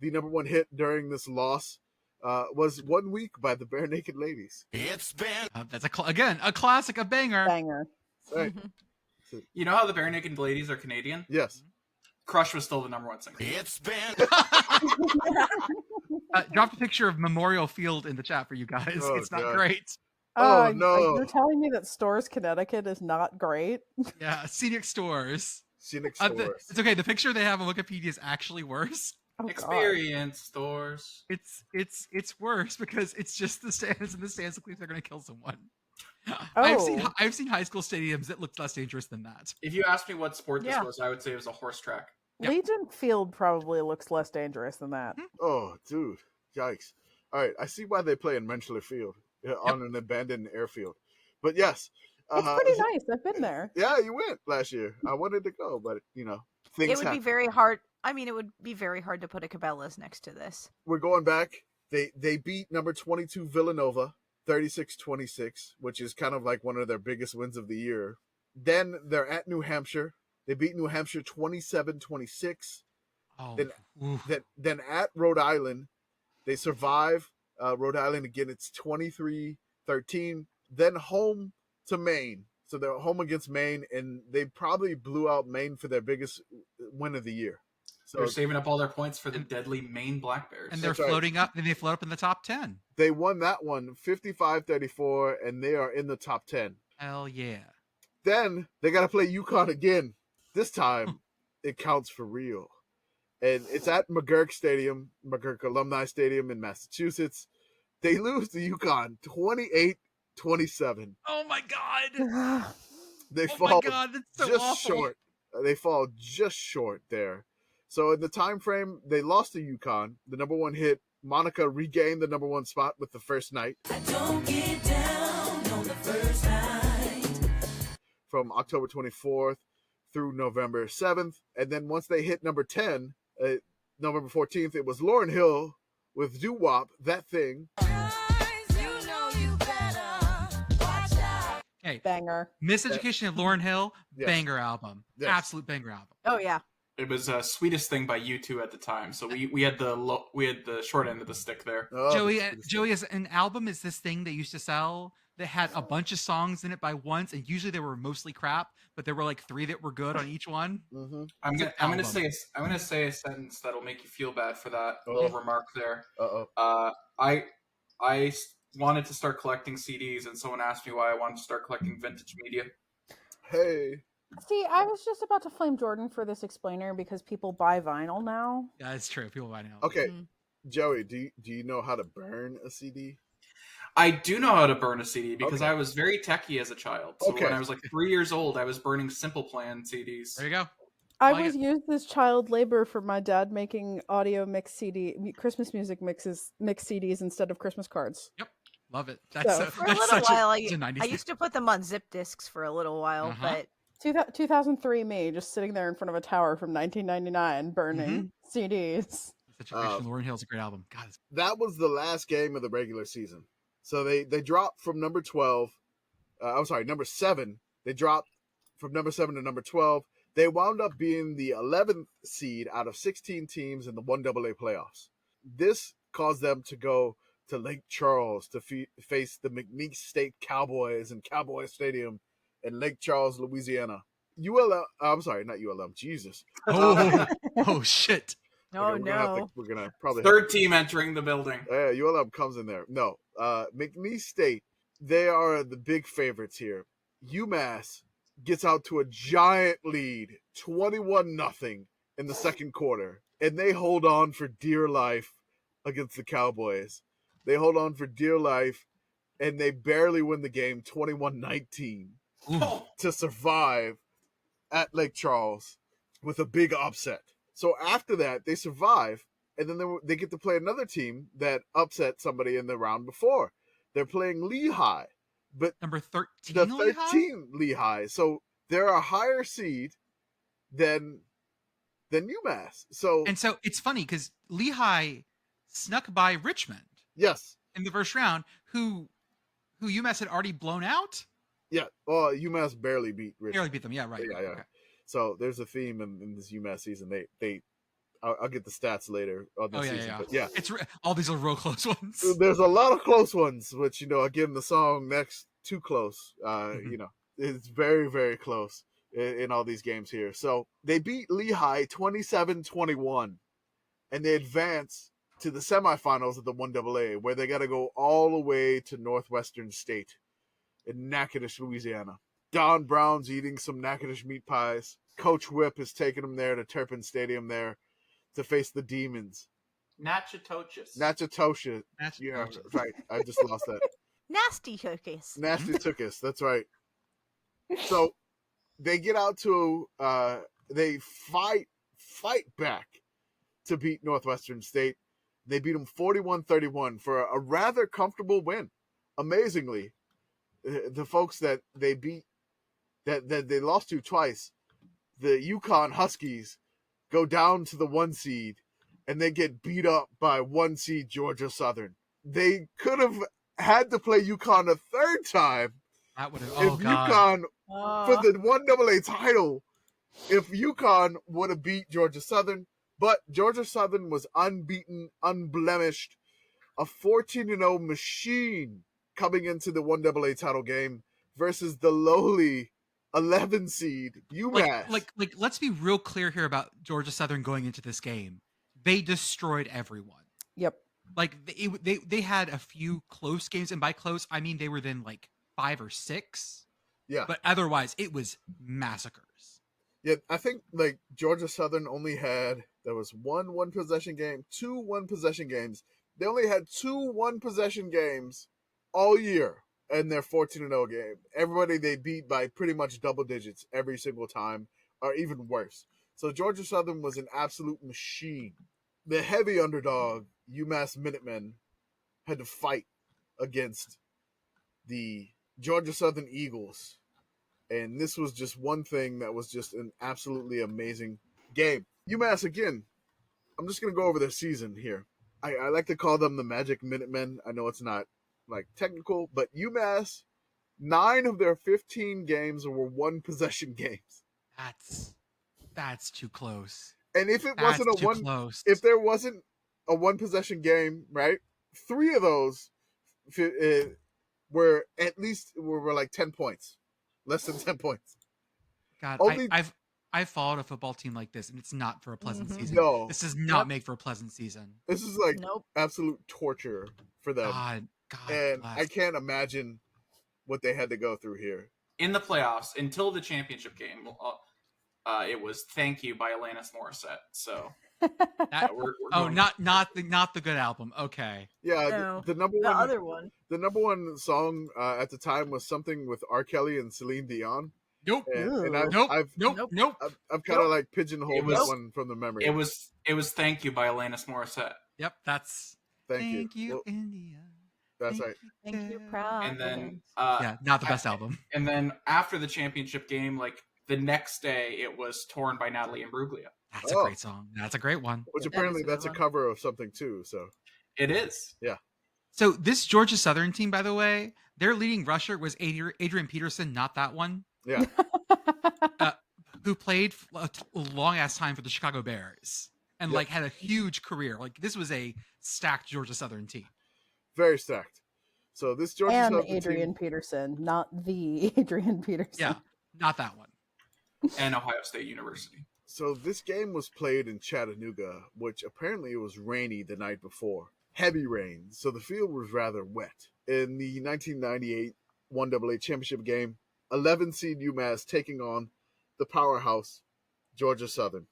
Speaker 3: the #1 hit during this loss was 1 Week by the Bare Naked Ladies.
Speaker 9: It's been
Speaker 1: That's again a classic, a banger.
Speaker 5: Banger.
Speaker 3: Right.
Speaker 4: You know how the Bare Naked Ladies are Canadian?
Speaker 3: Yes.
Speaker 4: Crush was still the #1 single.
Speaker 9: it's been
Speaker 1: Dropped a picture of Memorial Field in the chat for you guys.
Speaker 3: Oh,
Speaker 1: It's not
Speaker 3: God.
Speaker 1: great.
Speaker 3: Oh, no.
Speaker 5: You're telling me that Storrs, Connecticut is not great?
Speaker 1: Yeah, scenic stores.
Speaker 3: Scenic
Speaker 1: The-
Speaker 3: Stores.
Speaker 1: it's okay. The picture they have on Wikipedia is actually worse.
Speaker 5: Oh, God.
Speaker 4: Experience stores.
Speaker 1: It's worse because it's just the stands, and the stands look like they're gonna kill someone.
Speaker 5: Oh.
Speaker 1: I've seen high school stadiums that look less dangerous than that.
Speaker 4: If you asked me what sport this
Speaker 2: Yeah.
Speaker 4: was, I would say it was a horse track.
Speaker 1: Yeah.
Speaker 5: Legion Field probably looks less dangerous than that.
Speaker 3: Oh, dude. Yikes. All right. I see why they play in Rentschler Field on an abandoned airfield. But yes.
Speaker 5: It's pretty nice. I've been there.
Speaker 3: Yeah, you went last year. I wanted to go, but, things
Speaker 2: It would
Speaker 3: happen.
Speaker 2: be very hard. I mean, it would be very hard to put a Cabela's next to this.
Speaker 3: We're going back. They beat number 22 Villanova 36-26, which is kind of like one of their biggest wins of the year. Then they're at New Hampshire. They beat New Hampshire 27-26.
Speaker 1: Oh,
Speaker 3: Then-
Speaker 1: oof.
Speaker 3: Then at Rhode Island, they survive Rhode Island again. It's 23-13. Then home to Maine. So they're home against Maine, and they probably blew out Maine for their biggest win of the year. So
Speaker 4: They're saving up all their points for the deadly Maine Black Bears.
Speaker 1: and they're
Speaker 3: That's right.
Speaker 1: floating up. And they float up in the top 10.
Speaker 3: they won that one 55-34, and they are in the top 10.
Speaker 1: Hell yeah.
Speaker 3: Then they got to play UConn again. This time, it counts for real. And it's at McGurk Stadium, McGurk Alumni Stadium in Massachusetts. They lose to UConn 28-27.
Speaker 1: Oh my god.
Speaker 3: They
Speaker 1: Oh
Speaker 3: fall
Speaker 1: my god. That's so
Speaker 3: just
Speaker 1: awful.
Speaker 3: short. They fall just short there. So in the time frame, they lost to UConn. The #1 hit, Monica regained the #1 spot with the First Night. From October 24th through November 7th. And then once they hit number 10, November 14th, it was Lauryn Hill with Doo Wop, That Thing.
Speaker 1: Hey,
Speaker 5: Banger.
Speaker 1: Miseducation of Lauryn Hill,
Speaker 3: Yes.
Speaker 1: banger album.
Speaker 3: Yes.
Speaker 1: Absolute banger album.
Speaker 2: Oh yeah.
Speaker 4: It was Sweetest Thing by U2 at the time, so we had the short end of the stick there.
Speaker 3: Oh,
Speaker 1: Joey, is an album is this thing they used to sell that had a bunch of songs in it by once, and usually they were mostly crap, but there were like 3 that were good on each one.
Speaker 3: Mm-hmm.
Speaker 4: I'm
Speaker 1: It's an
Speaker 4: gonna
Speaker 1: album.
Speaker 4: say a sentence that'll make you feel bad for that
Speaker 3: Oh.
Speaker 4: little remark there.
Speaker 3: Uh-oh.
Speaker 4: I wanted to start collecting CDs, and someone asked me why I wanted to start collecting vintage media.
Speaker 3: Hey.
Speaker 5: See, I was just about to flame Jordan for this explainer because people buy vinyl now.
Speaker 1: Yeah, it's true. People buy now.
Speaker 3: Okay, Joey, do you know how to burn a CD?
Speaker 4: I do know how to burn a CD because
Speaker 3: Okay.
Speaker 4: I was very techie as a child. So when I was like 3 years old, I was burning Simple Plan CDs.
Speaker 1: There you go.
Speaker 5: I was used as child labor for my dad making audio Christmas music mix CDs instead of Christmas cards.
Speaker 1: Yep. Love it. That's
Speaker 2: for a little while. I used to put them on zip discs for a little while, but
Speaker 5: 2003 me just sitting there in front of a tower from 1999 burning CDs.
Speaker 1: Such a great Lauryn Hill's a great album. God,
Speaker 3: that was the last game of the regular season. So they dropped from number 12. Number 7. They dropped from number 7 to number 12. They wound up being the 11th seed out of 16 teams in the 1AA playoffs. This caused them to go to Lake Charles to face the McNeese State Cowboys in Cowboy Stadium in Lake Charles, Louisiana. I'm sorry, not ULM. Jesus.
Speaker 1: Oh shit.
Speaker 2: Oh, no.
Speaker 3: We're going to probably...
Speaker 4: Third team entering the building.
Speaker 3: Yeah, ULM comes in there. No. McNeese State, they are the big favorites here. UMass gets out to a giant lead, 21-0 in the second quarter, and they hold on for dear life against the Cowboys. They hold on for dear life, and they barely win the game, 21-19, to survive at Lake Charles with a big upset. So after that, they survive, and then they get to play another team that upset somebody in the round before. They're playing Lehigh. But
Speaker 1: number 13,
Speaker 3: the 13 Lehigh. So they're a higher seed than UMass. So
Speaker 1: it's funny because Lehigh snuck by Richmond.
Speaker 3: Yes.
Speaker 1: In the first round, who UMass had already blown out.
Speaker 3: Yeah. Well, UMass barely beat Richmond.
Speaker 1: Barely beat them. Yeah. Right.
Speaker 3: Yeah.
Speaker 1: Okay.
Speaker 3: So there's a theme in this UMass season. I'll get the stats later on this season.
Speaker 1: Yeah.
Speaker 3: But yeah,
Speaker 1: all these are real close ones.
Speaker 3: There's a lot of close ones, which again, the song next too close. It's very, very close in all these games here. So they beat Lehigh 27-21, and they advance to the semifinals of the 1AA, where they got to go all the way to Northwestern State in Natchitoches, Louisiana. Don Brown's eating some Natchitoches meat pies. Coach Whip is taking them there to Turpin Stadium there to face the Demons.
Speaker 4: Natchitoches.
Speaker 3: Yeah, right. I just lost that.
Speaker 2: Nasty Hookies.
Speaker 3: Nasty Tookus. That's right. So they get out to they fight back to beat Northwestern State. They beat them 41-31 for a rather comfortable win. Amazingly, the folks that they beat, that they lost to twice, the UConn Huskies, go down to the 1 seed, and they get beat up by 1 seed Georgia Southern. They could have had to play UConn a third time.
Speaker 1: That would have.
Speaker 3: UConn for the 1AA title. If UConn would have beat Georgia Southern, but Georgia Southern was unbeaten, unblemished, a 14-0 machine coming into the 1AA title game versus the lowly 11 seed UMass.
Speaker 1: Like, let's be real clear here about Georgia Southern going into this game. They destroyed everyone.
Speaker 5: Yep.
Speaker 1: Like they had a few close games, and by close I mean they were then like 5 or 6.
Speaker 3: Yeah.
Speaker 1: But otherwise, it was massacres.
Speaker 3: Yeah, I think like Georgia Southern only had one possession game, 2 1-possession games. They only had 2 1-possession games all year in their 14-0 game. Everybody they beat by pretty much double digits every single time, or even worse. So Georgia Southern was an absolute machine. The heavy underdog, UMass Minutemen, had to fight against the Georgia Southern Eagles. And this was just one thing that was just an absolutely amazing game. UMass, again, I'm just going to go over their season here. I like to call them the Magic Minutemen. I know it's not like technical, but UMass, 9 of their 15 games were 1-possession games.
Speaker 1: That's too close.
Speaker 3: And if it wasn't a one,
Speaker 1: close.
Speaker 3: If there wasn't a 1-possession game, right? 3 of those were at least like 10 points, less than 10 points.
Speaker 1: God,
Speaker 3: Only...
Speaker 1: I've followed a football team like this, and it's not for a pleasant season.
Speaker 3: No,
Speaker 1: this does not make for a pleasant season.
Speaker 3: This is like absolute torture for them.
Speaker 1: God
Speaker 3: and
Speaker 1: bless.
Speaker 3: I can't imagine what they had to go through here.
Speaker 4: In the playoffs, until the championship game, it was "Thank You" by Alanis Morissette. So we're going
Speaker 1: not the good album. Okay.
Speaker 3: Yeah,
Speaker 2: No,
Speaker 3: the number
Speaker 2: the
Speaker 3: one
Speaker 2: other one.
Speaker 3: the number one song at the time was something with R. Kelly and Celine Dion.
Speaker 1: Nope.
Speaker 3: And
Speaker 2: Ooh.
Speaker 3: I've kind of like pigeonholed that one from the memory.
Speaker 4: It was "Thank You" by Alanis Morissette.
Speaker 1: Yep, that's
Speaker 3: Thank you,
Speaker 1: well, India.
Speaker 3: That's right.
Speaker 2: Thank you, Providence.
Speaker 4: And then
Speaker 1: yeah, not the best album.
Speaker 4: And then after the championship game, like the next day, it was "Torn" by Natalie Imbruglia.
Speaker 1: That's a great song. That's a great one.
Speaker 3: Which apparently that's a cover of something too. So
Speaker 4: it is.
Speaker 3: Yeah.
Speaker 1: So this Georgia Southern team, by the way, their leading rusher was Adrian Peterson, not that one.
Speaker 3: Yeah.
Speaker 1: Who played a long ass time for the Chicago Bears and like had a huge career. Like this was a stacked Georgia Southern team.
Speaker 3: Very stacked. So this Georgia
Speaker 5: and
Speaker 3: Southern
Speaker 5: Adrian
Speaker 3: team,
Speaker 5: Peterson, not the Adrian Peterson.
Speaker 1: Yeah, not that one.
Speaker 4: And Ohio State University.
Speaker 3: So this game was played in Chattanooga, which apparently it was rainy the night before. Heavy rain, so the field was rather wet. In the 1998 1AA championship game, 11 seed UMass taking on the powerhouse Georgia Southern.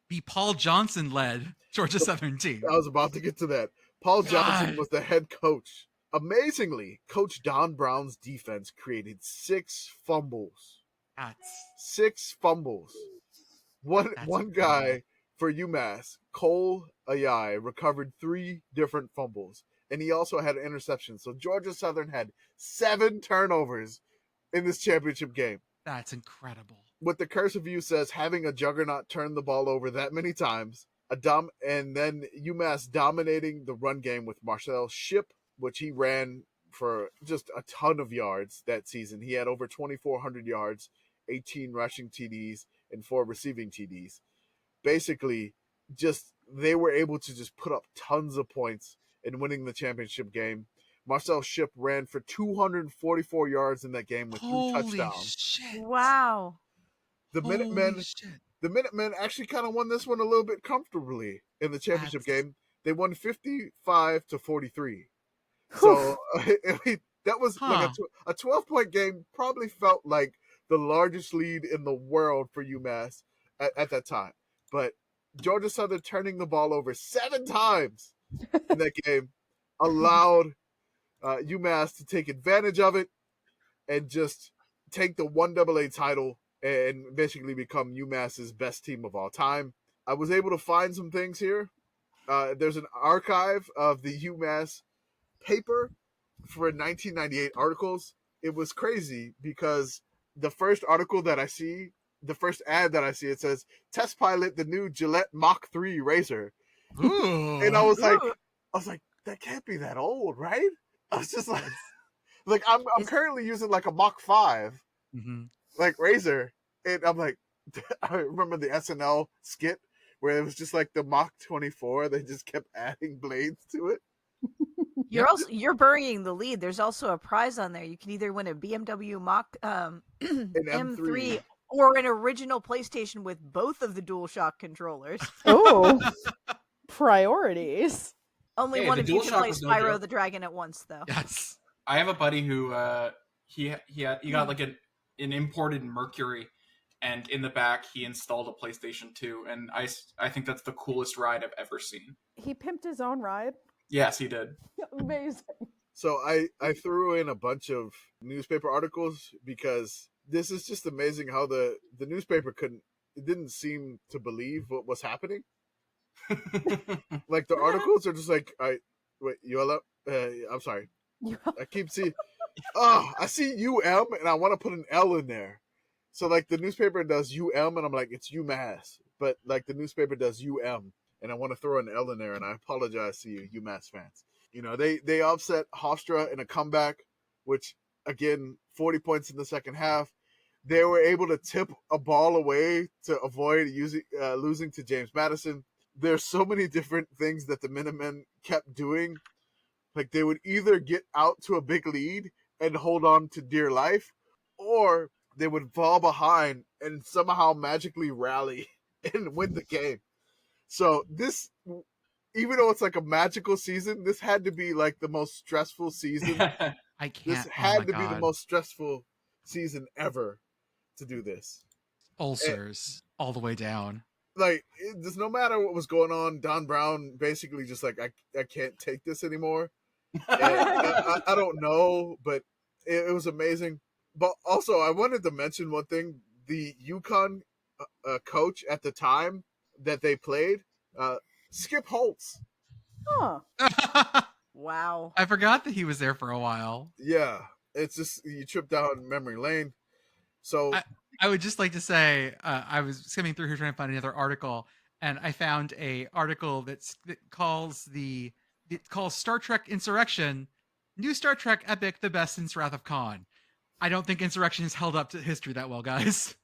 Speaker 1: The Paul Johnson led Georgia Southern team.
Speaker 3: I was about to get to that. Paul Johnson was the head coach. Amazingly, Coach Don Brown's defense created 6 fumbles.
Speaker 1: That's
Speaker 3: 6 fumbles. One guy for UMass, Cole Ayai, recovered 3 different fumbles, and he also had an interception. So Georgia Southern had 7 turnovers in this championship game.
Speaker 1: That's incredible.
Speaker 3: What the Curse of You says, having a juggernaut turn the ball over that many times, and then UMass dominating the run game with Marcel Shipp, which he ran for just a ton of yards that season. He had over 2,400 yards, 18 rushing TDs, and 4 receiving TDs. Basically, they were able to just put up tons of points in winning the championship game. Marcel Shipp ran for 244 yards in that game with 3 touchdowns.
Speaker 1: Shit.
Speaker 2: Wow.
Speaker 3: The Minutemen actually kind of won this one a little bit comfortably in the championship game. They won 55-43. So that was like a 12-point game. Probably felt like the largest lead in the world for UMass at that time. But Georgia Southern turning the ball over 7 times in that game allowed UMass to take advantage of it and just take the 1AA title and basically become UMass's best team of all time. I was able to find some things here. There's an archive of the UMass paper for 1998 articles. It was crazy because the first article that I see, the first ad that I see, it says, "Test pilot the new Gillette Mach 3 razor."
Speaker 1: Ooh.
Speaker 3: And I was like, that can't be that old, right? I was just like I'm currently using like a Mach 5, like razor. And I'm like, I remember the SNL skit where it was just like the Mach 24. They just kept adding blades to it.
Speaker 2: You're burying the lead. There's also a prize on there. You can either win a BMW Mach
Speaker 3: An
Speaker 2: M3 or an original PlayStation with both of the DualShock controllers.
Speaker 5: Oh, priorities.
Speaker 2: Only one of you can play Spyro the Dragon at once, though.
Speaker 1: Yes.
Speaker 4: I have a buddy who he got like an imported Mercury, and in the back he installed a PlayStation 2, and I think that's the coolest ride I've ever seen.
Speaker 5: He pimped his own ride.
Speaker 4: Yes, he did.
Speaker 5: Amazing.
Speaker 3: So I threw in a bunch of newspaper articles because this is just amazing how the newspaper didn't seem to believe what was happening. Like the articles are just like, I'm sorry. I keep seeing, I see UM and I want to put an L in there. So like the newspaper does UM and I'm like, it's UMass. But like the newspaper does UM and I want to throw an L in there, and I apologize to you UMass fans. You know, they upset Hofstra in a comeback, which again, 40 points in the second half. They were able to tip a ball away to avoid losing to James Madison. There's so many different things that the Minutemen kept doing. Like they would either get out to a big lead and hold on to dear life, or they would fall behind and somehow magically rally and win the game. So this even though it's like a magical season, this had to be like the most stressful season.
Speaker 1: I can't.
Speaker 3: This had to be the most stressful season ever to do this.
Speaker 1: Ulcers all the way down.
Speaker 3: Like, just no matter what was going on, Don Brown basically just like, I can't take this anymore. I don't know, but it was amazing. But also, I wanted to mention one thing. The UConn coach at the time that they played, Skip Holtz.
Speaker 5: Huh.
Speaker 2: Wow.
Speaker 1: I forgot that he was there for a while.
Speaker 3: Yeah, it's just, you trip down memory lane. So
Speaker 1: I would just like to say, I was skimming through here trying to find another article, and I found a article that calls Star Trek Insurrection, new Star Trek epic, the best since Wrath of Khan. I don't think Insurrection has held up to history that well, guys.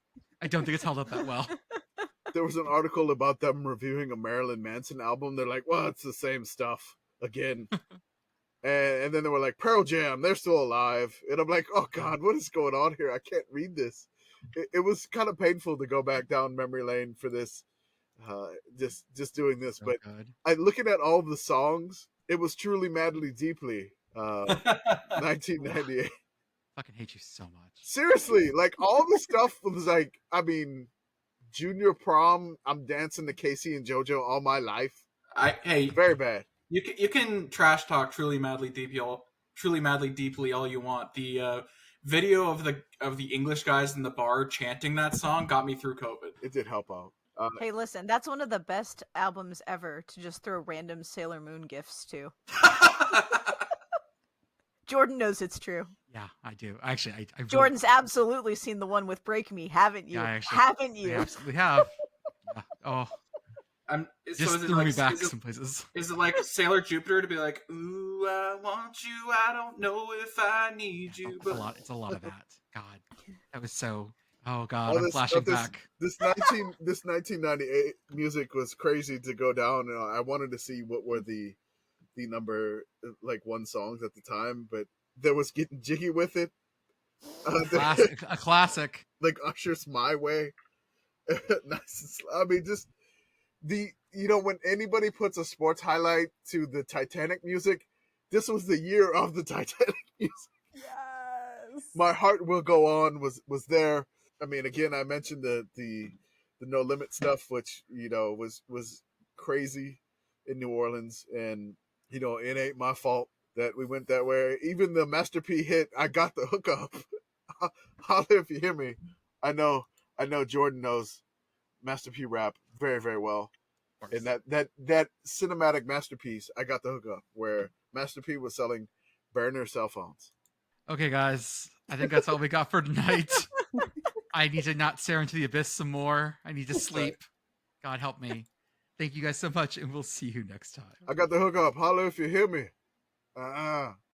Speaker 1: I don't think it's held up that well.
Speaker 3: There was an article about them reviewing a Marilyn Manson album. They're like, well, it's the same stuff again. and then they were like, Pearl Jam, they're still alive. And I'm like, oh God, what is going on here? I can't read this. It was kind of painful to go back down memory lane for this, just doing this.
Speaker 1: So
Speaker 3: but
Speaker 1: good.
Speaker 3: Looking at all the songs, it was truly madly deeply 1998.
Speaker 1: Fucking hate you so much.
Speaker 3: Seriously, like all the stuff was like, I mean, junior prom, I'm dancing to Casey and JoJo all my life.
Speaker 4: Hey,
Speaker 3: very bad.
Speaker 4: You can trash talk truly madly deeply all you want. The video of the English guys in the bar chanting that song got me through COVID.
Speaker 3: It did help out.
Speaker 2: Hey, listen, that's one of the best albums ever to just throw random Sailor Moon gifs to. Jordan knows it's true.
Speaker 1: Yeah, I do. Actually, I
Speaker 2: Jordan's absolutely seen the one with Break Me, haven't you?
Speaker 1: Yeah,
Speaker 2: haven't you?
Speaker 1: I absolutely have. Yeah. Oh.
Speaker 4: So
Speaker 1: threw me back some places.
Speaker 4: Is it like Sailor Jupiter to be like, ooh, I want you, I don't know if I need you.
Speaker 1: It's a lot of that. God, that was so. Oh God, I'm flashing back.
Speaker 3: This 1998 music was crazy to go down, and I wanted to see what were the number like one songs at the time, but there was Getting Jiggy with It.
Speaker 1: A classic.
Speaker 3: Like Usher's My Way. Nice. I mean, just when anybody puts a sports highlight to the Titanic music, this was the year of the Titanic music.
Speaker 5: Yes.
Speaker 3: My Heart Will Go On was there. I mean, again, I mentioned the No Limit stuff, which was crazy in New Orleans, and it ain't my fault that we went that way. Even the Master P hit, I Got the Hookup. Holler if you hear me. I know Jordan knows Master P rap very, very well. And that cinematic masterpiece, I Got the Hookup, where Master P was selling burner cell phones.
Speaker 1: Okay, guys, I think that's all we got for tonight. I need to not stare into the abyss some more. I need to sleep. God help me. Thank you guys so much, and we'll see you next time.
Speaker 3: I got the hookup. Holler if you hear me.